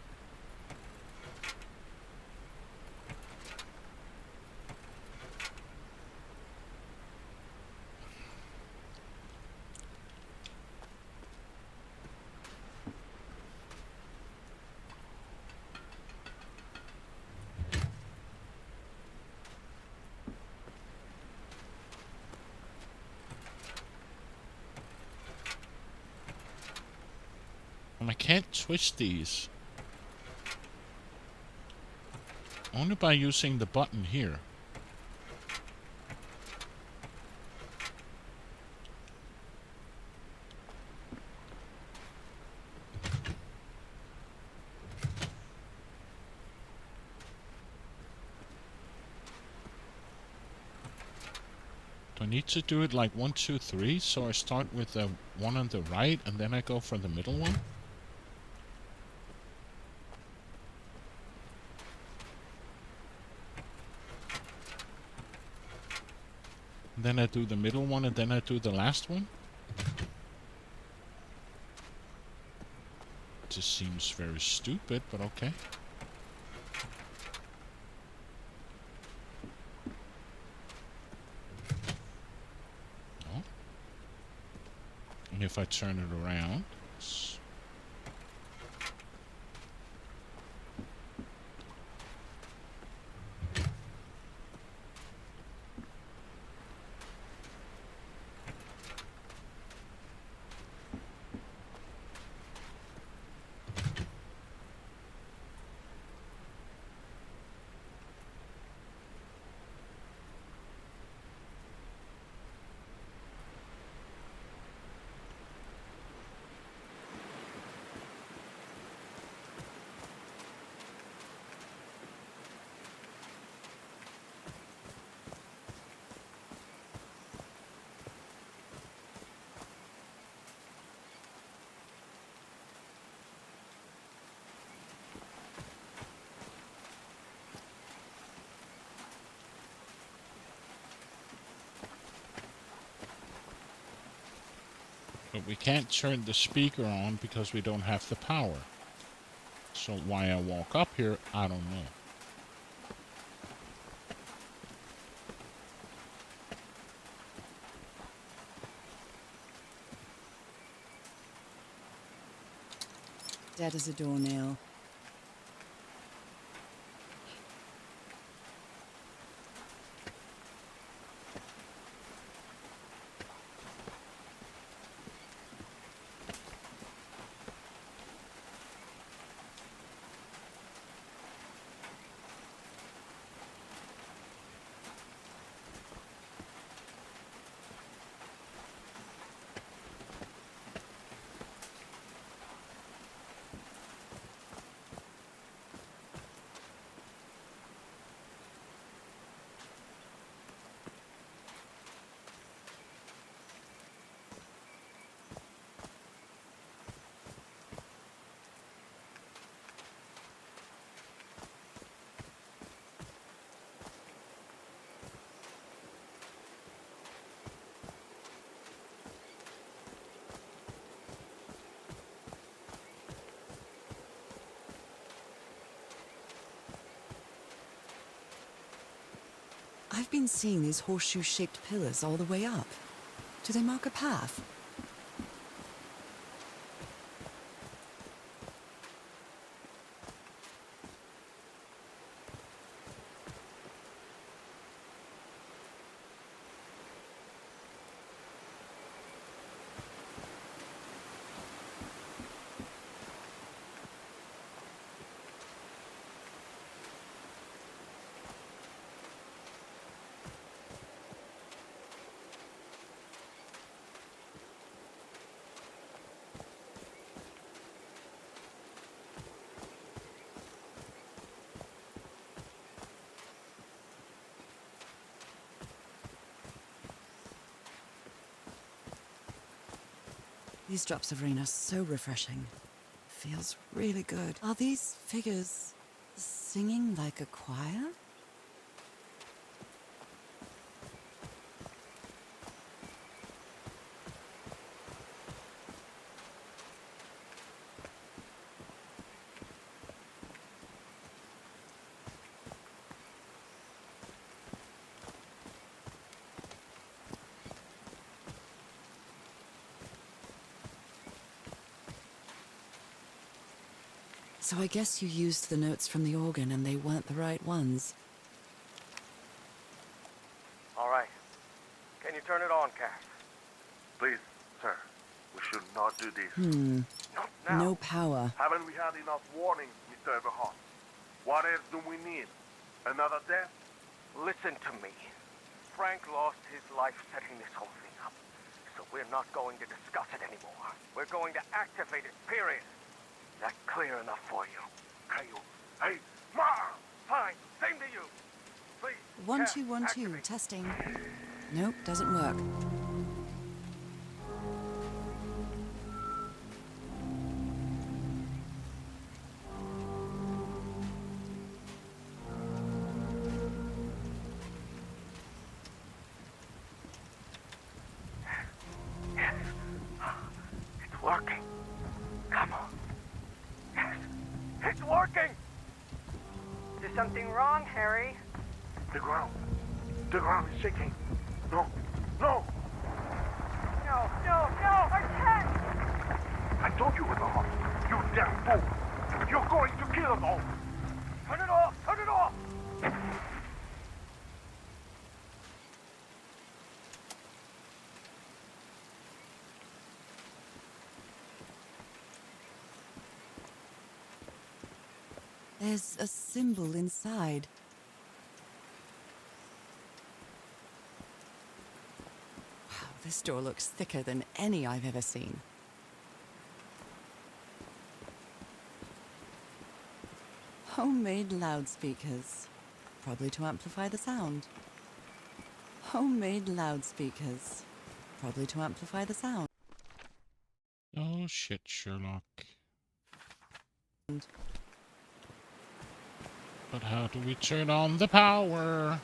And I can't twist these. Only by using the button here. Do I need to do it like 1, 2, 3? So I start with the one on the right and then I go for the middle one? And then I do the middle one and then I do the last one? Just seems very stupid, but okay. Oh. And if I turn it around... But we can't turn the speaker on because we don't have the power. So why I walk up here, I don't know. Dead as a doornail. I've been seeing these horseshoe-shaped pillars all the way up. Do they mark a path? These drops of rain are so refreshing. Feels really good. Are these figures singing like a choir? So I guess you used the notes from the organ and they weren't the right ones. All right. Can you turn it on, Cass? Please, sir. We should not do this. Not now. No power. Haven't we had enough warnings, Mr. Everhart? What else do we need? Another death? Listen to me. Frank lost his life setting this whole thing up. So we're not going to discuss it anymore. We're going to activate it, period. That clear enough for you? Hey, Ma! Fine. Same to you. Please. 1212, activate. testing. Nope, doesn't work. Yes. It's working. Come on. Yes. It's working! Is something wrong, Harry? The ground. The ground is shaking. No. No! No, no, no! Our tent! I told you, Everhart. You damn fool. You're going to kill us all. Turn it off! Turn it off! There's a symbol inside. Wow, this door looks thicker than any I've ever seen. Homemade loudspeakers. Probably to amplify the sound. Homemade loudspeakers. Probably to amplify the sound. Oh shit, Sherlock. But how do we turn on the power?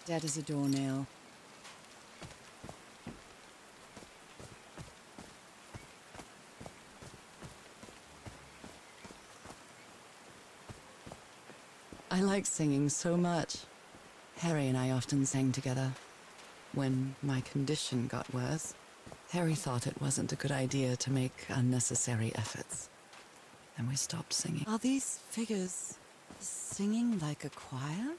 Dead as a doornail. I like singing so much. Harry and I often sang together. When my condition got worse, Harry thought it wasn't a good idea to make unnecessary efforts. And we stopped singing. Are these figures singing like a choir?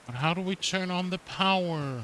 But how do we turn on the power?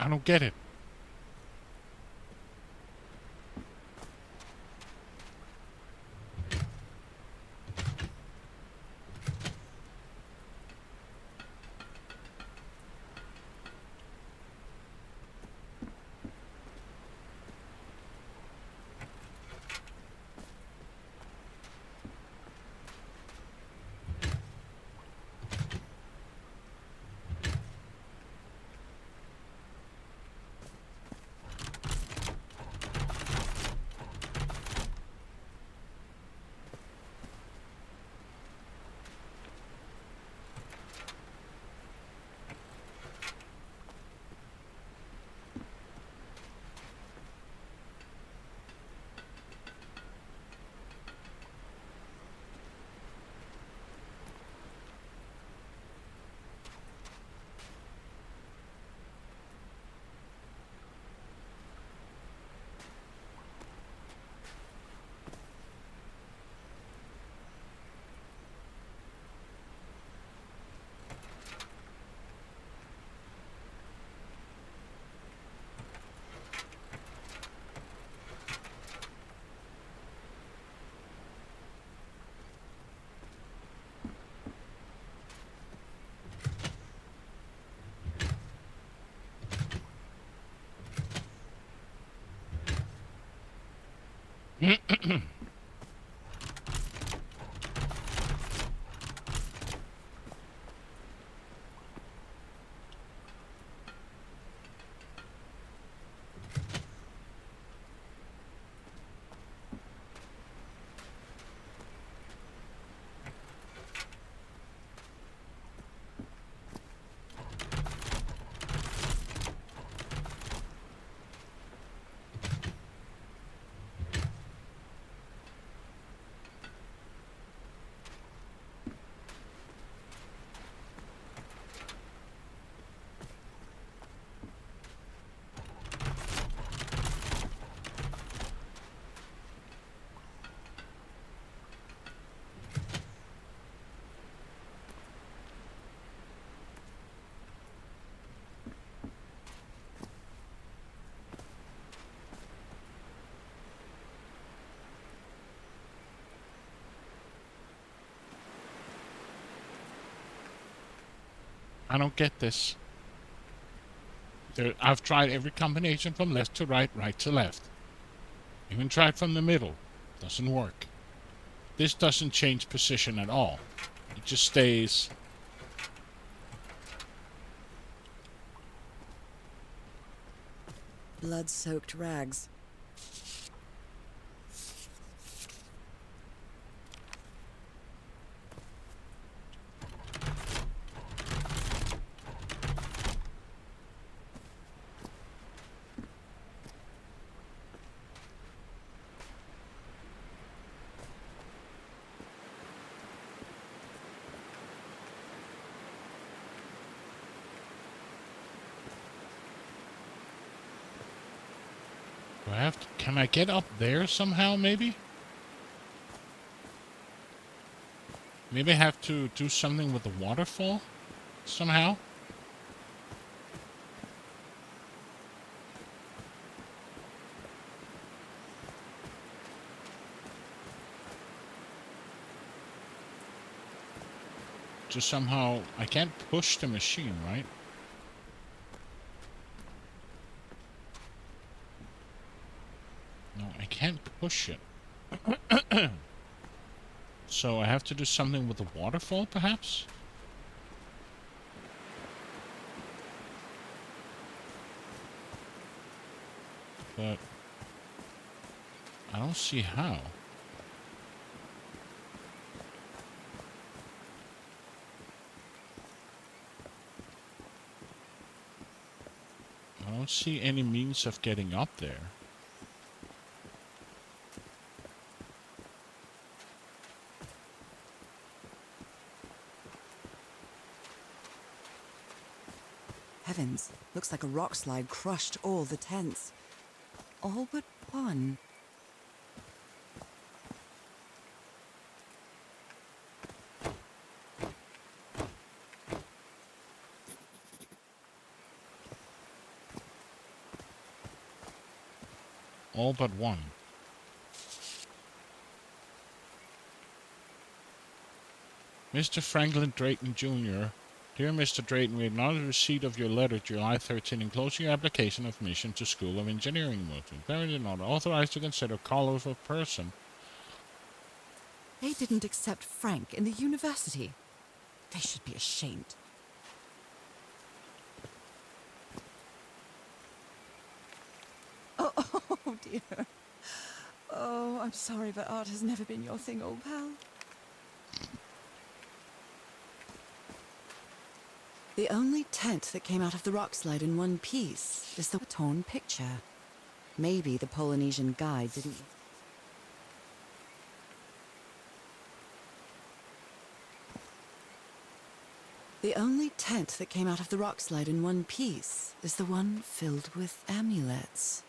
I don't get it. I don't get this. I've tried every combination from left to right, right to left. Even tried from the middle. Doesn't work. This doesn't change position at all. It just stays. Blood-soaked rags. Do I have to, can I get up there somehow, maybe? Maybe I have to do something with the waterfall? Somehow? Just somehow... I can't push the machine, right? No, I can't push it. So I have to do something with the waterfall, perhaps? But... I don't see how. I don't see any means of getting up there. Heavens, looks like a rock slide crushed all the tents. All but one. All but one. Mr. Franklin Drayton, Jr. Dear Mr. Drayton, we acknowledge receipt of your letter July 13 enclosing your application of admission to School of Engineering. Apparently not authorized to consider call of a person. They didn't accept Frank in the university. They should be ashamed. Oh dear. Oh, I'm sorry, but art has never been your thing, old pal. The only tent that came out of the rock slide in one piece is the torn picture. Maybe the Polynesian guide didn't... The only tent that came out of the rock slide in one piece is the one filled with amulets.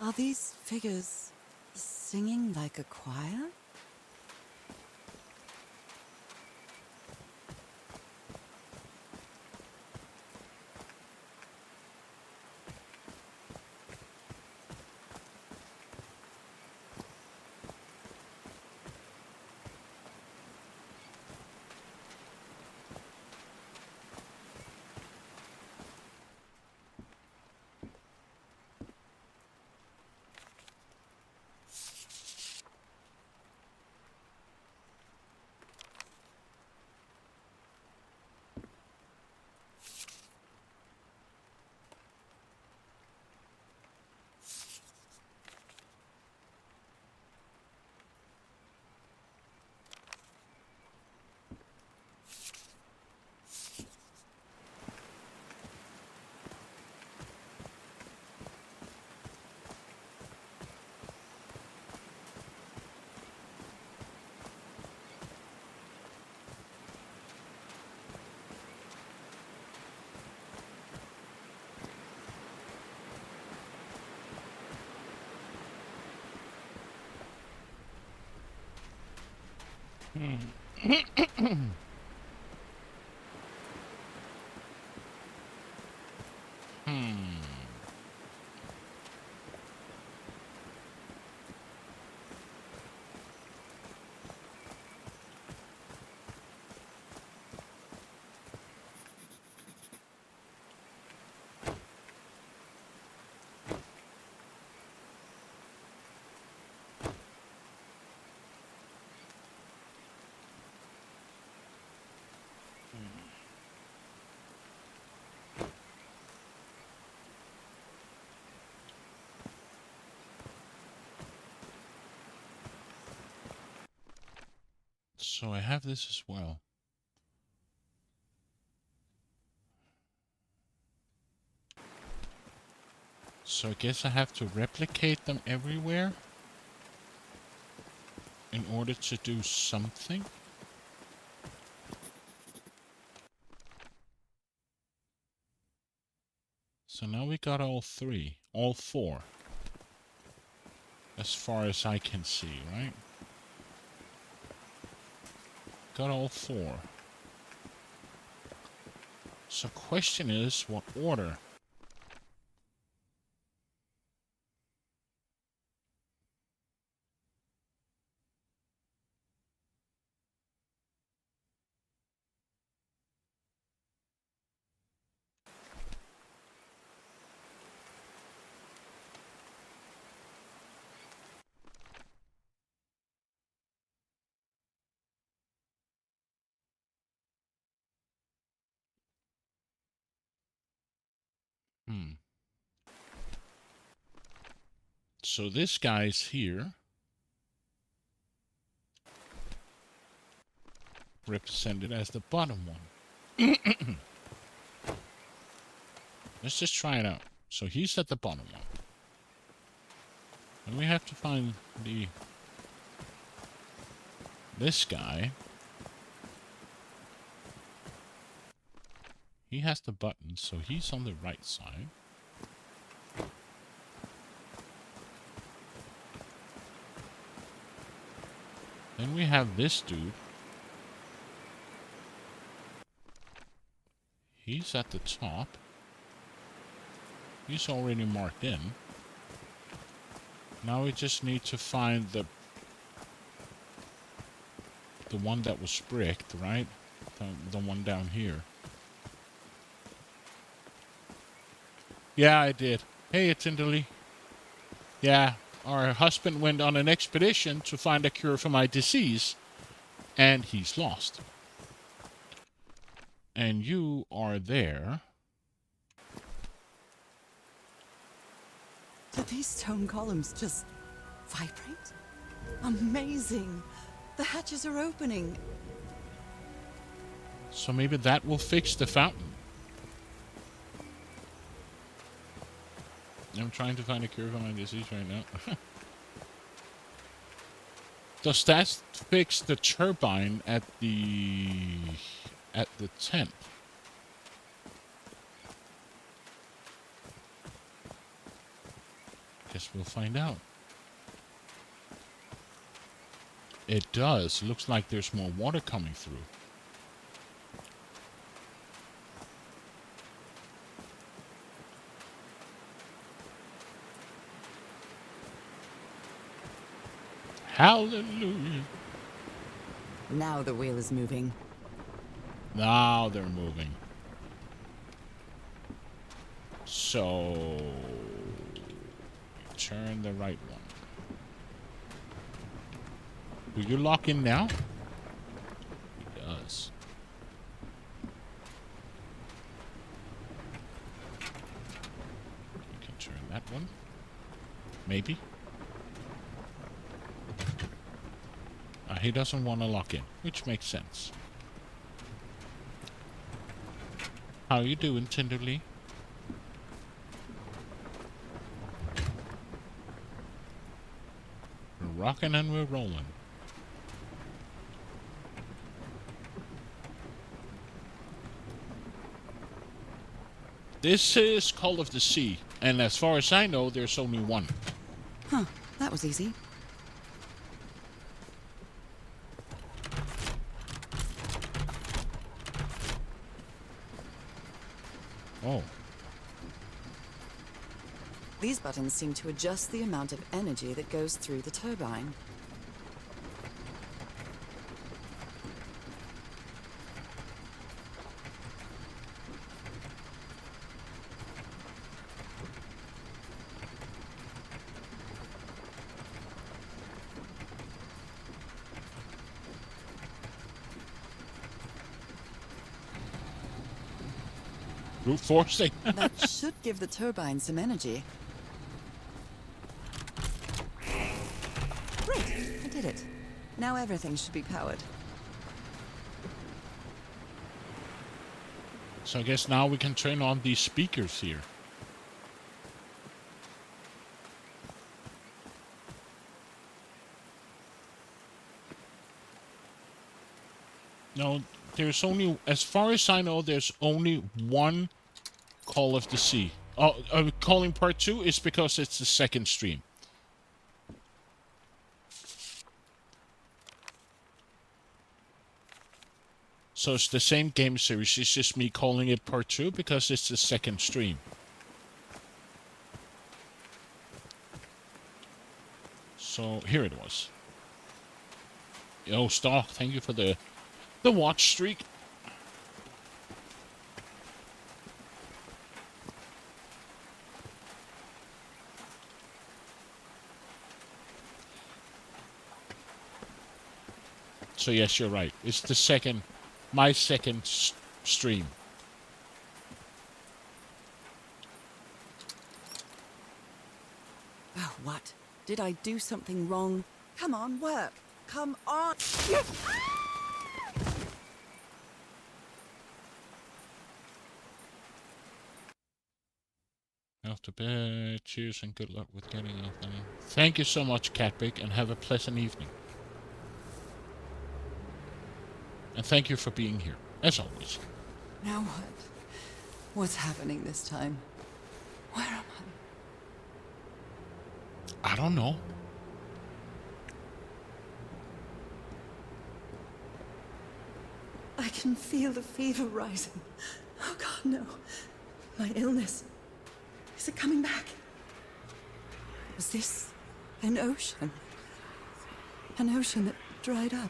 Are these figures singing like a choir? So I have this as well. So I guess I have to replicate them everywhere in order to do something. So now we got all four. As far as I can see, right? Got all four. So question is, what order? So this guy's here. Represented as the bottom one. Let's just try it out. So he's at the bottom one. And we have to find this guy. He has the button, so he's on the right side. Then we have this dude. He's at the top. He's already marked in. Now we just need to find the one that was bricked, right? The one down here. Yeah, I did. Hey, it's Tinderly. Yeah, our husband went on an expedition to find a cure for my disease, and he's lost. And you are there. Did these stone columns just vibrate? Amazing! The hatches are opening. So maybe that will fix the fountain. I'm trying to find a cure for my disease right now. Does that fix the turbine at the tent? Guess we'll find out. It does. Looks like there's more water coming through. Hallelujah. Now the wheel is moving. Now they're moving. So turn the right one. Do you lock in now? He does. You can turn that one. Maybe. He doesn't want to lock in, which makes sense. How you doing, Tinderly? We're rocking and we're rolling. This is Call of the Sea, and as far as I know, there's only one. Huh, that was easy. Oh. These buttons seem to adjust the amount of energy that goes through the turbine. Brute forcing. That should give the turbine some energy. Great, I did it. Now everything should be powered. So I guess now we can turn on these speakers here. No, there's only, as far as I know, there's only one Call of the Sea. Oh, calling part 2 is because it's the second stream. So it's the same game series, it's just me calling it part 2 because it's the second stream. So here it was. Yo, Star, thank you for the watch streak. So yes, you're right. It's the second, my second stream. Oh, what? Did I do something wrong? Come on, work. Come on. Off to bed. Cheers and good luck with getting off. Thank you so much, Catbig, and have a pleasant evening. And thank you for being here, as always. Now what? What's happening this time? Where am I don't know. I can feel the fever rising. Oh God, no. My illness. Is it coming back? Was this an ocean? An ocean that dried up?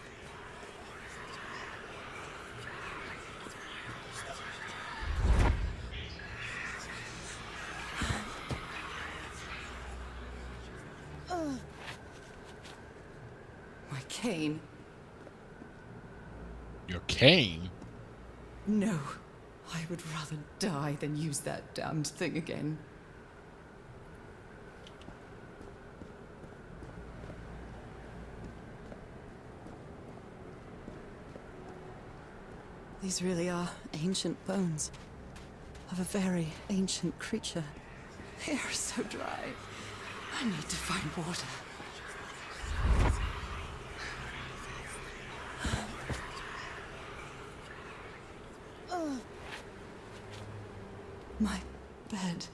My cane. Your cane? No. I would rather die than use that damned thing again. These really are ancient bones of a very ancient creature. They are so dry. I need to find water. My bed.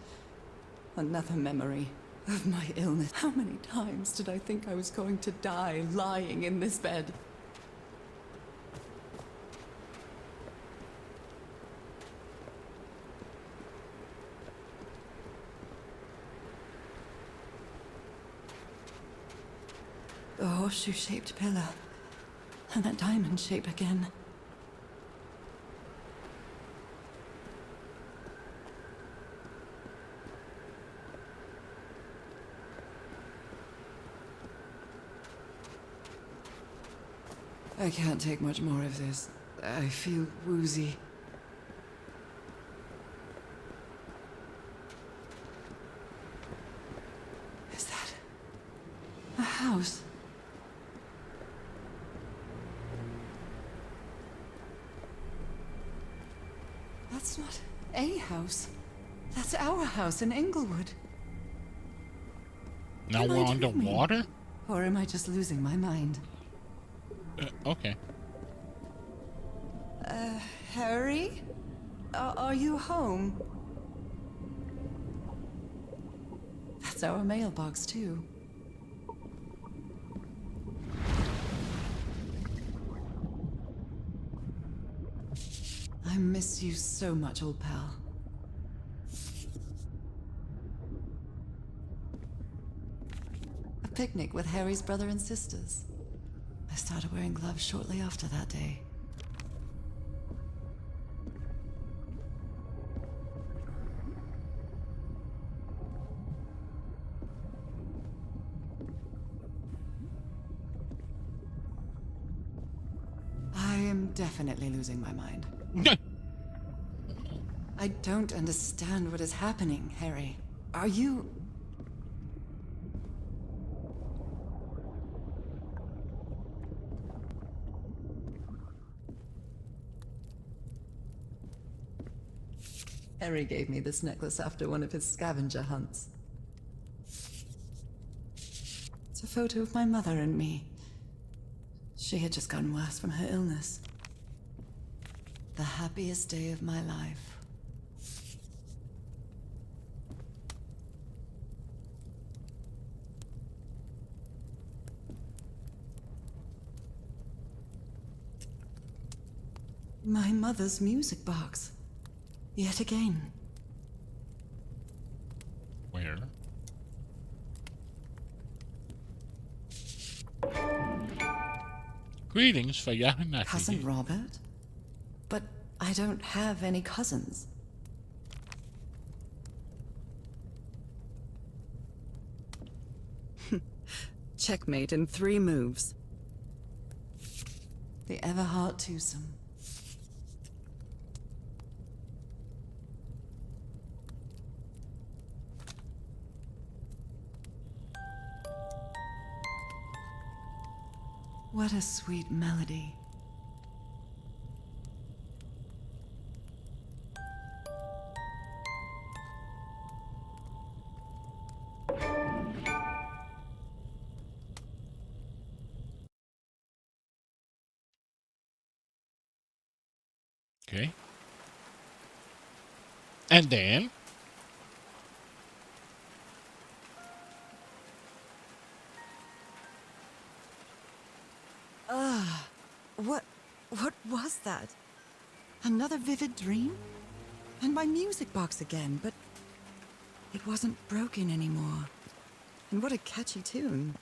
Another memory of my illness. How many times did I think I was going to die lying in this bed? The horseshoe-shaped pillar. And that diamond shape again. I can't take much more of this. I feel woozy. Is that a house? That's not a house. That's our house in Inglewood. Now Am I we're dreaming? underwater? Or am I just losing my mind? Okay. Harry? Are you home? That's our mailbox, too. I miss you so much, old pal. A picnic with Harry's brother and sisters. I started wearing gloves shortly after that day. I am definitely losing my mind. I don't understand what is happening, Harry. Are you... Harry gave me this necklace after one of his scavenger hunts. It's a photo of my mother and me. She had just gotten worse from her illness. The happiest day of my life. My mother's music box. Yet again. Where? Greetings for Yahanaki. Cousin Robert? But I don't have any cousins. Checkmate in 3 moves. The Everhart twosome. What a sweet melody. Okay. And then? What was that? Another vivid dream? And my music box again, but it wasn't broken anymore. And what a catchy tune.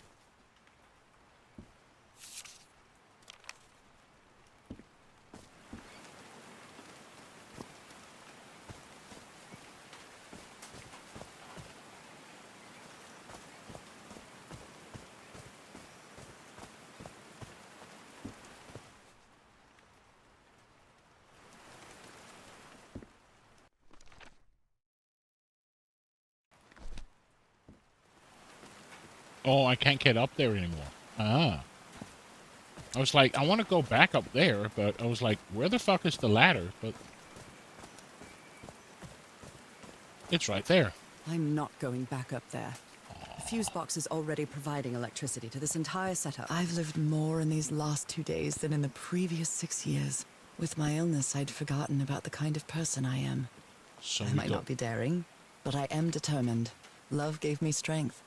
Oh, I can't get up there anymore. Ah. I was like, I want to go back up there, but I was like, where the fuck is the ladder? But it's right there. I'm not going back up there. The fuse box is already providing electricity to this entire setup. I've lived more in these last 2 days than in the previous 6 years. With my illness, I'd forgotten about the kind of person I am. So I we might go. not be daring, but I am determined. Love gave me strength,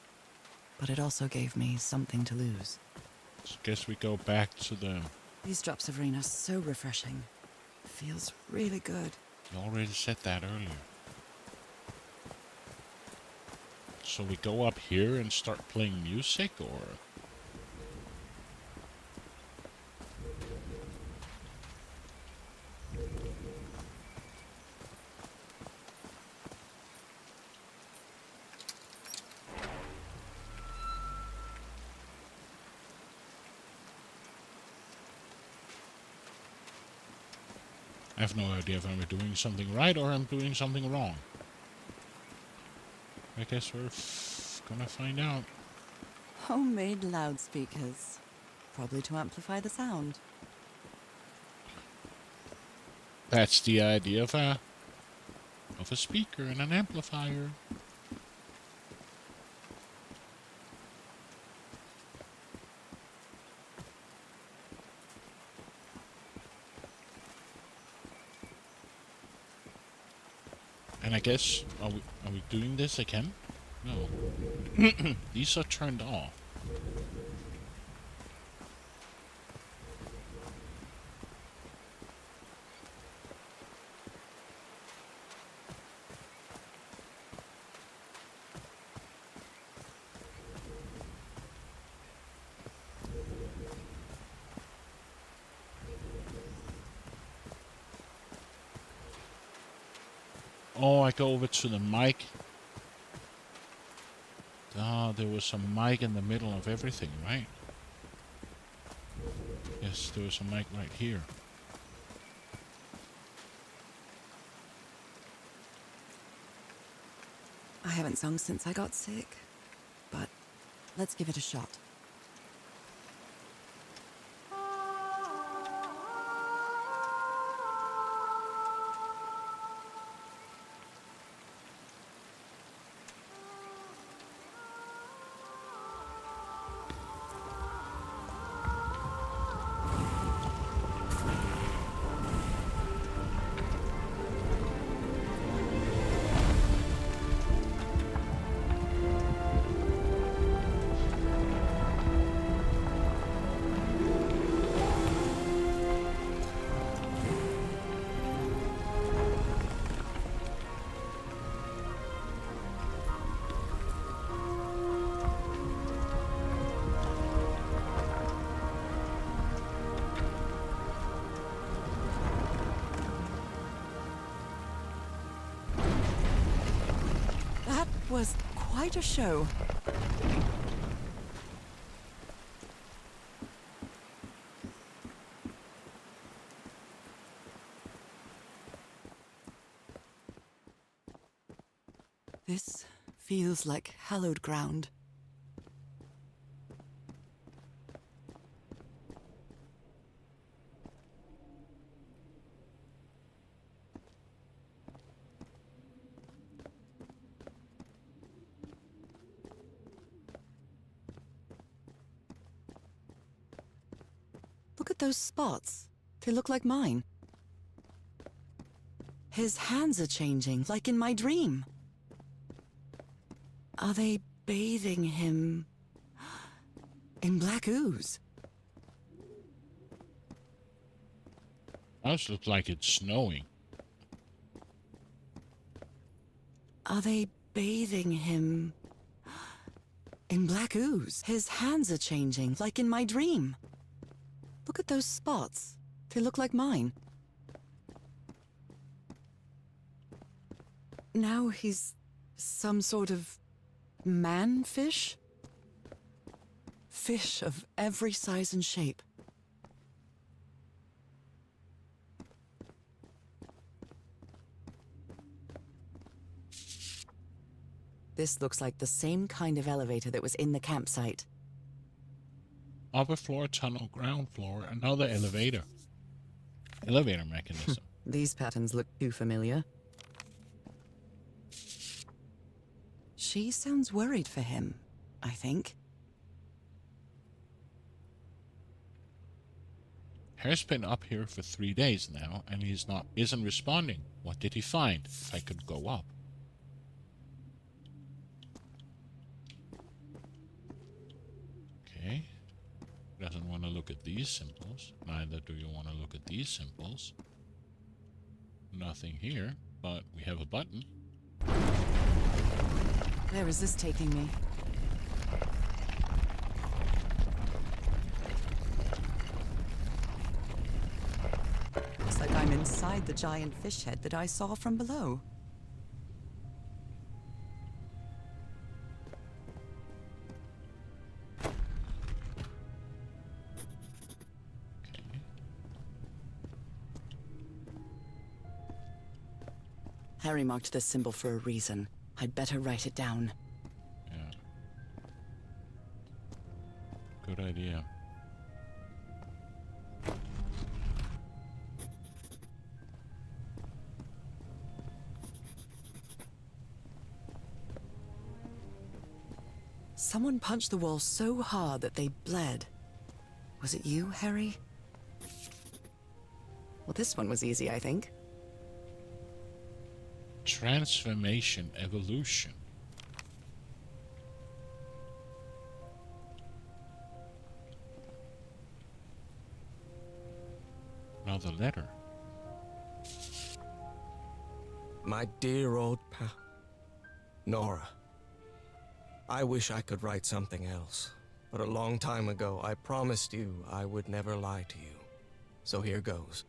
but it also gave me something to lose. So guess we go back to the. These drops of rain are so refreshing. Feels really good. You already said that earlier. So we go up here and start playing music, or? I have no idea if I'm doing something right or I'm doing something wrong. I guess we're gonna find out. Homemade loudspeakers. Probably to amplify the sound. That's the idea of a speaker and an amplifier. And I guess, are we doing this again? No. These are turned off. Oh, I go over to the mic. Ah, there was a mic in the middle of everything, right? Yes, there was a mic right here. I haven't sung since I got sick, but Let's give it a shot. was quite a show. This feels like hallowed ground. Look at those spots. They look like mine. His hands are changing, like in my dream. Are they bathing him in black ooze? Does look like it's snowing. Are they bathing him in black ooze? His hands are changing, like in my dream. Look at those spots. They look like mine. Now he's some sort of man-fish? Fish of every size and shape. This looks like the same kind of elevator that was in the campsite. Upper floor, tunnel, ground floor, another elevator. Elevator mechanism. These patterns look too familiar. She sounds worried for him, I think. Harry's been up here for 3 days now, and isn't responding. What did he find? If I could go up. Okay. Doesn't want to look at these symbols. Neither do you want to look at these symbols. Nothing here, but we have a button. Where is this taking me? Looks like I'm inside the giant fish head that I saw from below. Okay. Harry marked this symbol for a reason. I'd better write it down. Yeah. Good idea. Someone punched the wall so hard that they bled. Was it you, Harry? Well, this one was easy, I think. Transformation evolution. Another letter. My dear old pal, Nora. I wish I could write something else, but a long time ago I promised you I would never lie to you. So here goes.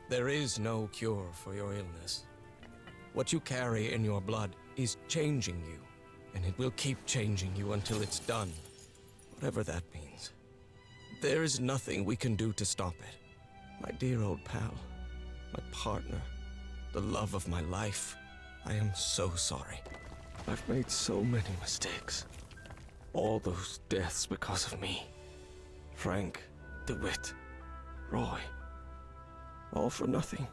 There is no cure for your illness. What you carry in your blood is changing you, and it will keep changing you until it's done, whatever that means. There is nothing we can do to stop it. My dear old pal, my partner, the love of my life, I am so sorry. I've made so many mistakes. All those deaths because of me. Frank, DeWitt, Roy. All for nothing.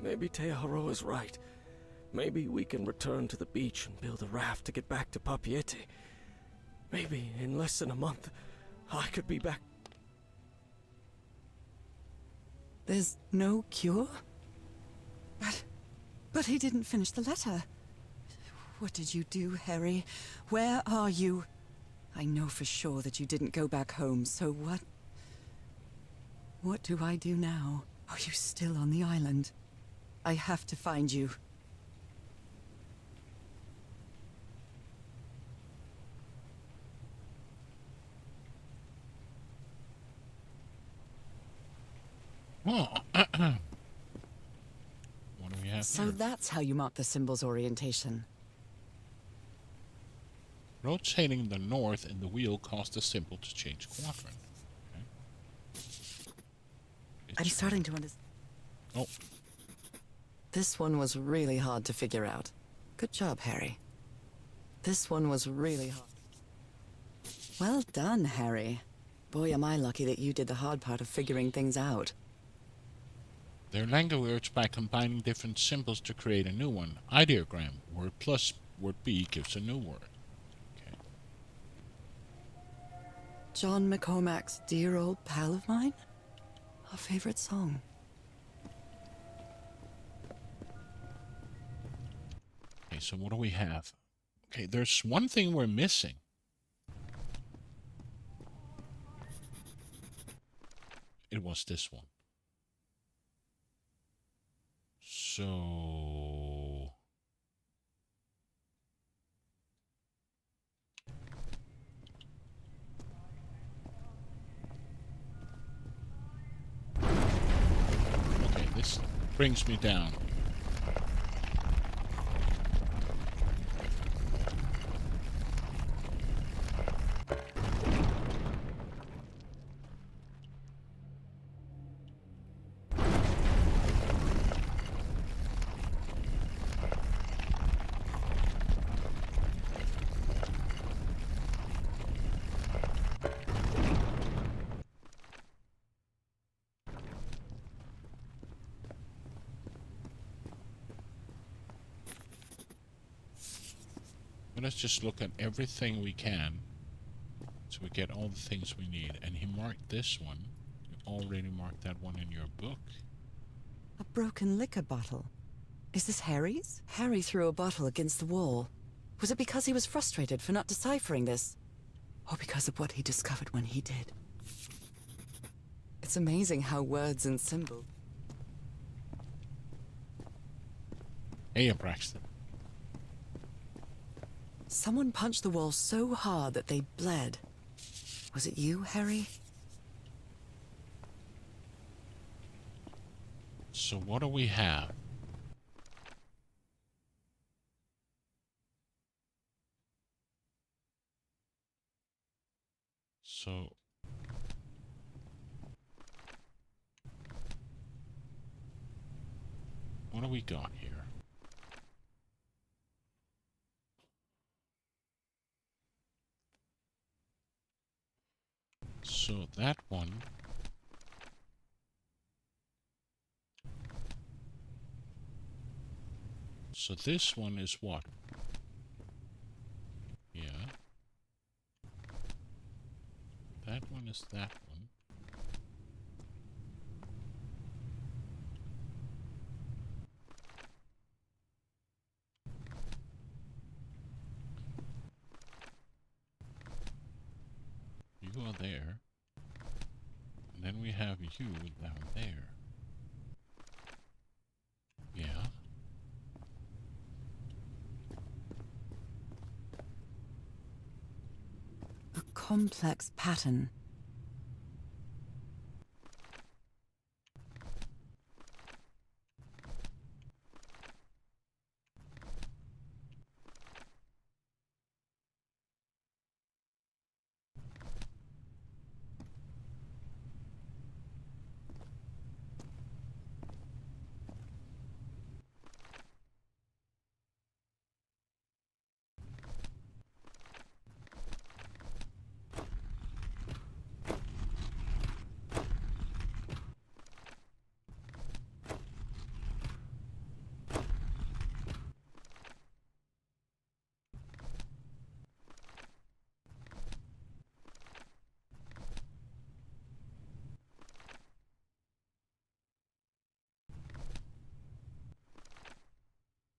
Maybe Teodoro is right. Maybe we can return to the beach and build a raft to get back to Papeete. Maybe in less than a month, I could be back. There's no cure? But he didn't finish the letter. What did you do, Harry? Where are you? I know for sure that you didn't go back home, so what? What do I do now? Are you still on the island? I have to find you. Oh. What do we have So here? that's how you mark the symbol's orientation. Rotating the north in the wheel caused the symbol to change quadrant. Okay. I'm starting to understand. Oh, This one was really hard to figure out. Good job, Harry. This one was really hard. Well done, Harry. Boy, am I lucky that you did the hard part of figuring things out. they're language words by combining different symbols to create a new one. Ideogram. Word plus word B gives a new word. Okay. John McCormack's Dear Old Pal of Mine? Our favorite song. Okay, so what do we have? Okay, there's one thing we're missing. It was this one. So... Okay, this brings me down. Let's just look at everything we can so we get all the things we need. And he marked this one. You already marked that one in your book. A broken liquor bottle. Is this Harry's? Harry threw a bottle against the wall. Was it because he was frustrated for not deciphering this? Or because of what he discovered when he did? It's amazing how words and symbols... Hey, Braxton. Someone punched the wall so hard that they bled. Was it you, Harry? So what do we have? So... what do we got here? So that one... So this one is what? Yeah. That one is that one. You are there. And then we have you down there. Yeah. A complex pattern.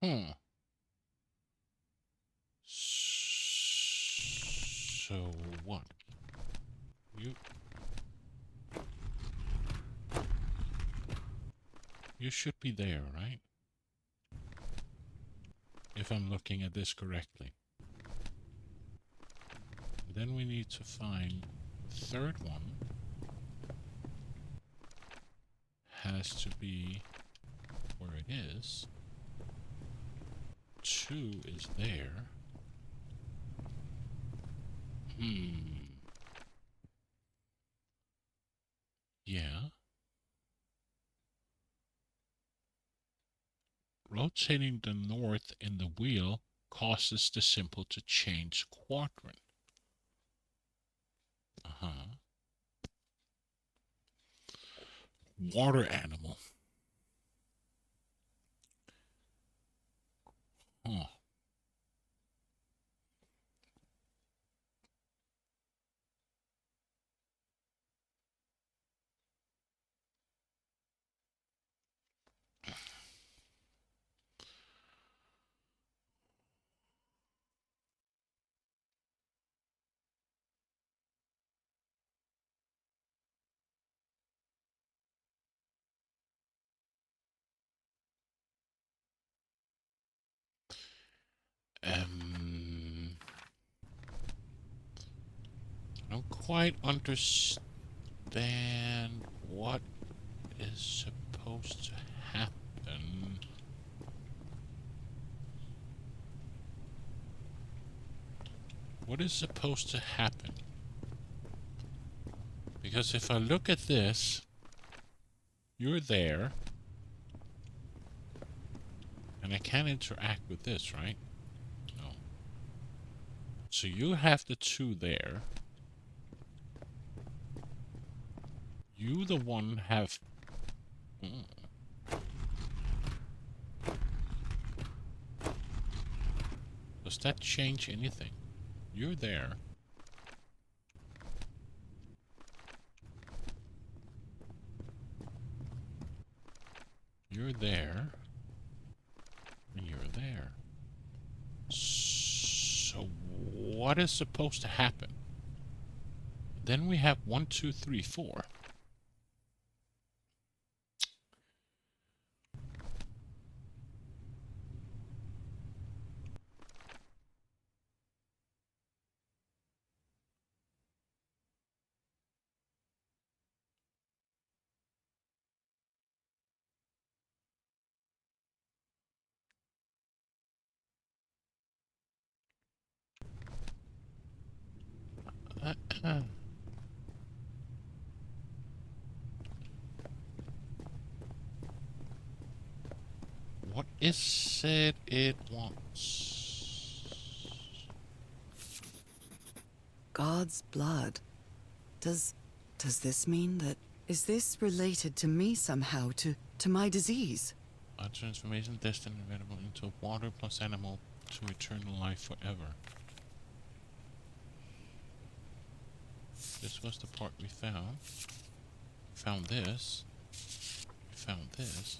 Hmm. So what? You should be there, right? If I'm looking at this correctly. Then we need to find the third one. Has to be where it is. 2 is there. Yeah. Rotating the north in the wheel causes the symbol to change quadrant. Water animal. Huh. I don't quite understand what is supposed to happen. What is supposed to happen? Because if I look at this, you're there, and I can't interact with this, right? No. So you have the two there. You, the one, have... Does that change anything? You're there. You're there. And you're there. So what is supposed to happen? Then we have 1, 2, 3, 4. What is it wants? God's blood. Does this mean that... Is this related to me somehow, to my disease? A transformation destined available into water plus animal to eternal life forever. This was the part we found. We found this. We found this.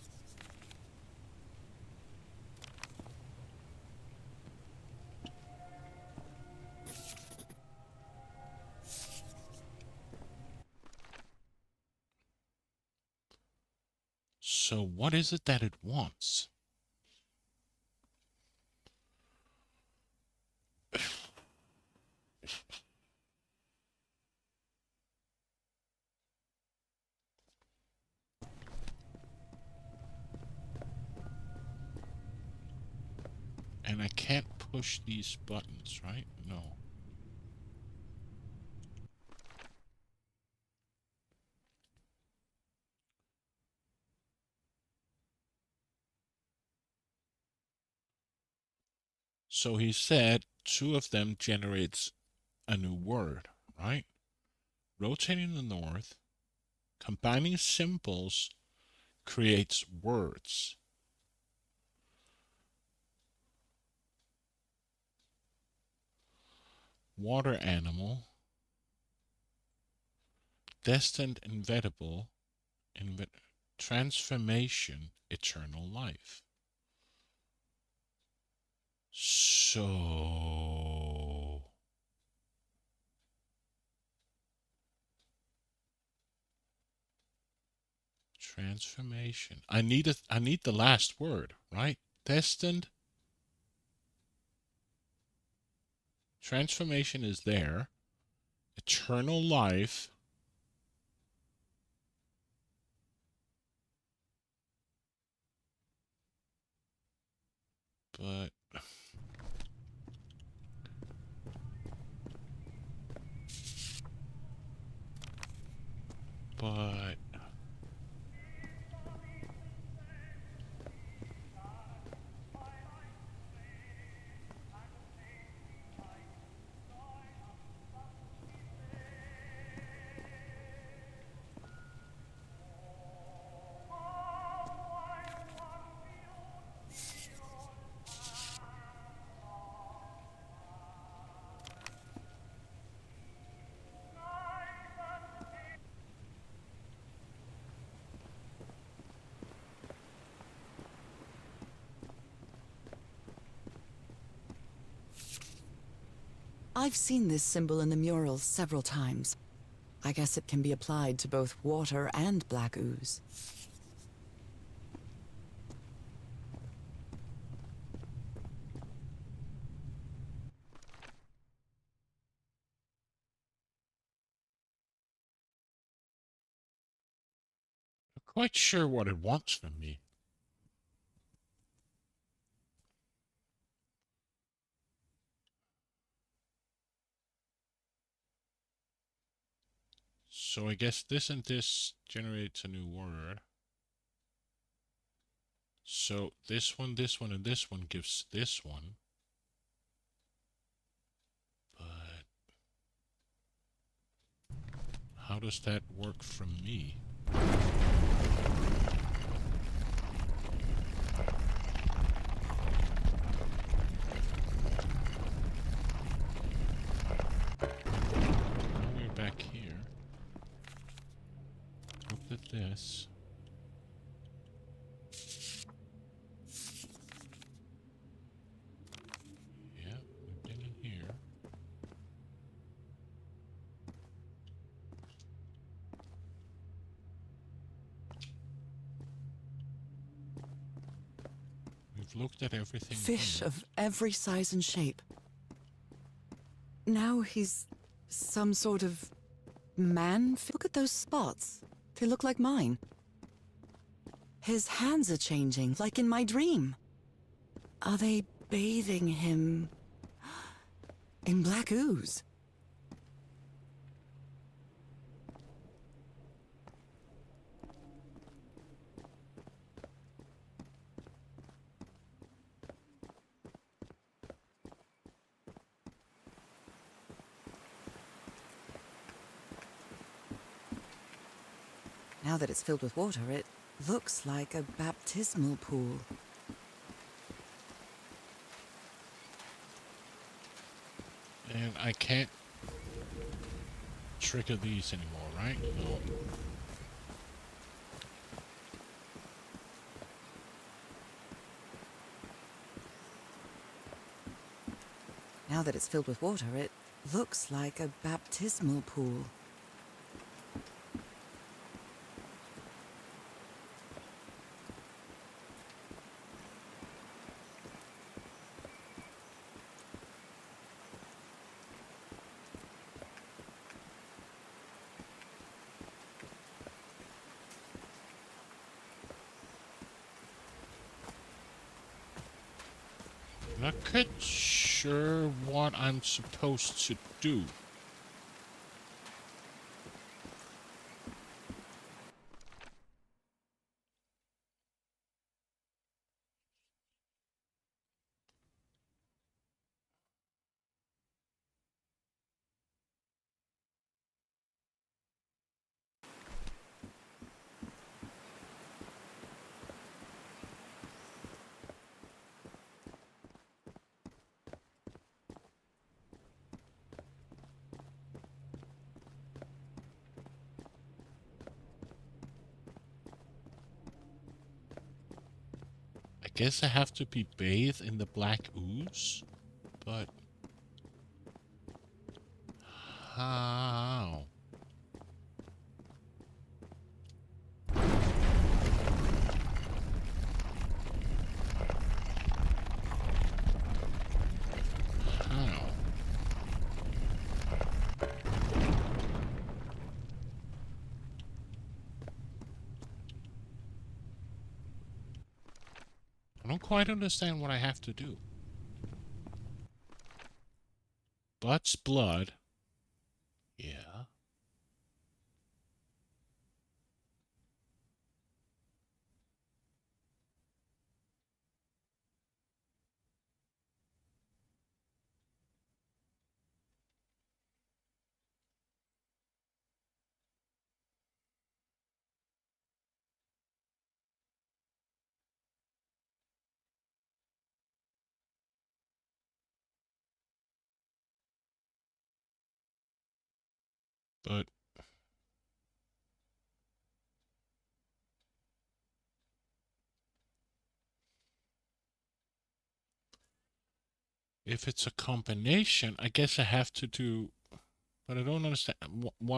So what is it that it wants? And I can't push these buttons, right? No. So he said 2 of them generates a new word, right? Rotating the north, combining symbols creates words. Water animal, destined inevitable, transformation, eternal life. So transformation. I need the last word, right? Destined. Transformation is there. Eternal life. But I've seen this symbol in the murals several times. I guess it can be applied to both water and black ooze. Not quite sure what it wants from me. So I guess this and this generates a new word. So this one, and this one gives this one. But how does that work from me? Now we're back here. Look at this. Yeah, we've been in here. We've looked at everything. Fish here. of every size and shape. Now he's some sort of man. Look at those spots. They look like mine. His hands are changing, like in my dream. Are they bathing him in black ooze? Now that it's filled with water, it looks like a baptismal pool. And I can't trigger these anymore, right? No. Now that it's filled with water, it looks like a baptismal pool. Not quite sure what I'm supposed to do. I guess I have to be bathed in the black ooze? But how? How? I don't quite understand what I have to do. Butts blood. Yeah. But If it's a combination, I guess I have to do... But I don't understand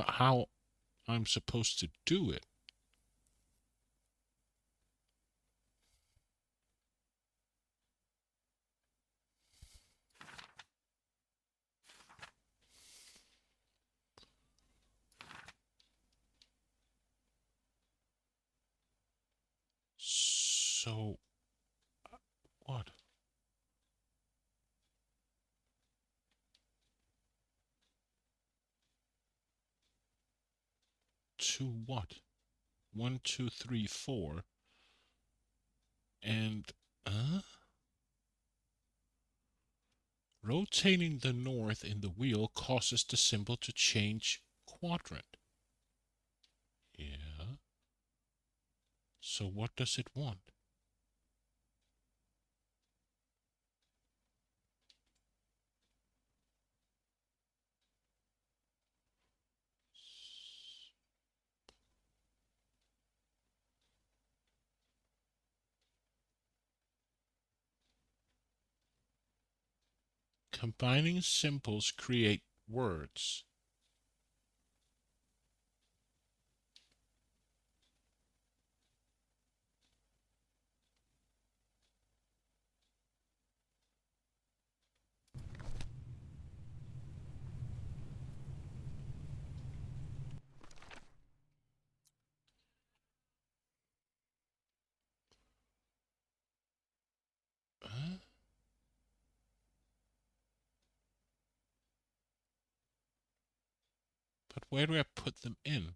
how I'm supposed to do it. So, what? To what? 1, 2, 3, 4. And, rotating the north in the wheel causes the symbol to change quadrant. Yeah. So what does it want? Combining symbols create words. Huh? But where do I put them in?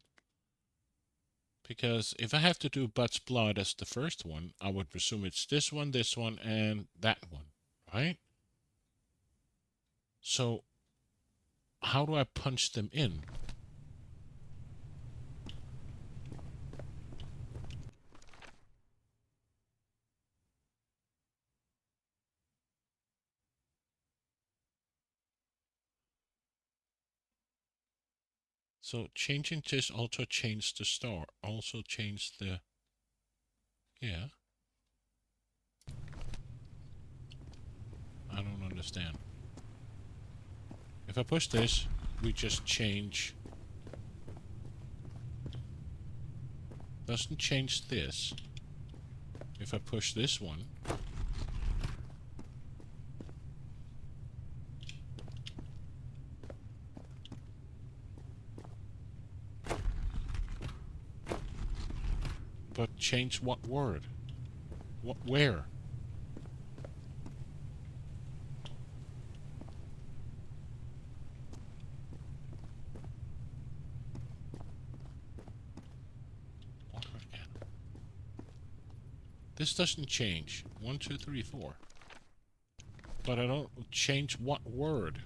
Because if I have to do But's Blood as the first one, I would presume it's this one, and that one, right? So, how do I punch them in? So, changing this also changed the star, also changed the... Yeah. I don't understand. If I push this, we just change... Doesn't change this. If I push this one... But change what word? What, where? Water again. This doesn't change. 1, 2, 3, 4. But I don't change what word?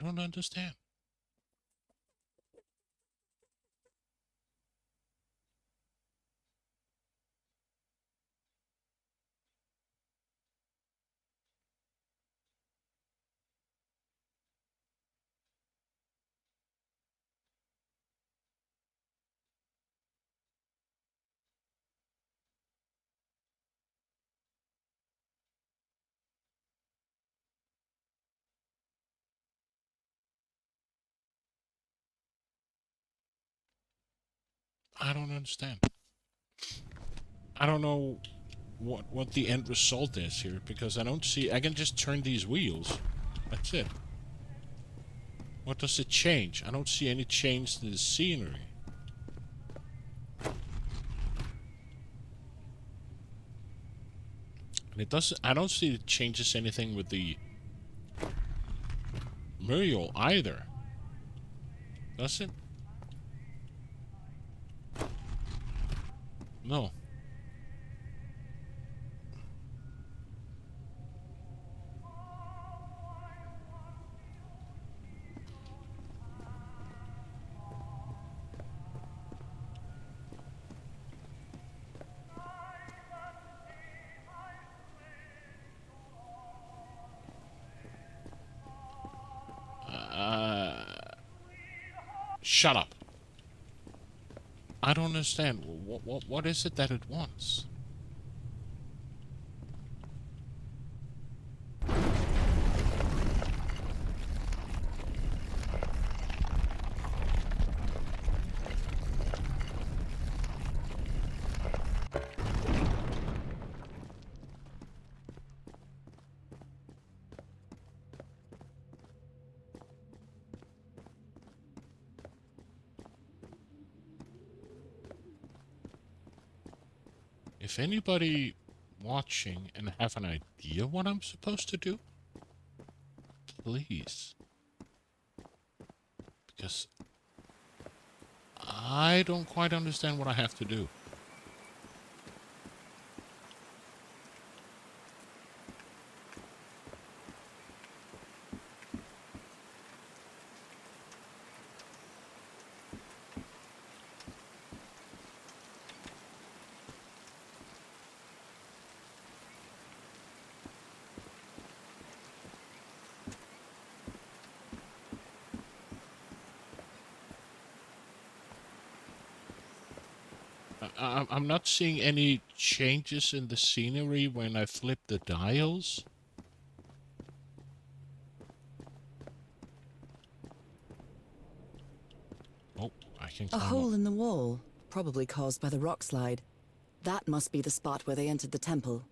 I don't understand. I don't understand. I don't know what the end result is here, because I don't see... I can just turn these wheels. That's it. What does it change? I don't see any change to the scenery. And it doesn't... I don't see it changes anything with the Muriel either. Does it? No. Shut up. I don't understand. What is it that it wants? If anybody watching and have an idea what I'm supposed to do, please. Because I don't quite understand what I have to do. I'm not seeing any changes in the scenery when I flip the dials. Oh, I can A climb hole up. in the wall, probably caused by the rock slide. That must be the spot where they entered the temple.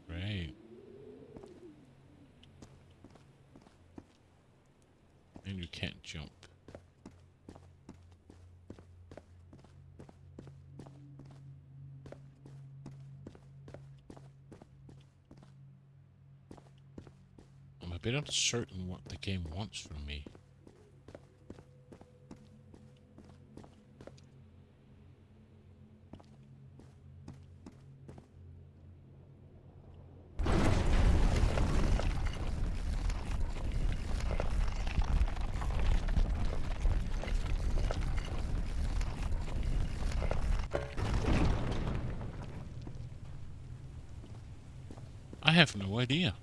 Great. And you can't jump. I'm a bit uncertain what the game wants from me. I have no idea.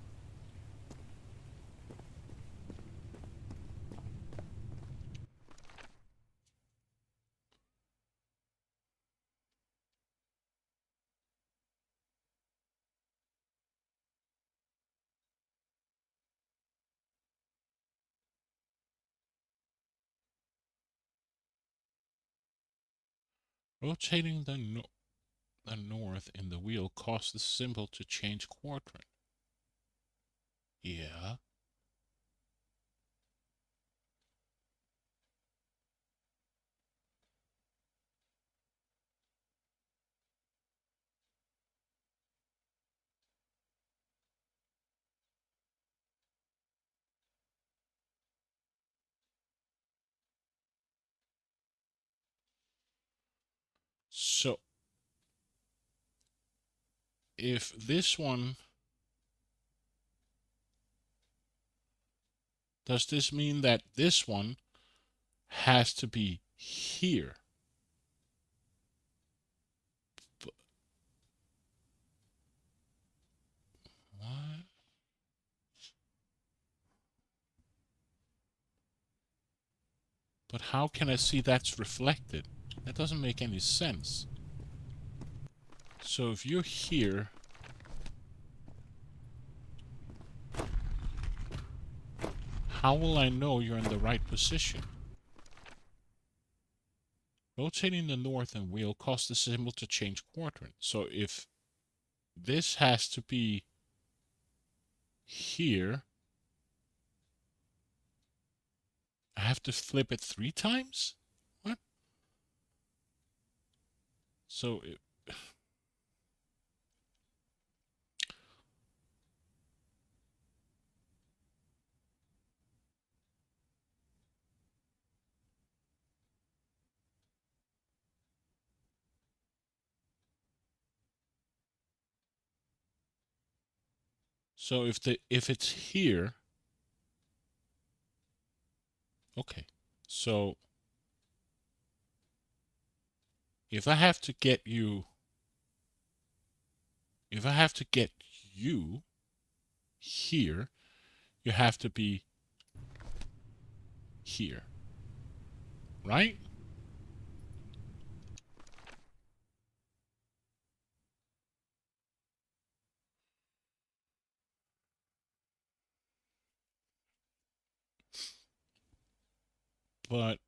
Rotating the north in the wheel causes the symbol to change quadrant. Yeah. So if this one, does this mean that this one has to be here? But what? But how can I see that's reflected? That doesn't make any sense. So if you're here, how will I know you're in the right position? Rotating the north and wheel causes the symbol to change quadrant. So if this has to be here, I have to flip it 3 times? What? So if it's here, okay. So if I have to get you here, you have to be here. Right? But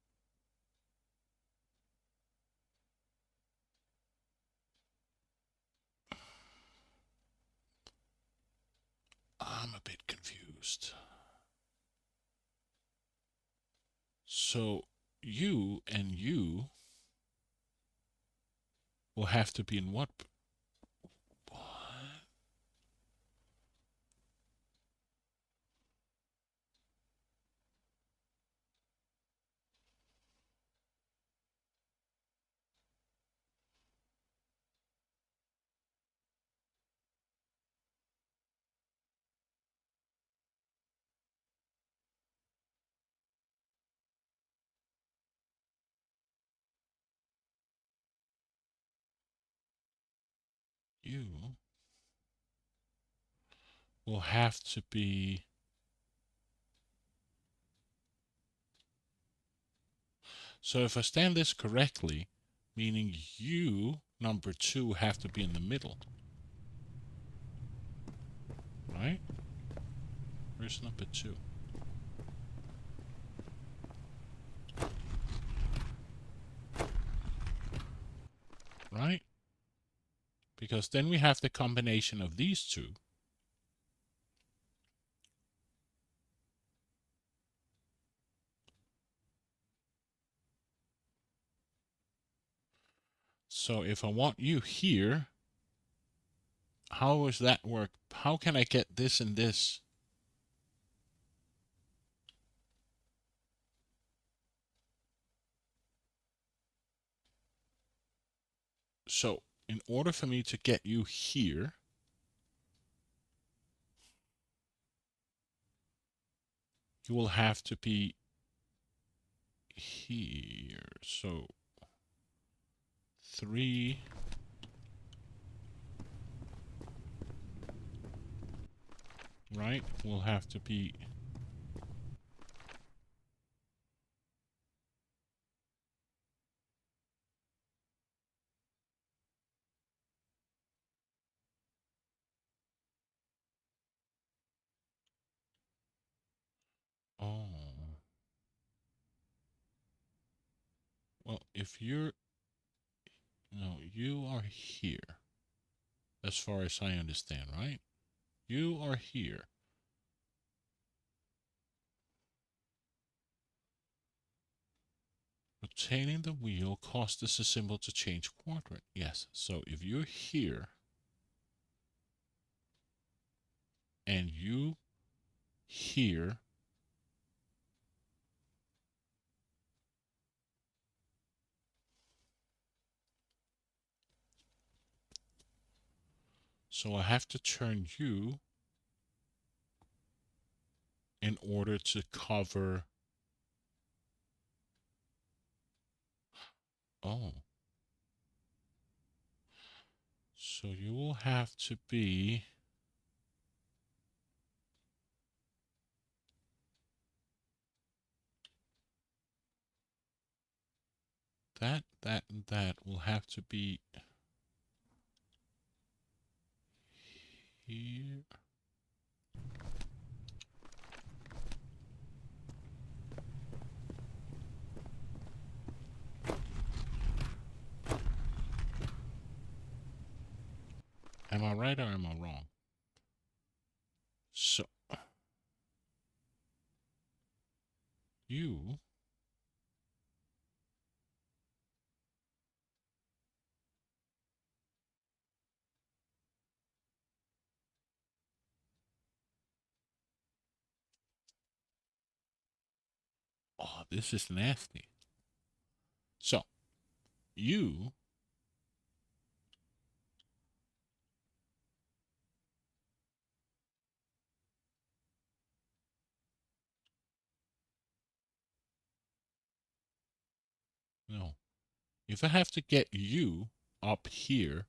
I'm a bit confused. So you and you will have to be in what? What? You will have to be. So if I stand this correctly, meaning you, number 2, have to be in the middle. Right? Where's number 2? Right? Because then we have the combination of these two. So if I want you here, how does that work? How can I get this and this? So in order for me to get you here, you will have to be here. So 3. Right? Will have to be. Oh. Well, if you're. No, you are here. As far as I understand, right? You are here. Rotating the wheel causes the symbol to change quadrant. Yes, so if you're here and you here, so I have to turn you in order to cover. Oh. So you will have to be. That, and that will have to be here. Am I right or am I wrong? So you oh, this is nasty. So you no. If I have to get you up here.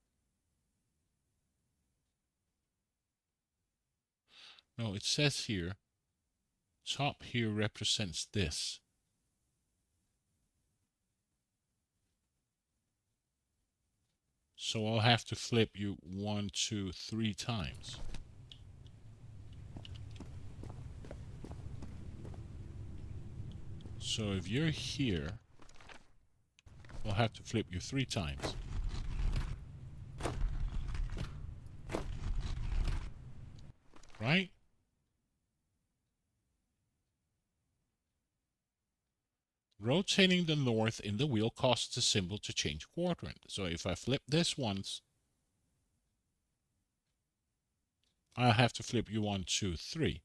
No, it says here top here represents this. So I'll have to flip you 1, 2, 3 times. So if you're here, I'll have to flip you 3 times. Right? Rotating the north in the wheel causes the symbol to change quadrant. So if I flip this once, I'll have to flip you 1, 2, 3.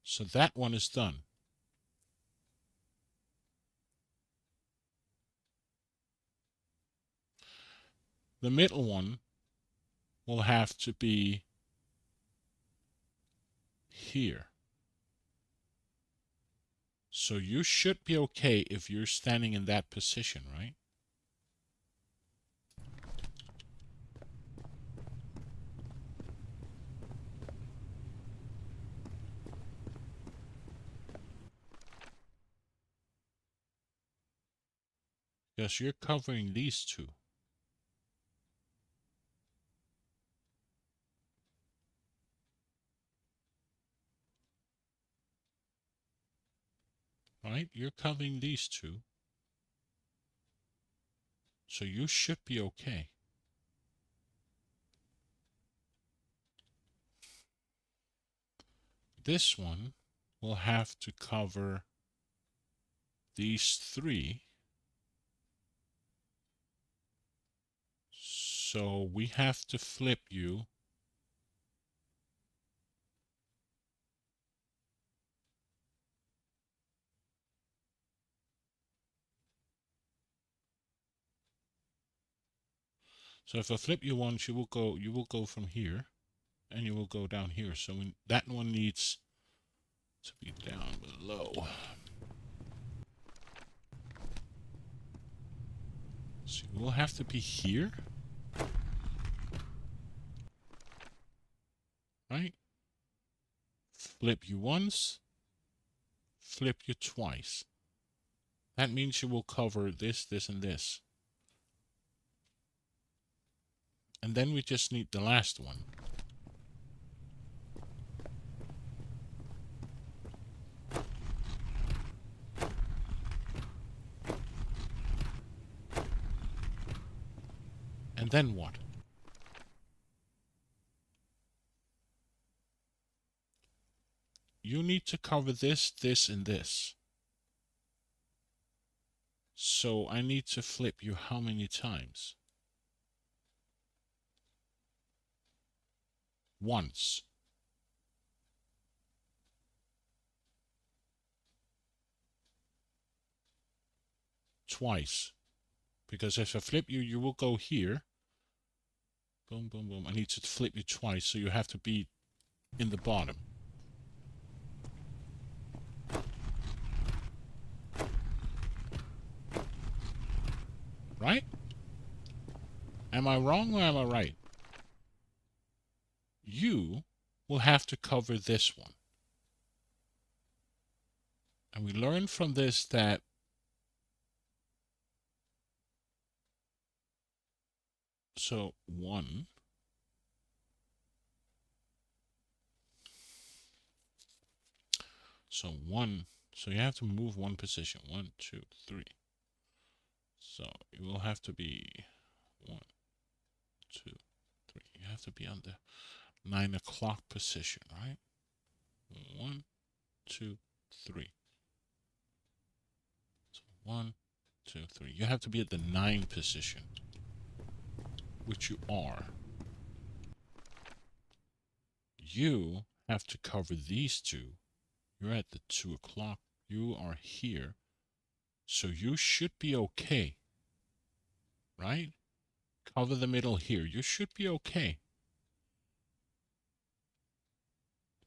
So that one is done. The middle one will have to be here. So you should be okay if you're standing in that position, right? Because you're covering these two. Right? You're covering these two. So you should be okay. This one will have to cover these 3. So we have to flip you So if I flip you once, you will go from here and you will go down here. So that one needs to be down below. So you will have to be here. Right? Flip you once, flip you twice. That means you will cover this, this, and this. And then we just need the last one. And then what? You need to cover this, this, and this. So I need to flip you how many times? Once. Twice. Because if I flip you, you will go here. Boom, boom, boom. I need to flip you twice, so you have to be in the bottom. Right? Am I wrong or am I right? You will have to cover this one. And we learned from this that so 1 so you have to move 1 position. 1, 2, 3. So you will have to be 1, 2, 3. You have to be on the 9 o'clock position, right? 1, 2, 3. So 1, 2, 3. You have to be at the 9 position, which you are. You have to cover these 2. You're at the 2 o'clock. You are here. So you should be okay. Right? Cover the middle here. You should be okay.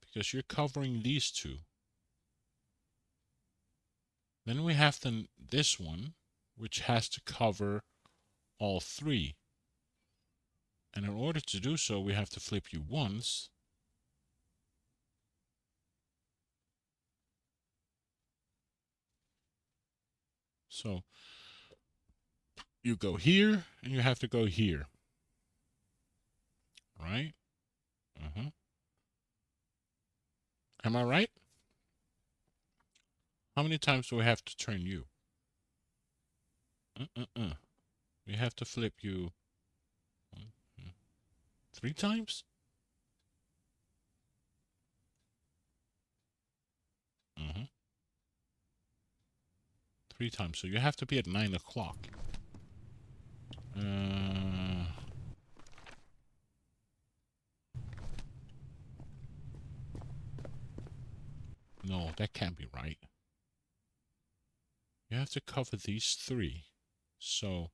Because you're covering these 2. Then we have this one, which has to cover all 3. And in order to do so, we have to flip you once. So You go here, and you have to go here. Right? Am I right? How many times do we have to turn you? We have to flip you 3 times? 3 times. So you have to be at 9 o'clock. No, that can't be right. You have to cover these 3. So...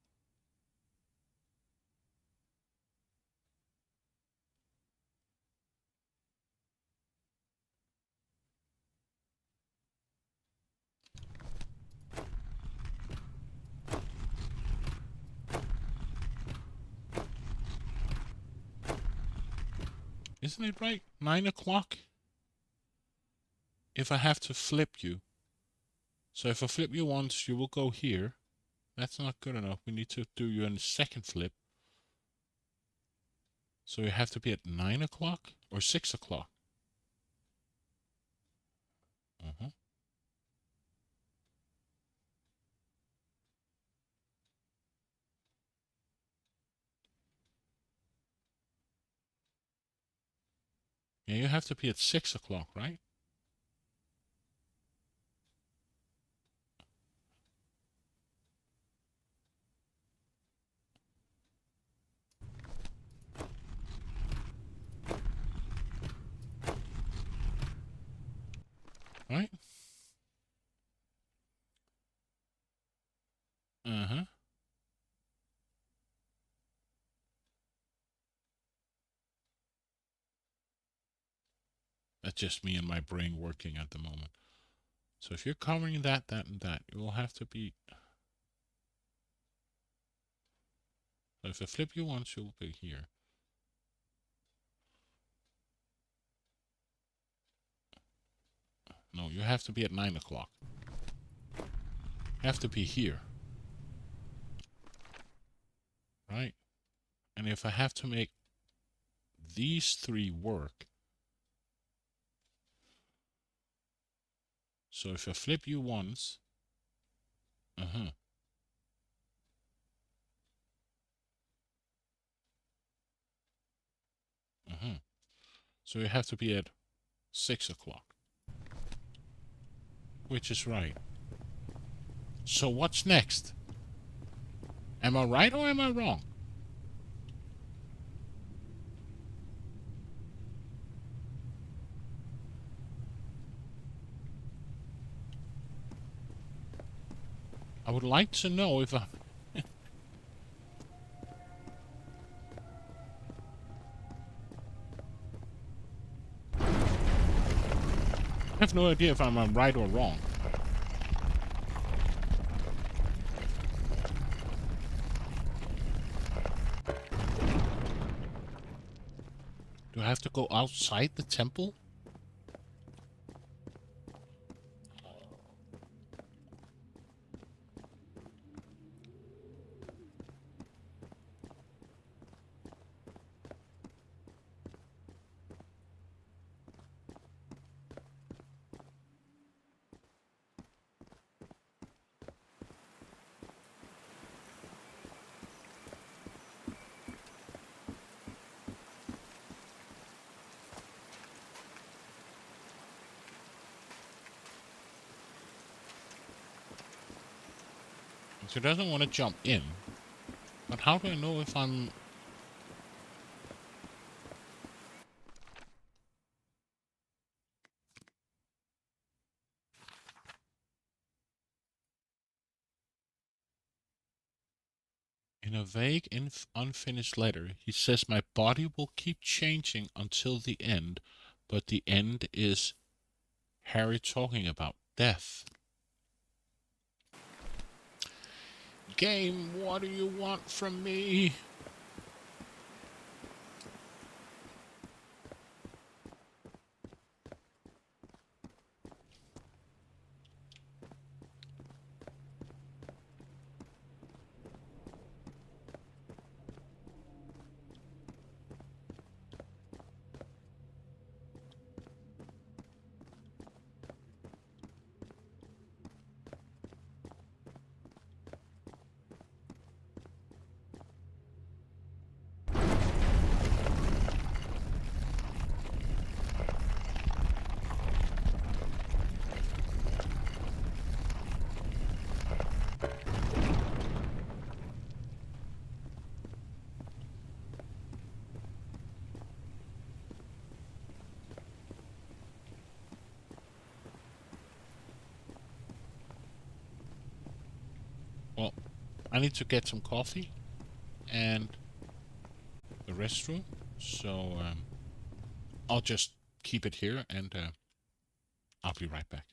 Isn't it right? 9 o'clock? If I have to flip you. So if I flip you once, you will go here. That's not good enough. We need to do you in the second flip. So you have to be at 9 o'clock or 6 o'clock. Yeah, you have to be at 6 o'clock, right? Right? That's just me and my brain working at the moment. So if you're covering that, that, and that, you will have to be... So if I flip you once, you'll be here. No, you have to be at 9 o'clock. You have to be here. Right? And if I have to make these 3 work... So if I flip you once... So you have to be at 6 o'clock. Which is right. So what's next? Am I right or am I wrong? I would like to know if I'm... I have no idea if I'm right or wrong. Do I have to go outside the temple? She doesn't want to jump in. But how do I know if I'm... In a vague, unfinished letter, he says my body will keep changing until the end, but the end is Harry talking about death. Game, what do you want from me? Well, I need to get some coffee and the restroom, so I'll just keep it here and I'll be right back.